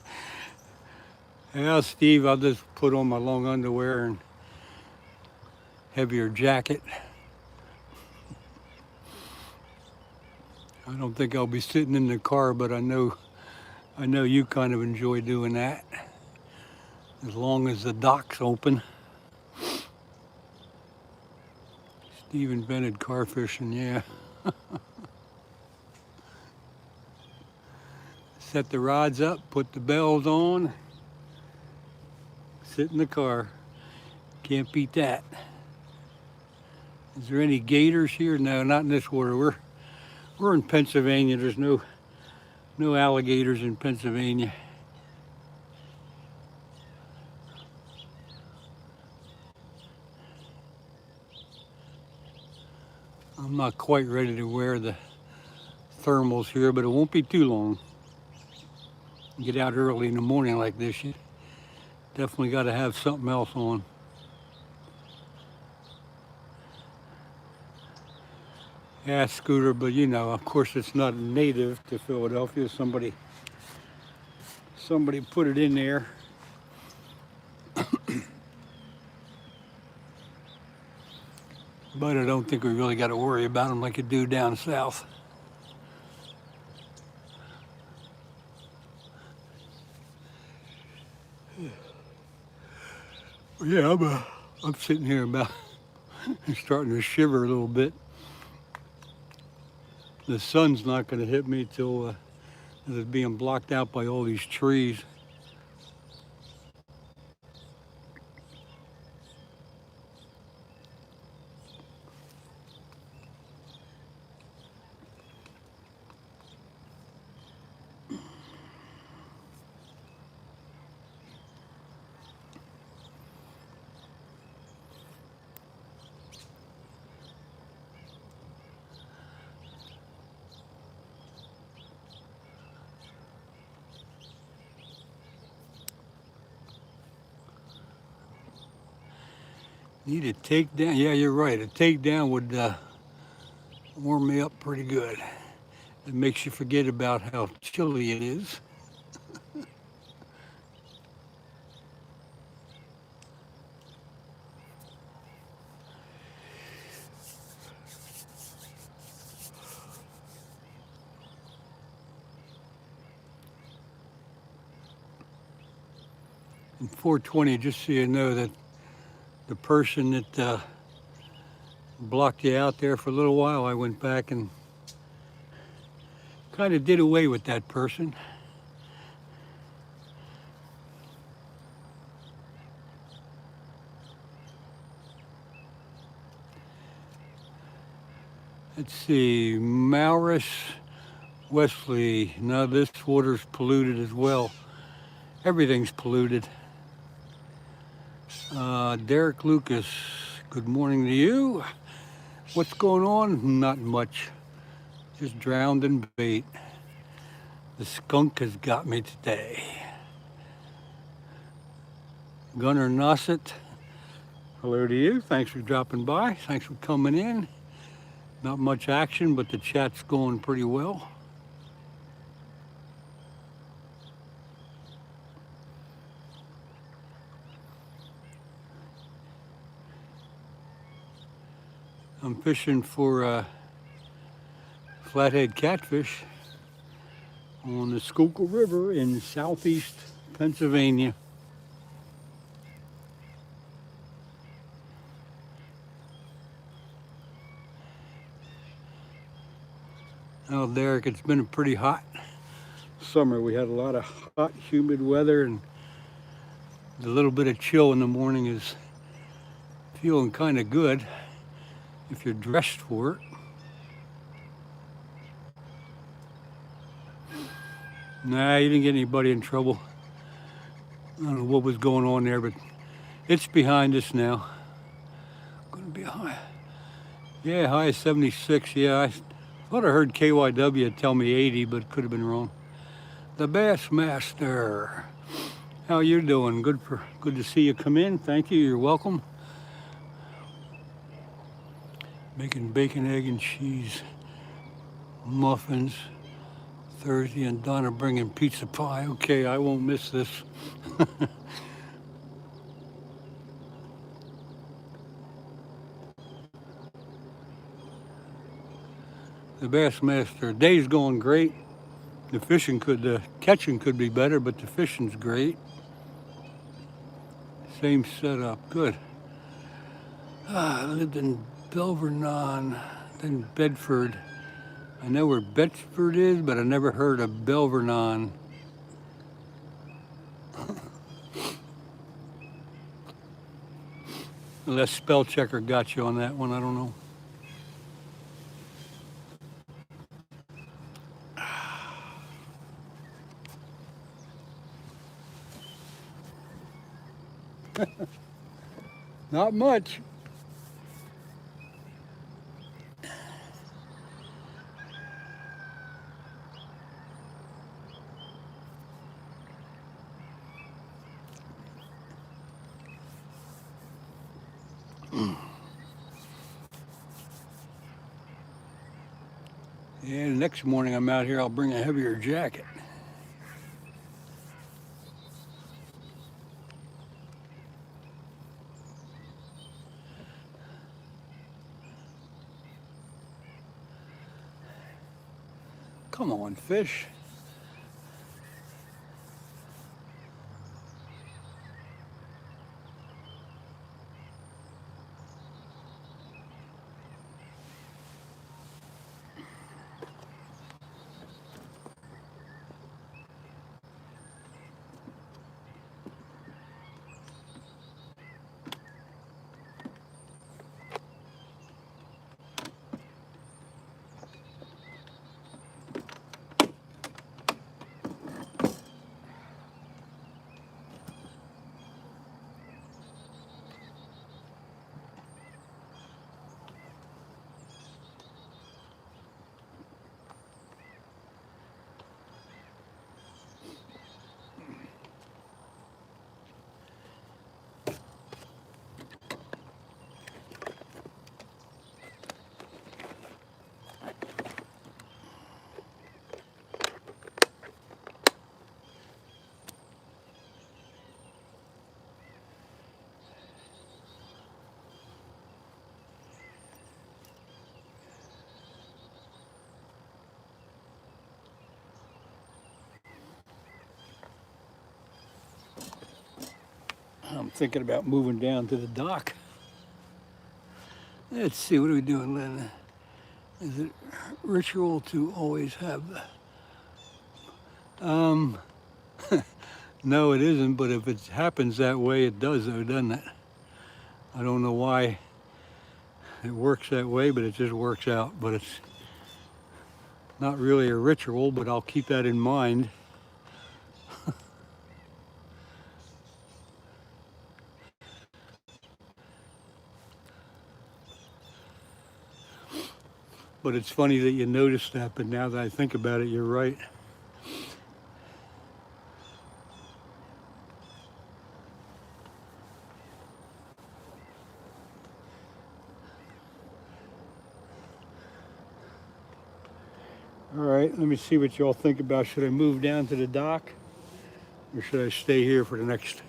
Yeah, Steve, I'll just put on my long underwear and heavier jacket. I don't think I'll be sitting in the car, but I know you kind of enjoy doing that. As long as the dock's open. Steve invented car fishing, yeah. Set the rods up, put the bells on, sit in the car. Can't beat that. Is there any gators here? No, not in this water. We're in Pennsylvania. There's no alligators in Pennsylvania. I'm not quite ready to wear the thermals here, but it won't be too long. Get out early in the morning like this, you definitely got to have something else on. Yeah, Scooter, but you know, of course it's not native to Philadelphia. Somebody put it in there. But I don't think we really got to worry about them like you do down south. Yeah, I'm sitting here about I'm starting to shiver a little bit. The sun's not going to hit me till it's being blocked out by all these trees. Need a takedown. Yeah, you're right. A takedown would warm me up pretty good. It makes you forget about how chilly it is. And 420, just so you know that the person that blocked you out there for a little while, I went back and kind of did away with that person. Let's see, Maurus Wesley. Now this water's polluted as well. Everything's polluted. Derek Lucas, good morning to you. What's going on? Not much. Just drowned in bait. The skunk has got me today. Gunnar Nossett, hello to you. Thanks for dropping by. Thanks for coming in. Not much action, but the chat's going pretty well. I'm fishing for flathead catfish on the Schuylkill River in southeast Pennsylvania. Now, Derek, it's been a pretty hot summer. We had a lot of hot, humid weather, and the little bit of chill in the morning is feeling kind of good if you're dressed for it. Nah, you didn't get anybody in trouble. I don't know what was going on there, but it's behind us now. Gonna be high. Yeah, high is 76. Yeah, I thought I heard KYW tell me 80, but could have been wrong. The Bassmaster. How you doing? Good to see you come in. Thank you. You're welcome. Making bacon, egg, and cheese muffins Thursday, and Donna bringing pizza pie. Okay, I won't miss this. The Bassmaster. Day's going great. The catching could be better, but the fishing's great. Same setup. Good. I lived in Belvernon, then Bedford. I know where Bedford is, but I never heard of Belvernon. Unless spell checker got you on that one, I don't know. Not much. Yeah, the next morning I'm out here, I'll bring a heavier jacket. Come on, fish. I'm thinking about moving down to the dock. Let's see, what are we doing, Len? Is it ritual to always have the... No, it isn't, but if it happens that way, it does, though, doesn't it? I don't know why it works that way, but it just works out. But it's not really a ritual, but I'll keep that in mind. But it's funny that you noticed that, but now that I think about it, you're right. All right, let me see what y'all think about. Should I move down to the dock or should I stay here for the next?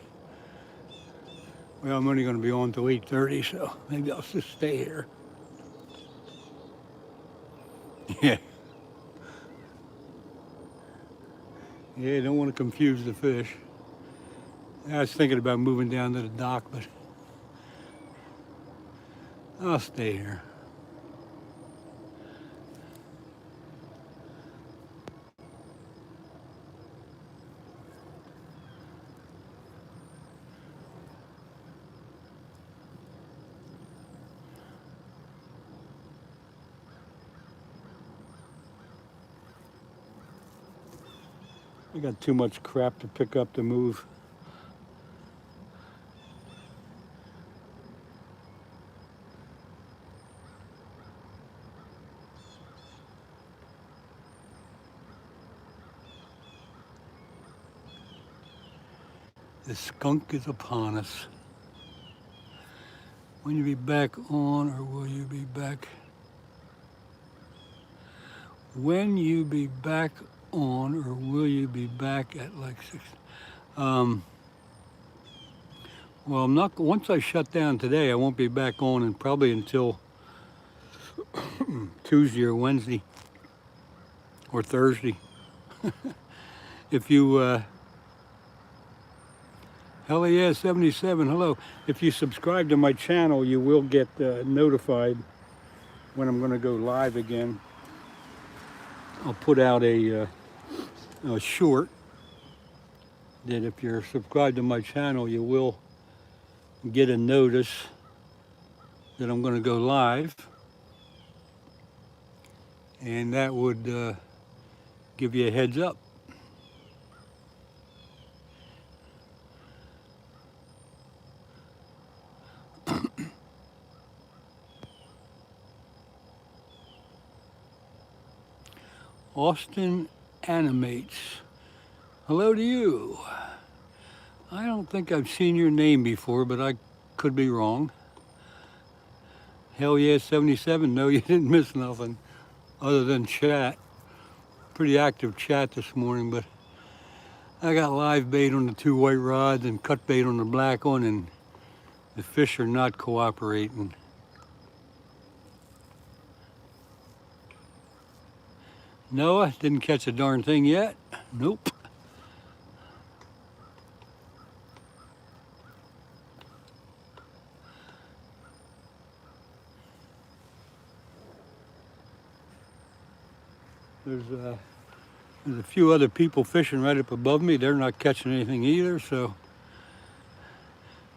Well, I'm only going to be on till 8:30, so maybe I'll just stay here. Yeah. Yeah, don't want to confuse the fish. I was thinking about moving down to the dock, but I'll stay here. I got too much crap to pick up to move. The skunk is upon us. When you be back on, or will you be back? When you be back on, or will you be back at like 6? Well, I'm not. Once I shut down today, I won't be back on, and probably until Tuesday or Wednesday or Thursday. If you hell yeah, 77. Hello. If you subscribe to my channel, you will get notified when I'm going to go live again. I'll put out a short that if you're subscribed to my channel, you will get a notice that I'm going to go live, and that would give you a heads up. Austin Animates. Hello to you. I don't think I've seen your name before, but I could be wrong. Hell yeah, 77. No, you didn't miss nothing other than chat. Pretty active chat this morning, but I got live bait on the 2 white rods and cut bait on the black one, and the fish are not cooperating. Noah, didn't catch a darn thing yet. Nope. There's a few other people fishing right up above me. They're not catching anything either, so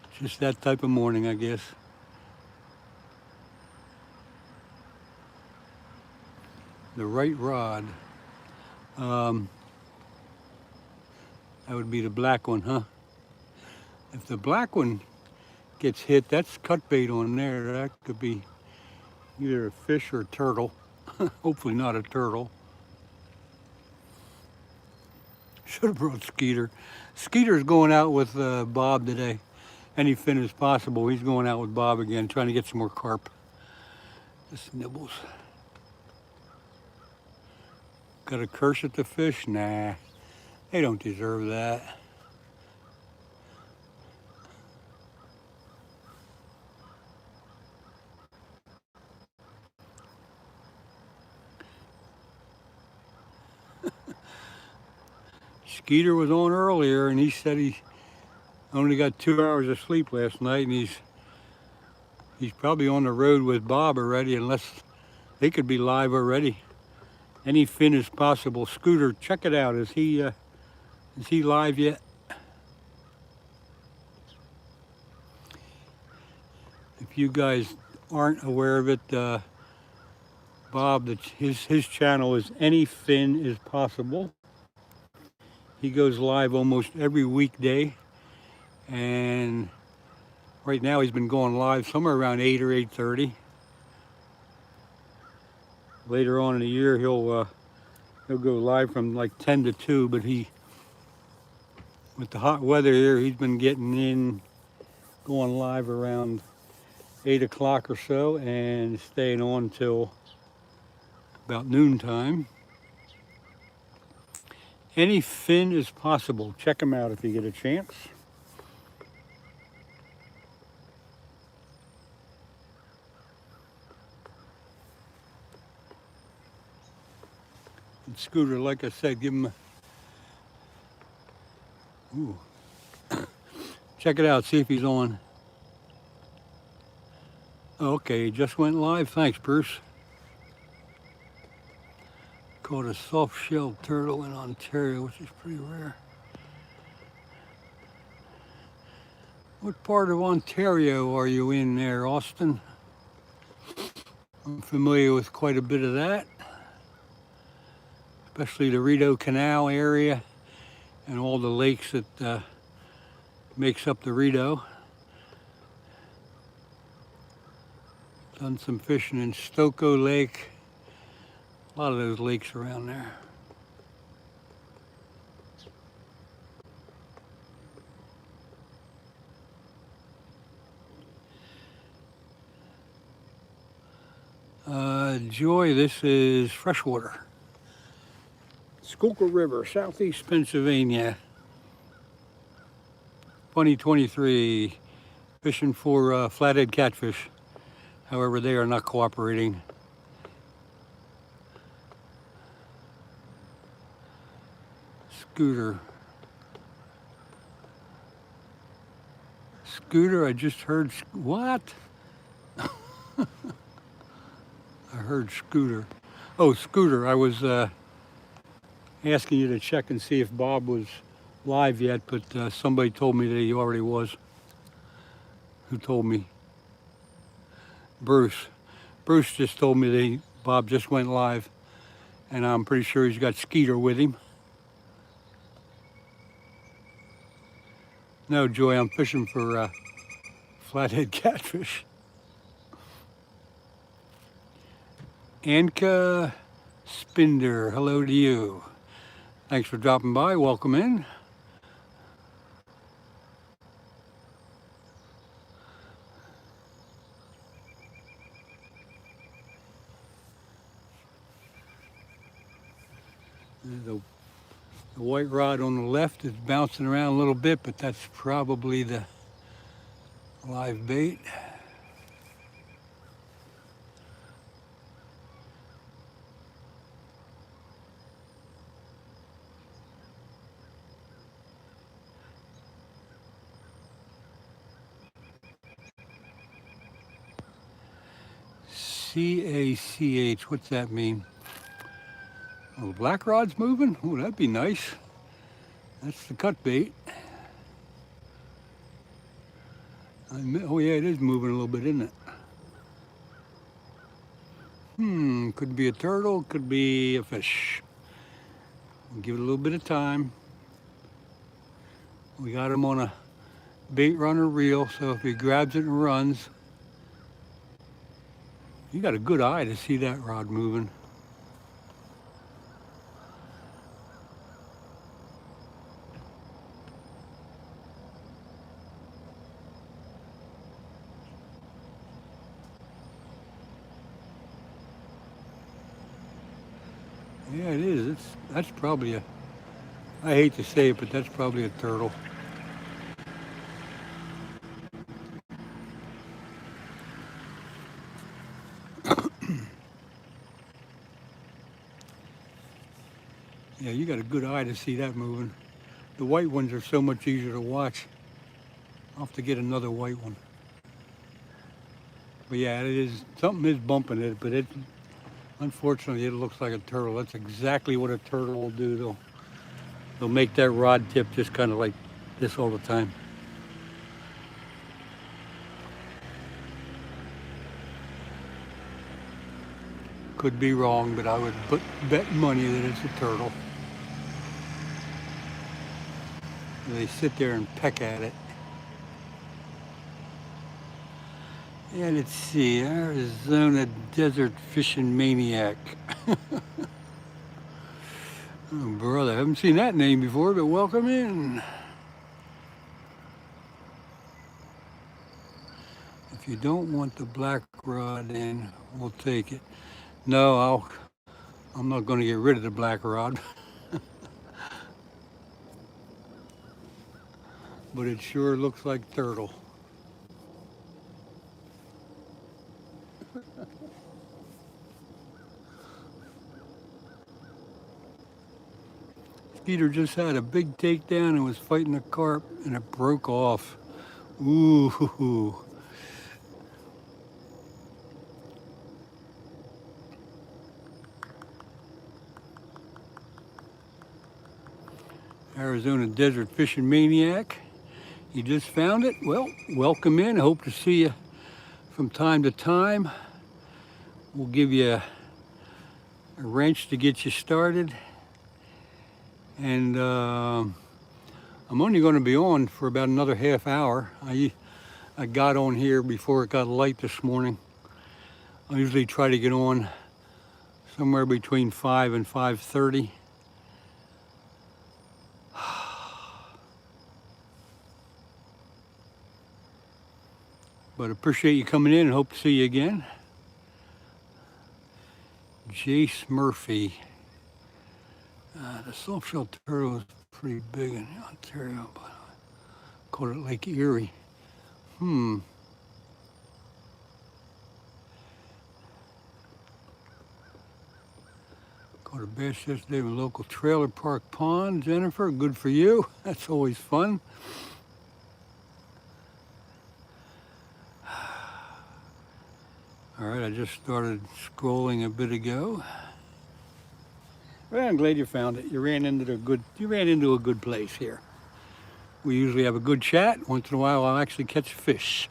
it's just that type of morning, I guess. The right rod. That would be the black one, huh? If the black one gets hit, that's cut bait on there. That could be either a fish or a turtle. Hopefully not a turtle. Should have brought Skeeter. Skeeter's going out with Bob today. Any fin as possible. He's going out with Bob again, trying to get some more carp. Just nibbles. Got a curse at the fish? Nah, they don't deserve that. Skeeter was on earlier, and he said he I only got 2 hours of sleep last night, and he's probably on the road with Bob already, unless they could be live already. Any fin is possible. Scooter, check it out. Is he live yet? If you guys aren't aware of it, Bob, his channel is Any Fin is Possible. He goes live almost every weekday, and right now he's been going live somewhere around 8 or 8:30. Later on in the year, he'll go live from like 10 to 2, but with the hot weather here, he's been going live around 8 o'clock or so and staying on till about noontime. Any Fin is Possible. Check him out if you get a chance. And Scooter, like I said, give him a... Ooh. Check it out, see if he's on. Okay, he just went live. Thanks, Bruce. Caught a soft-shelled turtle in Ontario, which is pretty rare. What part of Ontario are you in there, Austin? I'm familiar with quite a bit of that, especially the Rideau Canal area and all the lakes that makes up the Rideau. Done some fishing in Stokoe Lake. A lot of those lakes around there. Joy, this is freshwater. Schuylkill River, southeast Pennsylvania. 2023, fishing for flathead catfish. However, they are not cooperating. Scooter. Scooter, I just heard, what? I heard Scooter. Oh, Scooter, I was asking you to check and see if Bob was live yet, but somebody told me that he already was. Who told me? Bruce. Bruce just told me that Bob just went live, and I'm pretty sure he's got Skeeter with him. No, Joy, I'm fishing for flathead catfish. Anka Spinder, hello to you. Thanks for dropping by. Welcome in. The white rod on the left is bouncing around a little bit, but that's probably the live bait. C-A-C-H, what's that mean? Oh, black rod's moving? Oh, that'd be nice. That's the cut bait. Oh yeah, it is moving a little bit, isn't it? Could be a turtle, could be a fish. We'll give it a little bit of time. We got him on a bait runner reel, so if he grabs it and runs, you got a good eye to see that rod moving. Yeah, it is. That's probably a, I hate to say it, but that's probably a turtle. Yeah, you got a good eye to see that moving. The white ones are so much easier to watch. I'll have to get another white one. But yeah, it is, something is bumping it, but it, unfortunately, it looks like a turtle. That's exactly what a turtle will do. They'll make that rod tip just kind of like this all the time. Could be wrong, but I would bet money that it's a turtle. They sit there and peck at it. Yeah, let's see, Arizona Desert Fishing Maniac. Oh, brother, I haven't seen that name before, but welcome in. If you don't want the black rod in, we'll take it. No, I'm not going to get rid of the black rod. But it sure looks like turtle. Peter just had a big takedown and was fighting a carp and it broke off. Ooh. Arizona Desert Fishing Maniac. You just found it? Well, welcome in. I hope to see you from time to time. We'll give you a wrench to get you started. And I'm only going to be on for about another half hour. I got on here before it got light this morning. I usually try to get on somewhere between 5 and 5:30. But appreciate you coming in and hope to see you again. Jace Murphy. The soft-shell turtle is pretty big in Ontario, but I called it Lake Erie. Caught a bass yesterday in a local trailer park pond. Jennifer, good for you. That's always fun. All right, I just started scrolling a bit ago. Well, I'm glad you found it. You ran into a good place here. We usually have a good chat. Once in a while, I'll actually catch fish.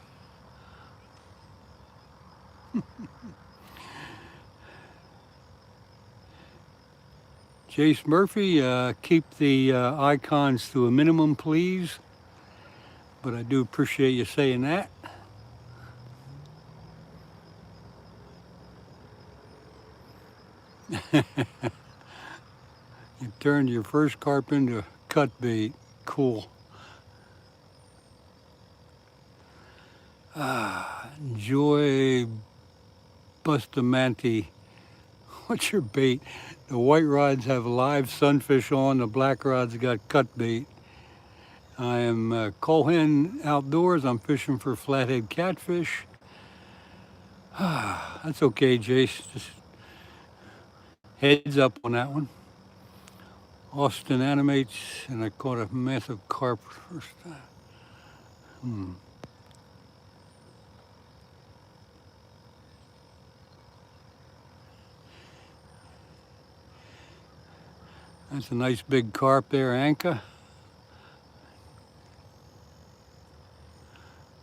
Jace Murphy, keep the icons to a minimum, please. But I do appreciate you saying that. You turned your first carp into cut bait. Cool. Joy Bustamante. What's your bait? The white rods have live sunfish on, the black rods got cut bait. I am Cohen Outdoors. I'm fishing for flathead catfish. That's okay, Jace. Just heads up on that one. Austin Animates, and I caught a massive carp first time. That's a nice big carp there, Anka.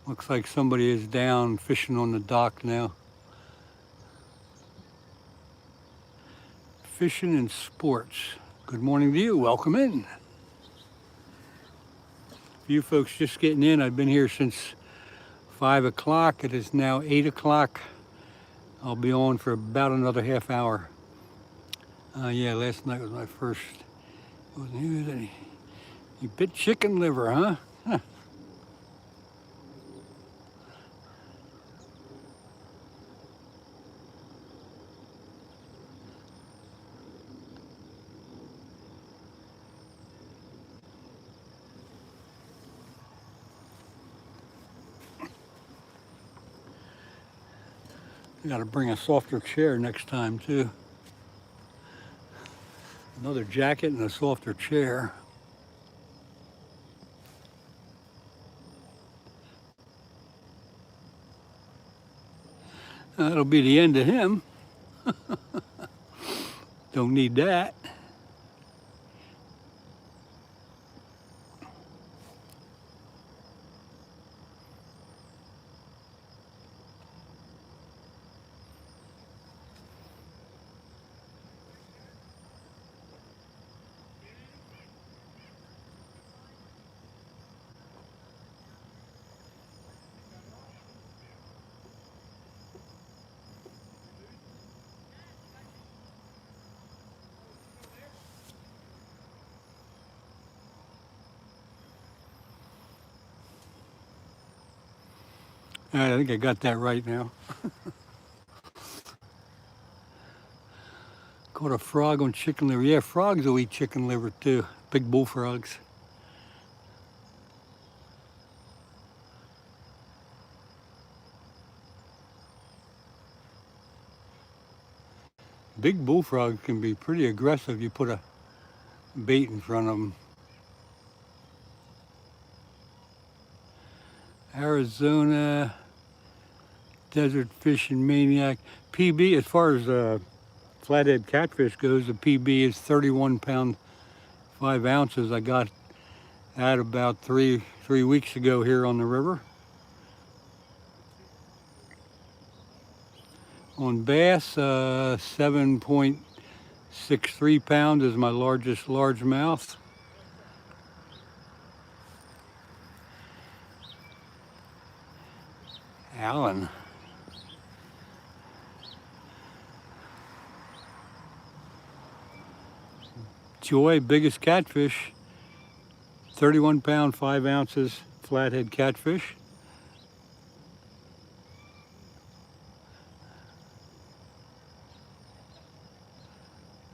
Looks like somebody is down fishing on the dock now. Fishing and sports. Good morning to you. Welcome in. For you folks just getting in, I've been here since 5 o'clock. It is now 8 o'clock. I'll be on for about another half hour. Yeah, last night was my first. Wasn't used any. You bit chicken liver, huh? I gotta bring a softer chair next time too. Another jacket and a softer chair. That'll be the end of him. Don't need that. All right, I think I got that right now. Caught a frog on chicken liver. Yeah, frogs will eat chicken liver too. Big bullfrogs. Big bullfrogs can be pretty aggressive. You put a bait in front of them. Arizona Desert Fishing Maniac. PB, as far as flathead catfish goes, the PB is 31 pound, 5 ounces. I got that about three weeks ago here on the river. On bass, 7.63 pounds is my largest largemouth. Allen. Joy, biggest catfish, 31 pound, 5 ounces, flathead catfish.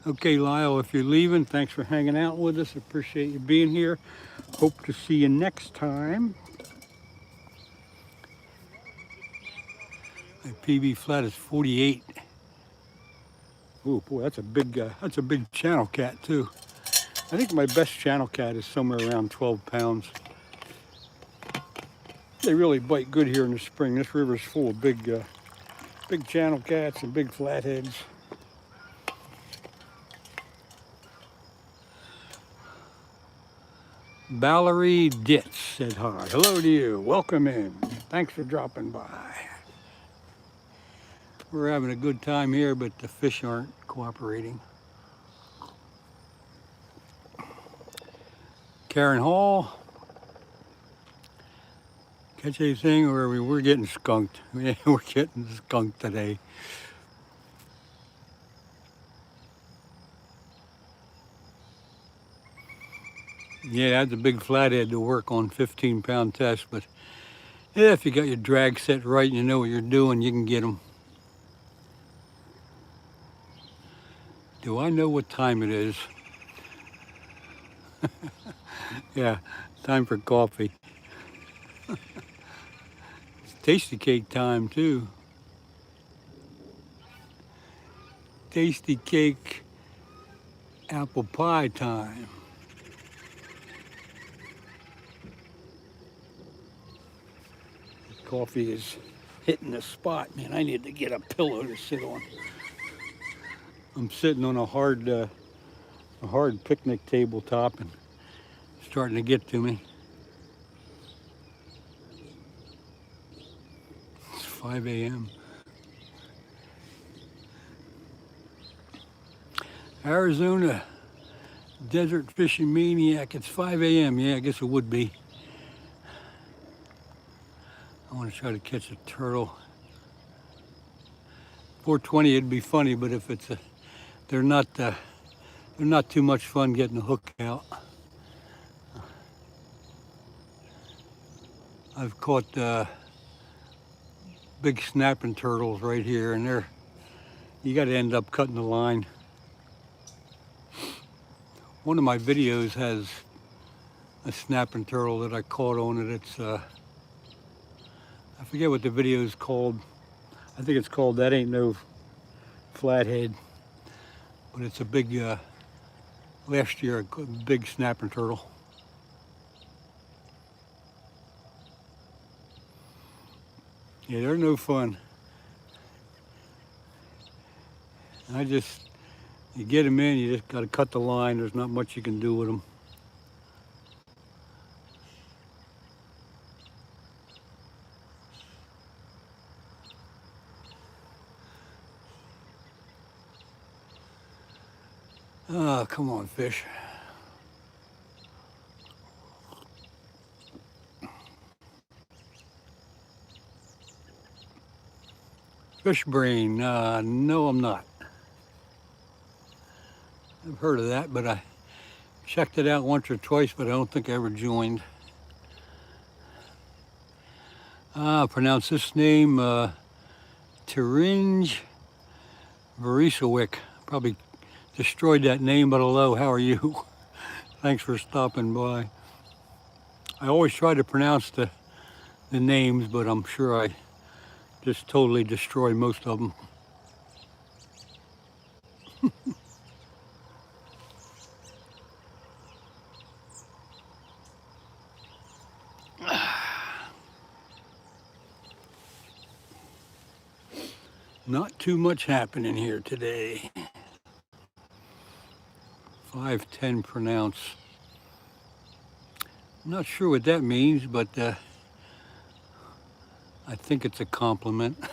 Okay, Lyle, if you're leaving, thanks for hanging out with us. Appreciate you being here. Hope to see you next time. My PB flat is 48. Oh boy, that's a big channel cat too. I think my best channel cat is somewhere around 12 pounds. They really bite good here in the spring. This river is full of big channel cats and big flatheads. Valerie Ditz said hi. Hello to you. Welcome in. Thanks for dropping by. We're having a good time here, but the fish aren't cooperating. Karen Hall. Catch anything, or we're getting skunked. Yeah, we're getting skunked today. Yeah, that's a big flathead to work on 15-pound test, but yeah, if you got your drag set right and you know what you're doing, you can get them. Do I know what time it is? Yeah, time for coffee. It's tasty cake time too. Tasty cake apple pie time. Coffee is hitting the spot, man. I need to get a pillow to sit on. I'm sitting on a hard picnic tabletop and it's starting to get to me. It's 5 a.m. Arizona Desert Fishing Maniac. It's 5 a.m. Yeah, I guess it would be. I want to try to catch a turtle. 420 it'd be funny, but if it's they're not too much fun getting the hook out. I've caught big snapping turtles right here, and you got to end up cutting the line. One of my videos has a snapping turtle that I caught on it. It's I forget what the video is called. I think it's called That Ain't No Flathead. But it's a big, last year, a big snapping turtle. Yeah, they're no fun. You get them in, you just got to cut the line. There's not much you can do with them. Ah, come on, fish. Fish brain, no I'm not. I've heard of that, but I checked it out once or twice, but I don't think I ever joined. Pronounce this name, Turinge Verisowick. Probably destroyed that name, but hello, how are you? Thanks for stopping by. I always try to pronounce the names, but I'm sure I just totally destroy most of them. Not too much happening here today. 510 pronounce. I'm not sure what that means, but I think it's a compliment.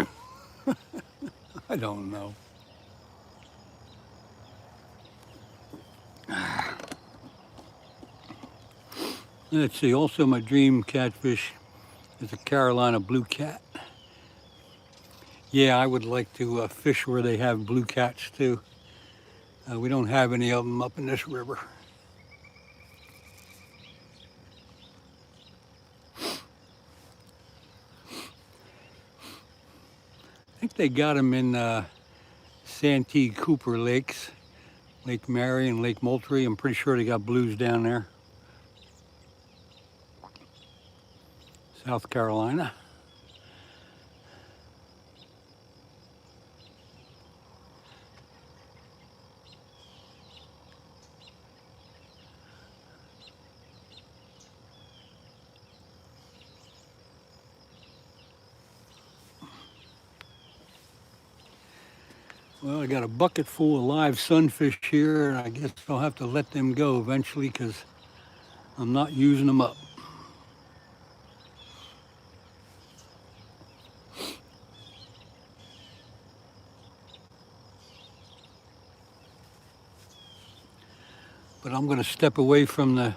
I don't know. Let's see, also my dream catfish is a Carolina blue cat. Yeah, I would like to fish where they have blue cats too. We don't have any of them up in this river. I think they got them in Santee Cooper lakes, Lake Mary and Lake Moultrie. I'm pretty sure they got blues down there. South Carolina. Well, I got a bucket full of live sunfish here, and I guess I'll have to let them go eventually because I'm not using them up. But I'm going to step away from the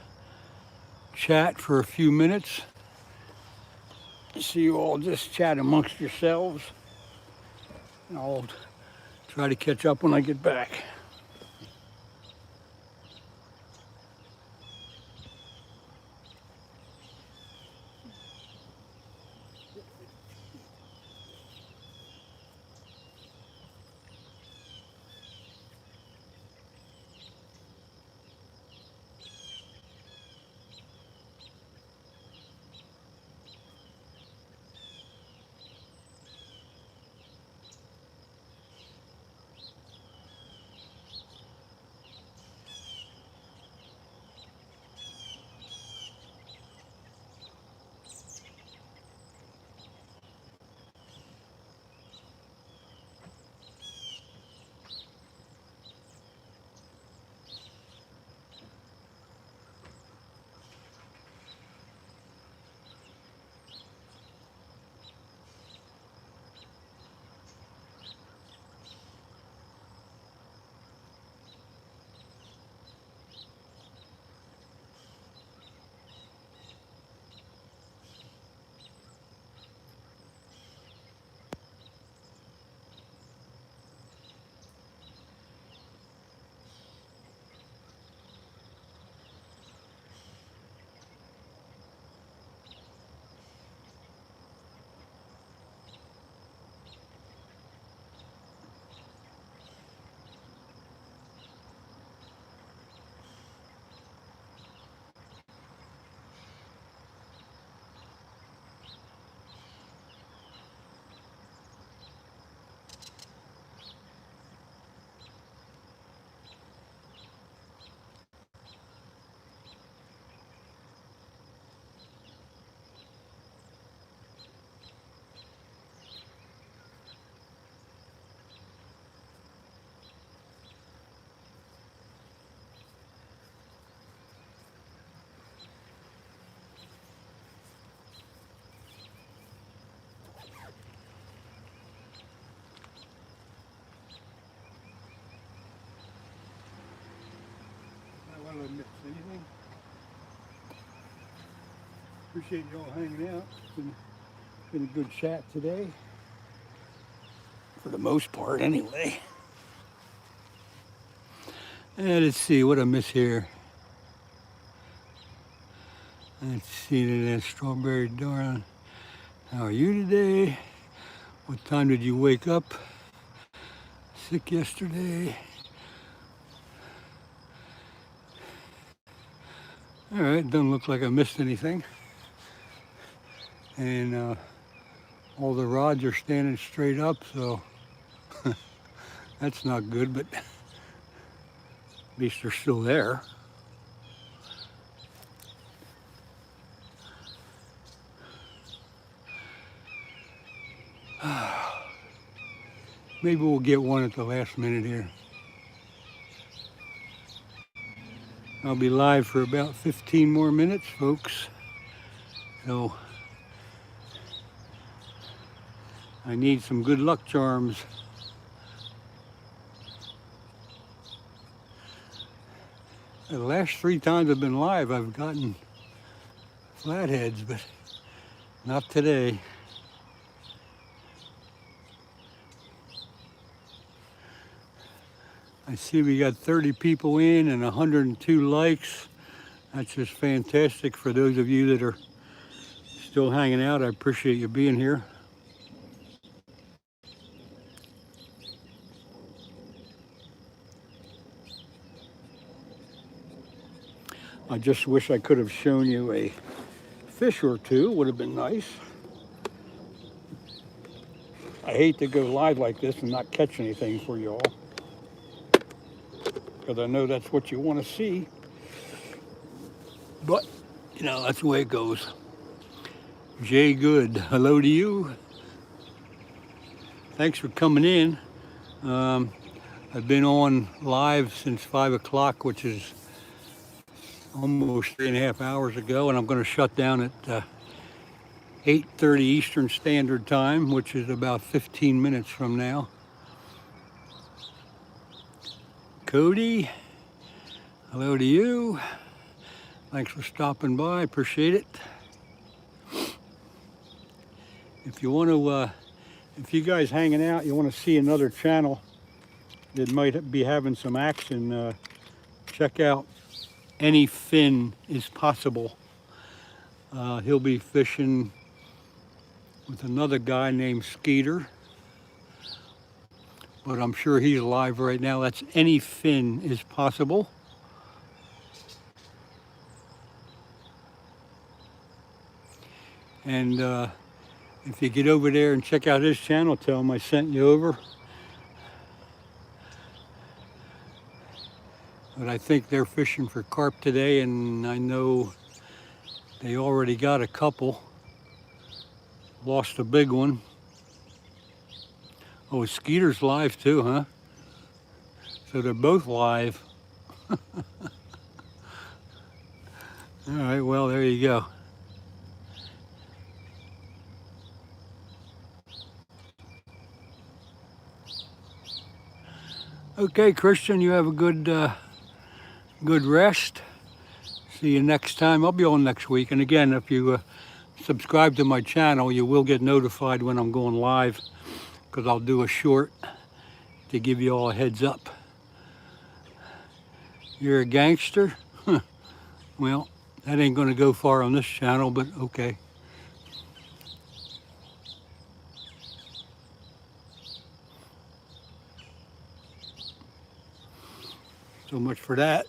chat for a few minutes. So you all just chat amongst yourselves. And I'll try to catch up when I get back. Did I miss anything? Appreciate you all hanging out. It's been a good chat today. For the most part, anyway. And let's see what I miss here. Let's see that strawberry darling. How are you today? What time did you wake up? Sick yesterday? All right, doesn't look like I missed anything. And all the rods are standing straight up, so that's not good, but at least they're still there. Maybe we'll get one at the last minute here. I'll be live for about 15 more minutes, folks. So I need some good luck charms. The last 3 times I've been live, I've gotten flatheads, but not today. I see we got 30 people in and 102 likes. That's just fantastic for those of you that are still hanging out. I appreciate you being here. I just wish I could have shown you a fish or two. Would have been nice. I hate to go live like this and not catch anything for you all, because I know that's what you want to see. But, you know, that's the way it goes. Jay Good, hello to you. Thanks for coming in. I've been on live since 5 o'clock, which is almost 3.5 hours ago, and I'm going to shut down at 8:30 Eastern Standard Time, which is about 15 minutes from now. Cody, hello to you. Thanks for stopping by, appreciate it. If you want to, if you guys hanging out, you want to see another channel that might be having some action, check out Any Fin Is Possible. He'll be fishing with another guy named Skeeter, but I'm sure he's live right now. That's Any Fin Is Possible. And if you get over there and check out his channel, tell him I sent you over. But I think they're fishing for carp today, and I know they already got a couple. Lost a big one. Oh, Skeeter's live too, huh? So they're both live. All right, well, there you go. Okay, Christian, you have a good rest. See you next time. I'll be on next week. And again, if you subscribe to my channel, you will get notified when I'm going live, because I'll do a short to give you all a heads up. You're a gangster? Well, that ain't gonna go far on this channel, but okay. So much for that.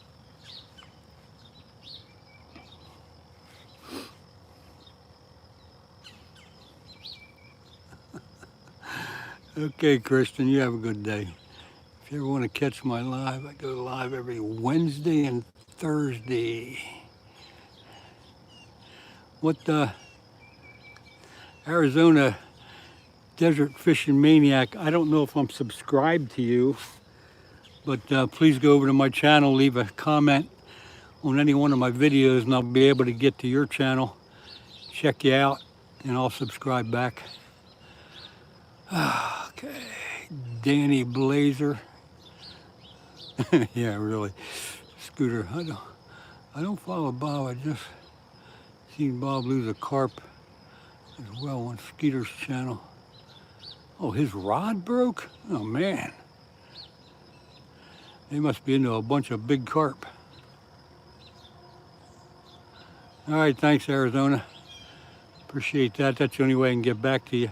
Okay, Kristen, you have a good day. If you ever want to catch my live, I go live every Wednesday and Thursday. What the Arizona Desert Fishing Maniac, I don't know if I'm subscribed to you, but please go over to my channel, leave a comment on any one of my videos, and I'll be able to get to your channel, check you out, and I'll subscribe back. Okay, Danny Blazer. Yeah, really. Scooter, I don't follow Bob. I just seen Bob lose a carp as well on Skeeter's channel. Oh, his rod broke? Oh man. They must be into a bunch of big carp. All right, thanks Arizona. Appreciate that. That's the only way I can get back to you.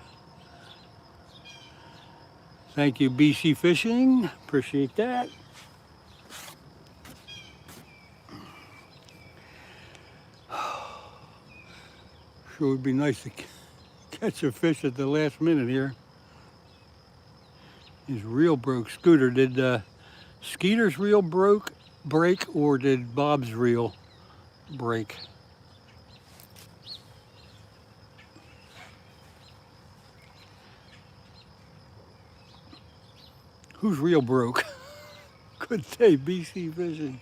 Thank you, BC Fishing. Appreciate that. Sure would be nice to catch a fish at the last minute here. His reel broke. Scooter, did Skeeter's reel break or did Bob's reel break? Whose reel broke? Good day, BC Fishing.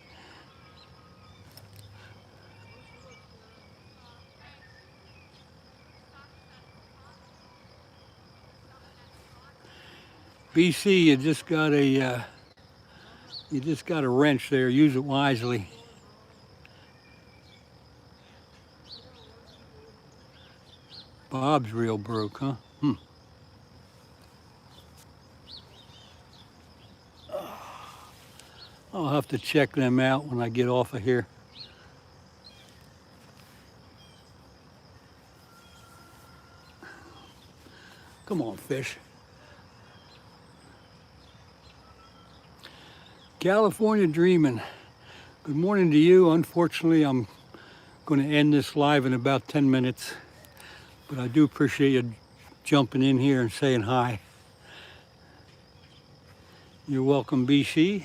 BC, you just got a wrench there. Use it wisely. Bob's reel broke, huh? I'll have to check them out when I get off of here. Come on, fish. California Dreaming. Good morning to you. Unfortunately, I'm going to end this live in about 10 minutes, but I do appreciate you jumping in here and saying hi. You're welcome, BC.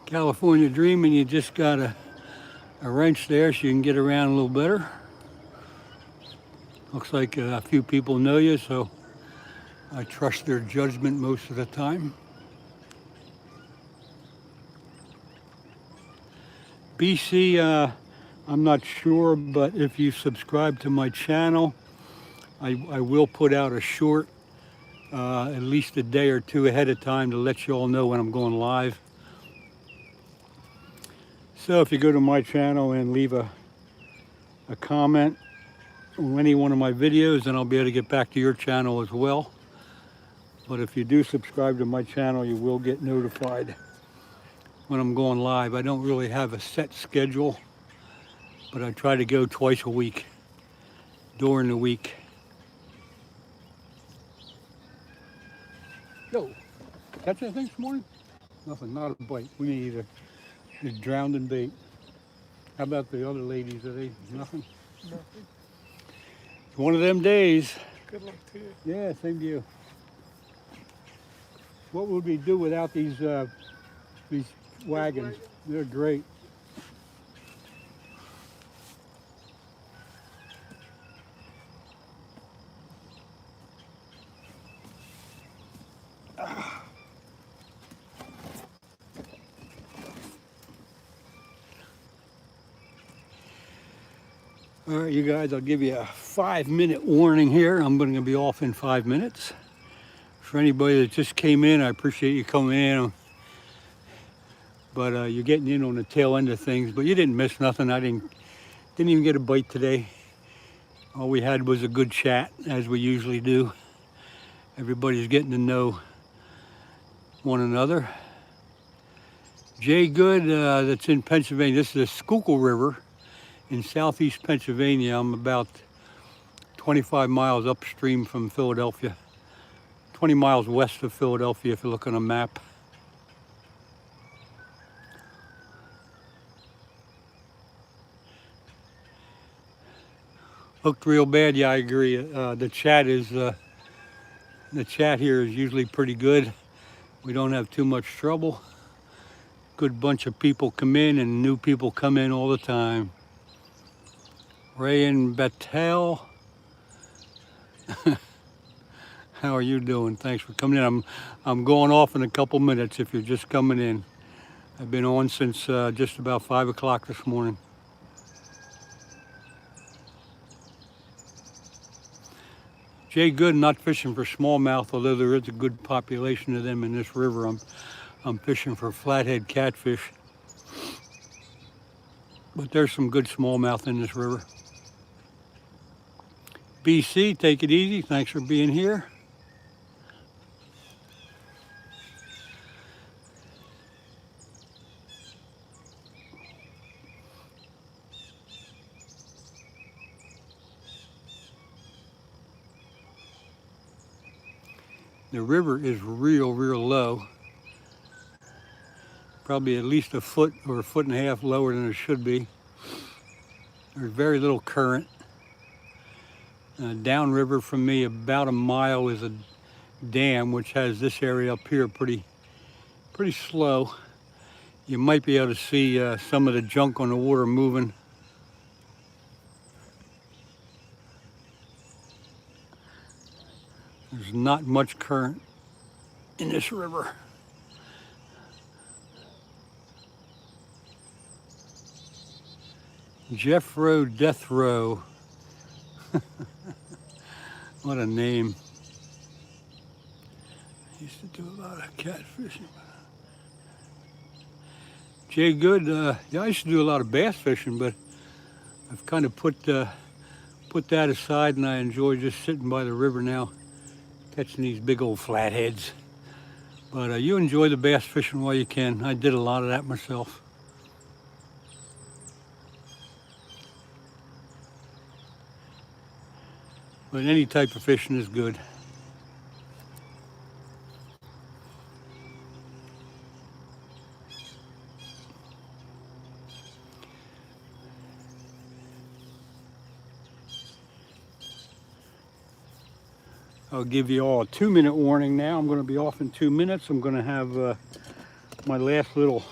California Dreaming, you just got a wrench there so you can get around a little better. Looks like a few people know you, so I trust their judgment most of the time. BC, I'm not sure, but if you subscribe to my channel, I will put out a short at least a day or two ahead of time to let you all know when I'm going live. So if you go to my channel and leave a comment on any one of my videos, then I'll be able to get back to your channel as well. But if you do subscribe to my channel, you will get notified when I'm going live. I don't really have a set schedule, but I try to go twice a week during the week. Yo, catch anything this morning? Nothing, not a bite. We need either. Just drowned in bait. How about the other ladies? Are they nothing? Nothing. It's one of them days. Good luck to you. Yeah, same to you. What would we do without these wagons? They're great. All right, you guys, I'll give you a 5-minute warning here. I'm going to be off in 5 minutes. For anybody that just came in, I appreciate you coming in. But you're getting in on the tail end of things. But you didn't miss nothing. I didn't even get a bite today. All we had was a good chat, as we usually do. Everybody's getting to know one another. Jay Good, that's in Pennsylvania. This is the Schuylkill River in southeast Pennsylvania. I'm about 25 miles upstream from Philadelphia. 20 miles west of Philadelphia if you look on a map. Hooked real bad. Yeah, I agree. The chat here is usually pretty good. We don't have too much trouble. Good bunch of people come in and new people come in all the time. Ray and Battelle, how are you doing? Thanks for coming in. I'm going off in a couple minutes if you're just coming in. I've been on since just about 5 o'clock this morning. Jay Good, not fishing for smallmouth, although there is a good population of them in this river. I'm fishing for flathead catfish. But there's some good smallmouth in this river. BC, take it easy. Thanks for being here. The river is real low. Probably at least a foot or a foot and a half lower than it should be. There's very little current. Downriver from me, about a mile, is a dam which has this area up here pretty slow. You might be able to see some of the junk on the water moving. There's not much current in this river. Jeff Rowe Death Row. What a name. I used to do a lot of catfishing. Jay Good, yeah, I used to do a lot of bass fishing, but I've kind of put that aside, and I enjoy just sitting by the river now, catching these big old flatheads. But you enjoy the bass fishing while you can. I did a lot of that myself. But any type of fishing is good. I'll give you all a 2-minute warning now. I'm going to be off in 2 minutes. I'm going to have my last little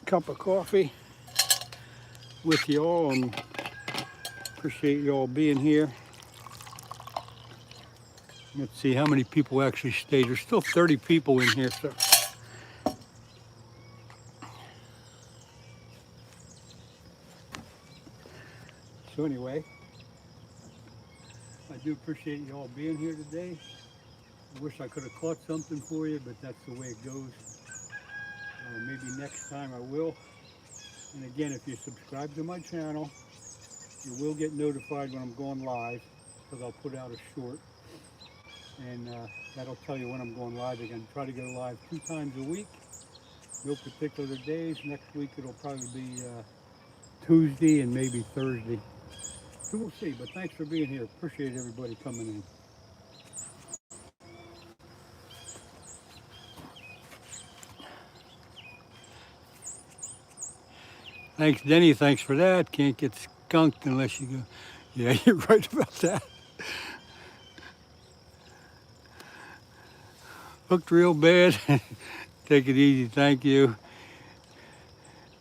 cup of coffee with you all, and appreciate you all being here. Let's see how many people actually stayed. There's still 30 people in here, so anyway, I do appreciate you all being here today. I wish I could have caught something for you, but that's the way it goes. Maybe next time I will. And again, if you subscribe to my channel, you will get notified when I'm going live, because I'll put out a short. And that'll tell you when I'm going live again. Try to go live 2 times a week. No particular days. Next week it'll probably be Tuesday and maybe Thursday. So we'll see. But thanks for being here. Appreciate everybody coming in. Thanks, Denny. Thanks for that. Can't get skunked unless you go. Yeah, you're right about that. Hooked real bad. Take it easy. Thank you.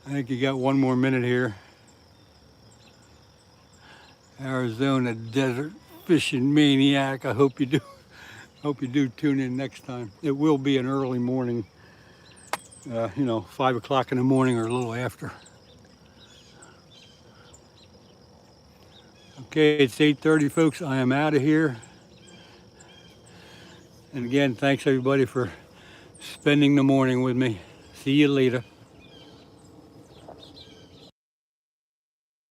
I think you got 1 more minute here. Arizona desert fishing maniac. I hope you do. Hope you do tune in next time. It will be an early morning. 5 o'clock in the morning or a little after. Okay, it's 8:30, folks. I am out of here. And again, thanks everybody for spending the morning with me. See you later.